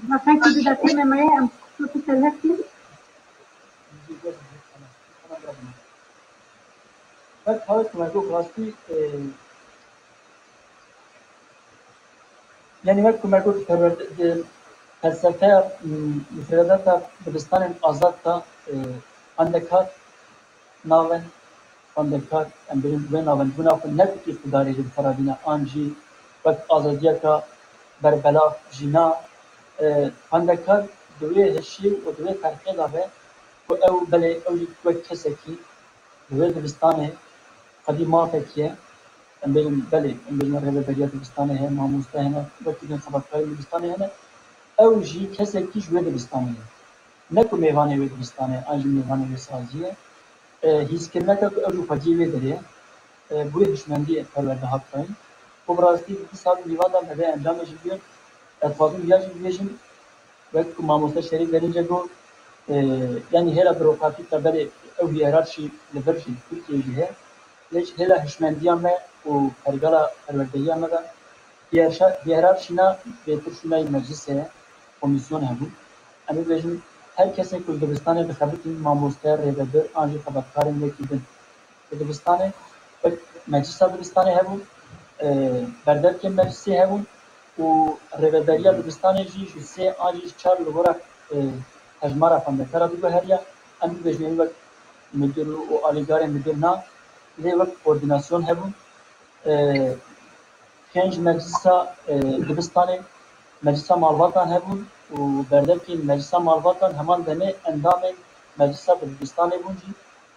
مثلا كده كلمة ما هي أم تتلهكي بس هذا كمان راستی يعني ما كمان فلسفه مفردات دبستان آزاد تا عندك ناون عندك امبرين بناون بناون نبت اقتداري الفرادينا انجي وقت آزادية کا بربلا جنا عندك دوی هشی و دوی فرقه داره و او بله او وقت کسکی دوی دبستانه قدیمات کیه امبرین بله امبرین رهبر بریات دبستانه ہے ماموسته ہے وقتی که خبرکاری دبستانه ہے او جی کسکی جوی دبستانه ہے نکو میوانه وی دبستانه آنجی میوانه وی سازیه هیچ کرنه که او جو فجیوی داره بوی هشمندی پرورده حق کنیم و براستی bir saat میوانه مده انجام جیبیم اتفاقی بیاجی بیشیم وقت که ماموسته شریف verince bu yani hela bürokratik da böyle o hiyerarşi leverji Türkiye'ye leş hela hişmendiyame o kargala perverdeyame da hiyerarşina beturşunay meclise komisyon hebu ama bizim herkesin Kürdistan'ı bixabitin mamoster rebedir anji xabarkarin vekidin Kürdistan'ı meclis Kürdistan'ı hebu berderken meclisi hebu o rebederiya Kürdistan'ı jise anji çar olarak هجمارا فندکارا دیگه هریا امی بجنبی وقت مدیر و آلیگار مدیر نا لی وقت کوردیناسیون هبون خنج مجلسا دبستان مجلسا مالواتان هبون و بردر کی مجلسا مالواتان همان دنه اندام مجلسا دبستان هبونجی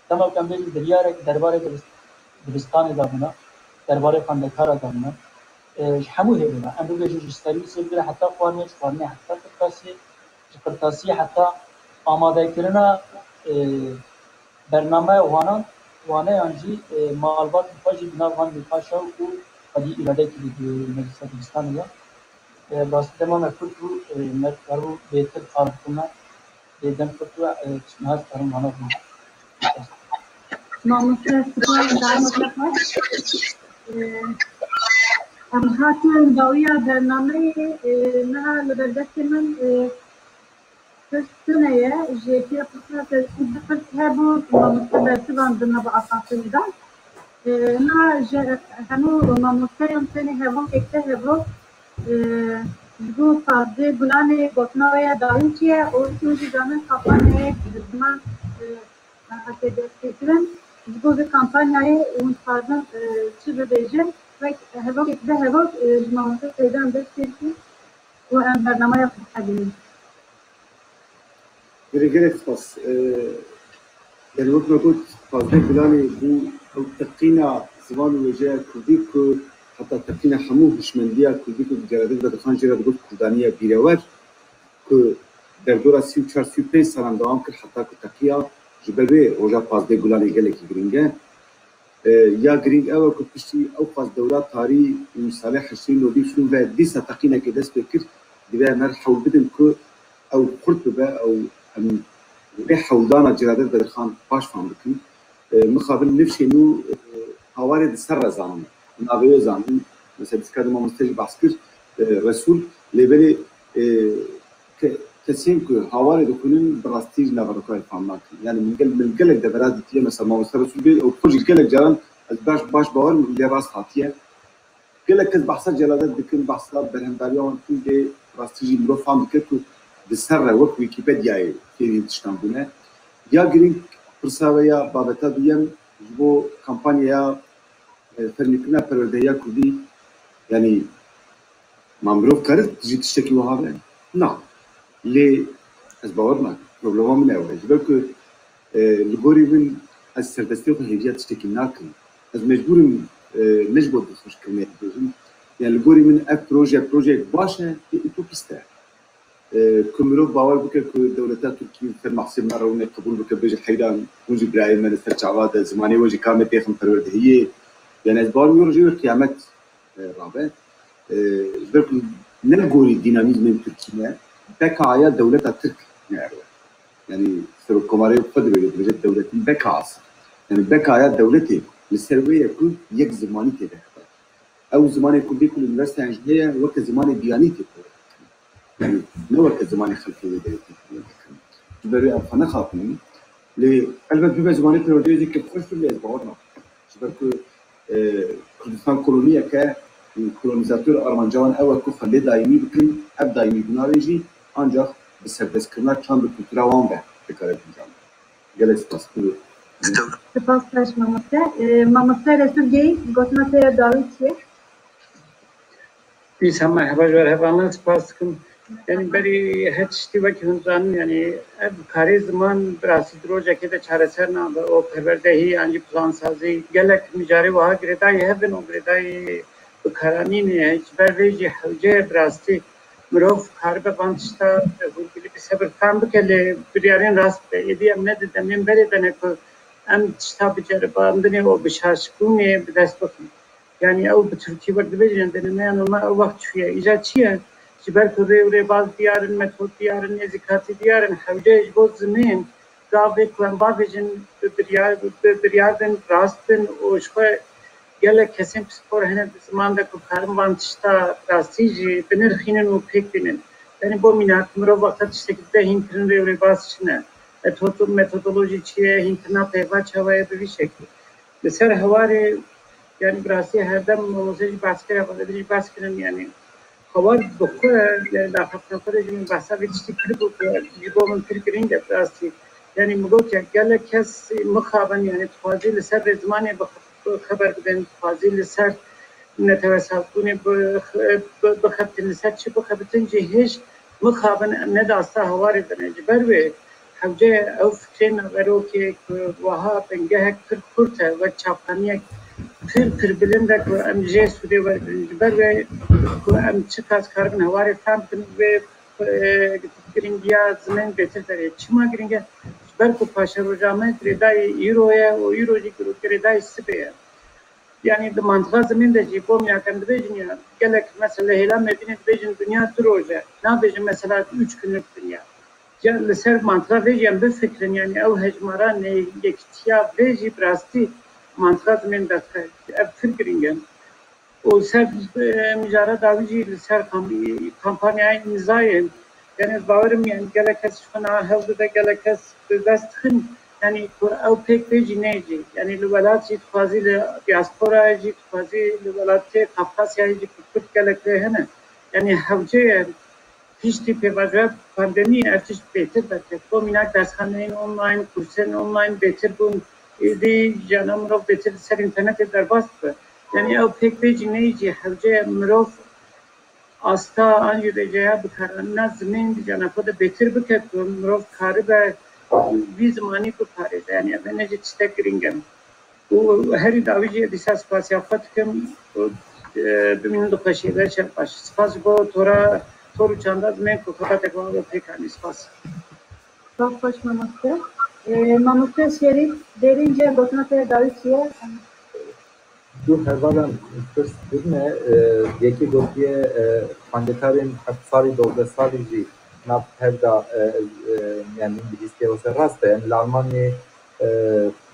تمام کم بیش دریاره درباره دبستان دارنا درباره فندکارا دارنا همو هبونا امی بجنبی جستری سیبره حتی خوانه حتی تکاسی قرطاسی حتی آماده کردن برنامه وانه یانجی معلومات فاجی بنا وان میخواشه و hadi irade kilidiyor Meclis Kürdistan'la. Bastı tamamen kurtu merkezleri beter farkına eden kurtu çıkmaz tarım bana bu. Mamusta spor damat var. Hatun dawiya bername na leberdestimin seneye jetiye fırsat hebu mamusta bersivan ba asasında na hanu mamusta seni hevu ekte hevu bu fazla gulane gotnaya davinçiye o ikinci canın kampanyaya gitmen akademiklerin bu bir kampanyayı unutmadan çiğdeyeceğim ve hevo ekte hevo mamusta seyden de sirki ve bername yapabilirim. Gerek spas. Yani وقت ما قلت فازدي بلاني بو أو تقينا زمان وجاء كرديك حتى تقينا حموه هشمندية كرديك جرادك بدخان جراد قلت كردانية بيروار ك در دورا 34 سالان دوام كر حتى كتقيا جبري وجا فازدي بلاني قالك جرينجا يا جرينج أول كنت بشتي أو فاز دورات تاري وصالح حسين ودي شنو بعد ديسا تقينا كداس بكر دبا نرحو بدن ك أو قرط بقى أو به حولدانا جرادت بدرخان باش فهم بکن مخابل نفشی نو هوارد سر زانم ناوی زانم مثلا بسکارم مستج بحث کرد رسول لبلی کسیم که هوارد کنن براستیج نبرکای فهم نکن یعنی من گلک دبرات دیگه مثلا مستج رسول بی او کجی گلک جران از باش باور لراست هاتیه گلک کس بحث جرادت دکن بحث برهنداریان کن که براستیجی مرو فهم کرد بسر وقت ويكيبيديا في تشتغلونه يا جرين برساويا بابتا ديان جو كامبانيا فرنكنا برديا كودي يعني مامروف كارت تجي تشتكي وهذا نعم لي اسبورنا بروبلم من اول جبك الغوري من السردستي وهي تشتكي ناكل از مجبور نجبر بخش كلمه يعني الغوري من بروجي باشا يوتوبيستا كمرو باور بك دولتات تركيا في المحسن مرونة قبول بك بيجي حيران وجي براي من استرجعات زماني وجي كامل بيخم فرود هي يعني أسبوع يورجي قيامت رابع جبرك نلقوري ديناميزم من تركيا بكايا دولتها ترك يعني سرو كماري فدري بيجي دولة بكاس يعني بكايا دولتي للسروية يكون يك زماني كده أو زماني يكون بيكون اليونيفرسيتي إنجليزية وقت زماني ديانيتي يعني نوع كزماني خلفي وديتي جبري أفنا خاطين لقلبك بيبقى زماني بروجيزي كيف في اللي أسبوعنا جبرك كردستان كولونية كولونيزاتور أرمنجان أول كوفا اللي دايمي بكن أب دايمي بناريجي أنجح بسردس كرنا كان بكتير عوام به بكارة بنجان جلس تسكول سپاس باش مامستا رسول جی گفتم که داویدیه biz hem merhaba spas kım yani beri hepsi vakit hunzan yani kari zaman biraz droja kede çareser na o perverdehi anji plan sazi gelek mücari vaha gredai hebben o gredai karani ne hiç berveji havce birasti mrof karbe bançta hulgili bir sefer tam bükele bir yerin rast yedi emne dedim ben beri denek em çta biçare bandine o bişaşkune bir dest bakın yani o Türkiye var diyeceğim dedim yani o vakit şuya icatçıya جبر كوري باز ديارن متود ديارن نزكاتي ديارن حوجه جبوت زمين دابي كلام بابجن برياردن راستن وشخه يلا كسم سپور هنه زمان ده كارم وانتشتا راستيجي بنرخينن و پيكبينن يعني بو مينات مرو وقت تشتكده هنترن ريوري باز شنه اتوتو متودولوجي چيه هنترنا پیوا چوائه بوی شکل بسر هواري يعني براسي هردم موزيج باس كره وقدري باس كرن يعني خبر بخور داخل کنه جمعی بحثا بیشتری کرد و جیبون فکرین دپراسی یعنی مگوت یا گله کس مخابن یعنی تفاضل سر زمانی بخبر بدن تفاضل سر نتوسط کنه بخبتن سر چی بخبتن جهش مخابن نداسته هواری دنه جبر و حوجه او فکرین ورو که وها بنگه کرده و چاپانیه کر بلنده که ام جسوده و جبر و ام چکاز کاربن هواری فهم کنه و گرینگیا زمین بهتر داره چما گرینگه جبر کو پاشا روزامه گریدای ایروه و ایروجی گرو گریدای سبیه yani de mantığa zemin de jibom yakan dibejin ya gelek mesela helam medine dibejin dünya proje ne bejin mesela 3 günlük dünya ya leser mantığa vejin bir fikrin yani ev hecmara ne yektiya veji brasti mantığa zemin de ev fikringen o ser mücadele davici leser kampanya imzayın yani bavarım yani gelek kes şuna hevde de gelek kes desthin yani او pek bejineci yani لولات فازی دیاسپورا جی فازی لولات کافکاسیا جی کورت gelekle hene yani havce pişti pevaja pandemi ertiş beter beter komina dershanenin online kursların online beter bun idi janamro beter ser internet derbast yani o pek bejineci havce mrof asta anju deja bikaran nazmin janapo da beter biket mrof karı be bir zamanı bu Paris yani ben ne ciddi giringen. O her davici disas pasiyafat kim bimin do kaşiler çarpaş. Spas bu toru çanda men ko fakat ekonomi pekani spas. Çok hoş namaste. Namaste Şerif derince baknate daviciye. دو هروالا فرست بدنه یکی گفتیه خاندکارین حفصاری دولت سالی جی ناب هردا yani İngilizce olsa rastı yani Almanya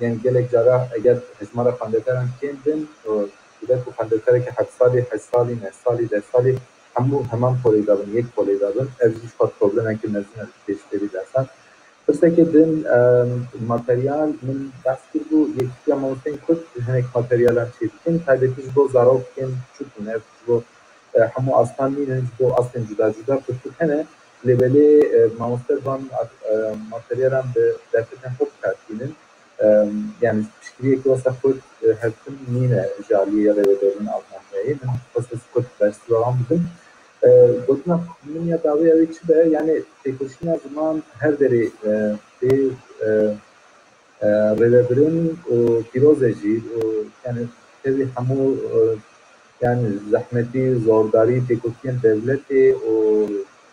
yani gelecek jara eğer hizmara kandekaran kendin bir de bu kandekara ki hassali nesali hemen polidabın yek polidabın evciş pat problem ki mezun teşkili dersen Peki din materyal min dastgir bu yekî ama usteyn kurt hinek materyalan çevikin taybetî ji bo zarokên çûkî ev ji bo hemû astan mînin ji bo astên cuda kurtuk hene lêbelê mamoste van materyalan bi derfetên xwe bikartînin yani piştgiriyekî wesa kurt hevtin mîne ji aliyê rêveberîn Almanyayê min xwestes kurt dersîvaran bidim Gotna min ya davê ew çi be yani têkoşîna ziman her derê tê rêvebirin û pîrozê jî yani tevî hemû yani zehmetî zordarî têkoşiyên devletê û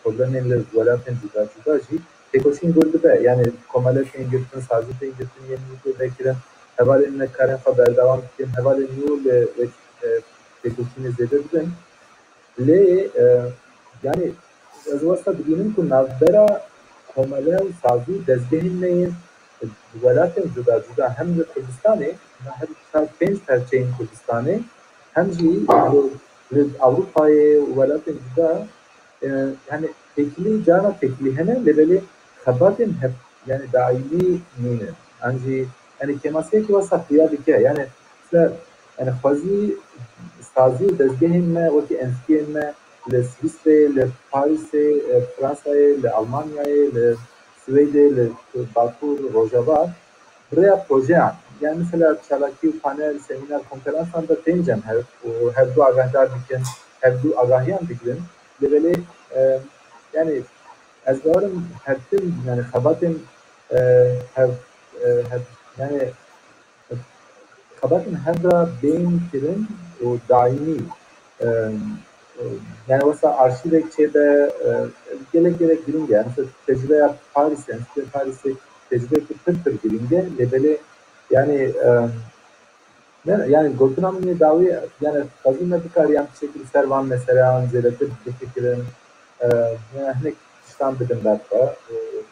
problemên li welatên cuda cuda jî têkoşîn gur dibe yani komeletên girtin sazîtên girtin yên nû vekirin hevalên me karên xwe berdewam bikin hevalên nû li têkoşînê zêde bibin lê yani ez westa bibînim ku navbera komele û sazî dezgehên me yên welatên cuda cuda hem li Kurdistanê her 5 terçeyên Kurdistanê hem jî li Ewropayê û welatên cuda yani tekilî cana tekilî hene lêbelê xebatên hep yani daimî mînin an jî yani kemasiyekî wesa xuya dike yani yani xwezî sazî û dezgehên me wekî enstitûyên me li Swîsrê, li Parîsê, Fransayê, li Almanyayê, li Swêdê, li Bakur, Rojava rêya projeyan yani mesela çalakî û panel, semîner, konferansan da tên cem hev û hevdû agahdar dikin, hevdû agahiyan dikirin lêbelê yani ez bawerim hevtin yani xebatên hev yani xebatên hev ra bên kirin û daimî yani wesa arşîvek çêbe gelek giring e mesela tecrübeya Paris'e tecrübekî pir giring e lêbelê yani yani gotina min davê yani xwezî me bikariyan şekilî servan mesela zêdetir bifikirin yani hinek tiştan bidin berxwe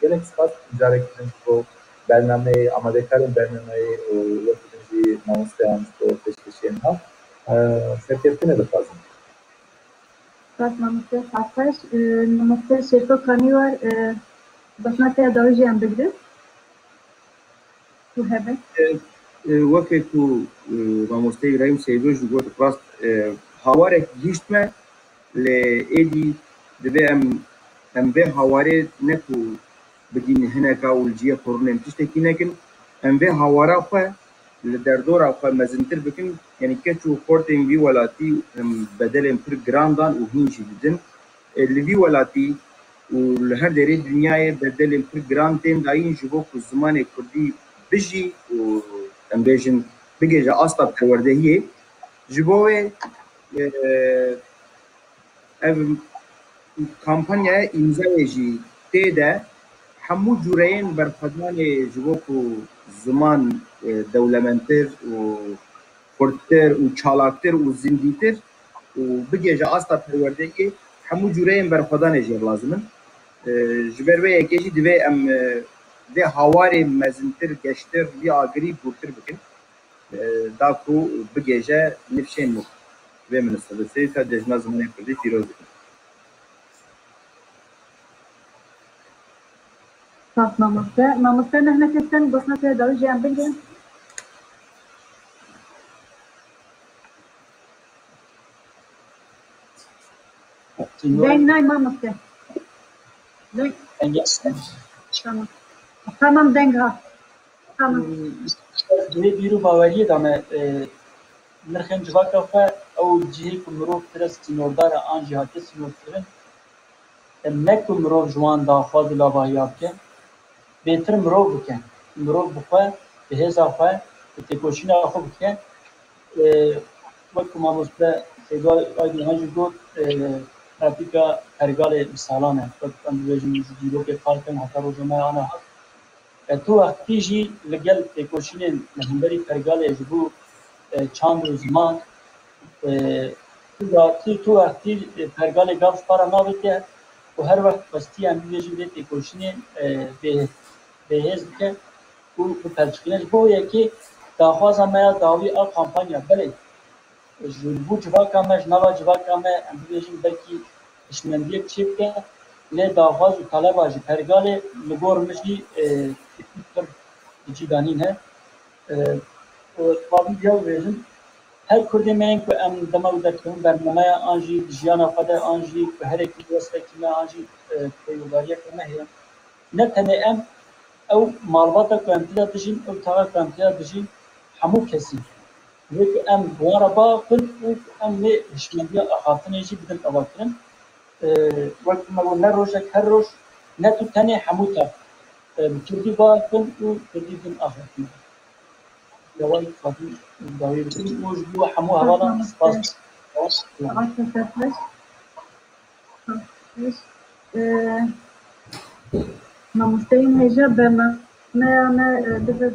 gelek spas carekî bo bernameyê amadekarên bernameyê û wekî jî mamosteyan ji bo pêşkêşiyên hev serkeftinê dixwazim Spas namaste Farkaş. Namaste Şerif Kanî var. Baknate davijiyan bigrin. Tu hebe. Wekî ku mamoste İbrahim Seydo ji got rast hawarek gîştme lê êdî dibe em vê hawarê ne ku bigîn hineka û ciya koronên tiştekî nekin em vê hawara xwe li derdora xwe mezintir bikin yani keç û xortên vî welatî bedelên pir giran dan û hîn jî didin li vî welatî û li her derê dünyayê bedelên pir giran tên dayîn ji bo ku zimanê Kurdî bijî û em bêjin bigêje asta perwerdehiyê ji bo wê ev kampanyaya îmzayê jî tê de hemû cûreyên berxwedanê ji bo ku ziman dewlementir û kurttir û çalaktir û zindîtir û bigêje asta perwerdeyê hemû cûreyên berxwedanê jê lazim in. Ji ber vê yekê jî divê em vê hawarê mezintir, geştir, vî agirî gûrtir bikin. Da ku bigêje nifşên mû. Vê min istedesê ta cejna zimanê Kurdî pîroz dikin. Saf mamoste. Mamoste nehne kesten basna te dawi jê em bingin. Deng nay mamoste. Deng. Tamam. Tamam deng ha. Tamam. دوی بیرو باوریه دامه نرخن جواکا خو او جهی کو مرو ترس سینوردار آن جهات سینورترن نکو مرو جوان داخواز لابایا که بهتر مرو بکن مرو بخوا به هزا خو به کوشینا خو بکن وقت ما مسته سیدوار ایدی هنجو گفت پراتیکا پرگال مثالانه وقت ام بجیم دیرو که کارکن حتی روزمه آنها تو وقتی جی لگل تکوشین لهمبری پرگال جبو چند روز مان تو وقتی پرگال گاف پارا نابیده و هر وقت بستی هم بیجی به تکوشین به هز که و پرچکینش بو یکی داخوازم ما داوی آ کامپانیا بله جبو جواکا ما جنوا جواکا ما هم بیجیم بلکی اشمندیک چیب که نه داخواز و طلب آجی پرگال لگور مجی جیبانین ہے و طبعا دیو ویژن هر کردی من که ام دماغ دکتون برنامه آنجی جیانا خدا آنجی که هر کی واسه کی ما آنجی پیوداریه کنه هیم نه تنه ام او معلومات کاملا داشتیم او تا کاملا داشتیم همو کسی وقت ام بوارا با کل ام نه اشمندیا خاطر نجی بدن اوکرن وقت ما نه روزک هر روز نه تو تنه همو تا Türkiye bakın o Türkiye'nin ahireti. Devam edin. Devam edin. O bu hamu havadan spas. Mamosteyin heja bema me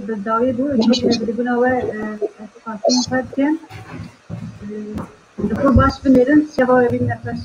de dawi bu çünkü buna ve fasın fatken bu baş binerin şeva evin nefes.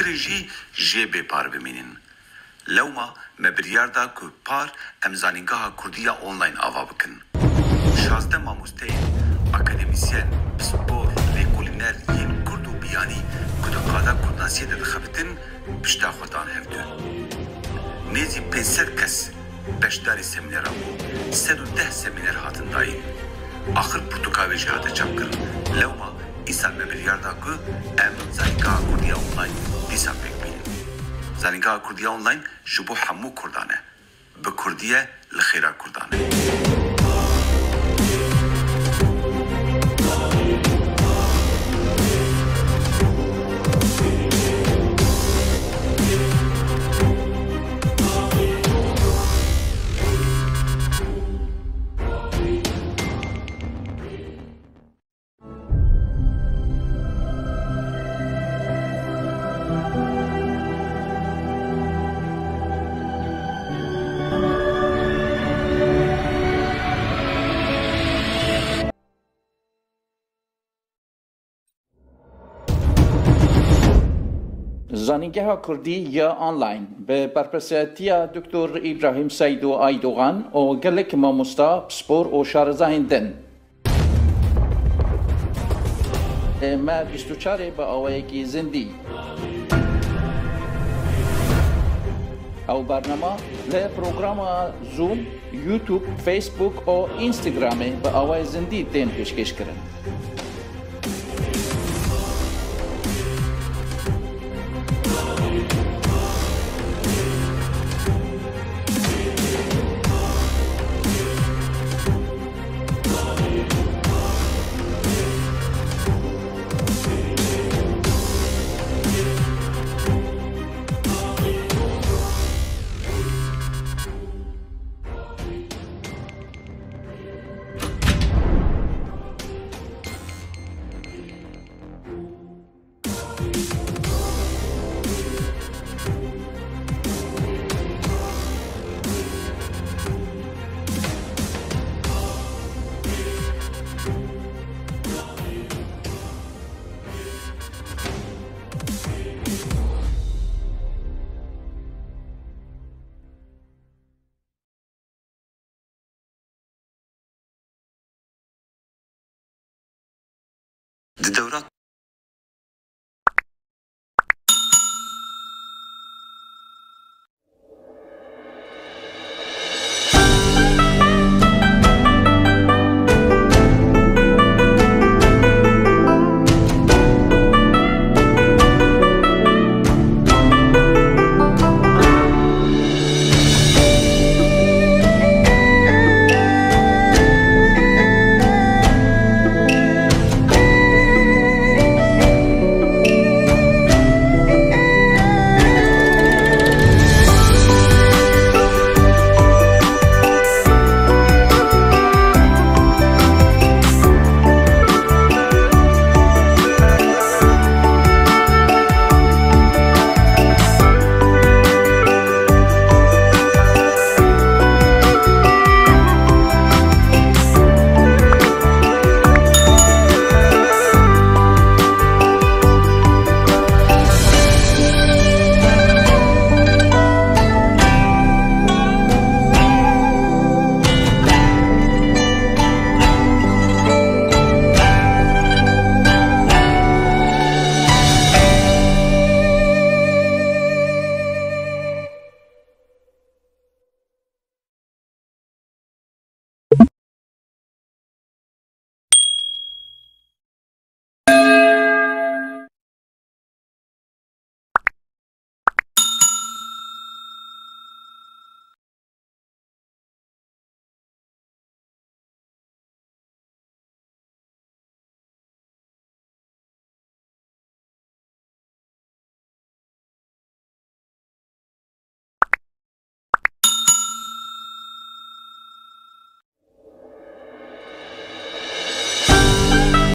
کرێژی ژێ بێپار بمێنن لەوما me biryar da ku par em zanîngeha Kurdiya online ava bikin. 16 mamosteyên akademisyen, spor, lêkolîner yên Kurd û biyanî ku di qada Kurdnasiyê de dixebitin pişta xwe dan hevdû. Nêzî 500 kes beşdarî semînera bû, 110 semîner hatin dayîn. Axir pirtûkavê jî hate çapkirin. Lewma îsal me biryar da ku em zanîngeha Kurdiya online dîsa pêk bînin. Zanîngeha Kurdiya online ji bo hemû Kurdan e. به کردیه لخیره کردانه. زانینگه کردی یا آنلاین به برپرسیتی دکتر ابراهیم سیدو ایدوغان و گلک ماموستا سپور و شارزه هندن. ما 24 با آوایگی زندی. او برنامه ل پروگرام زوم، یوتیوب، فیسبوک و اینستاگرام با آوای زندی تین پیشکش کردن. د دورات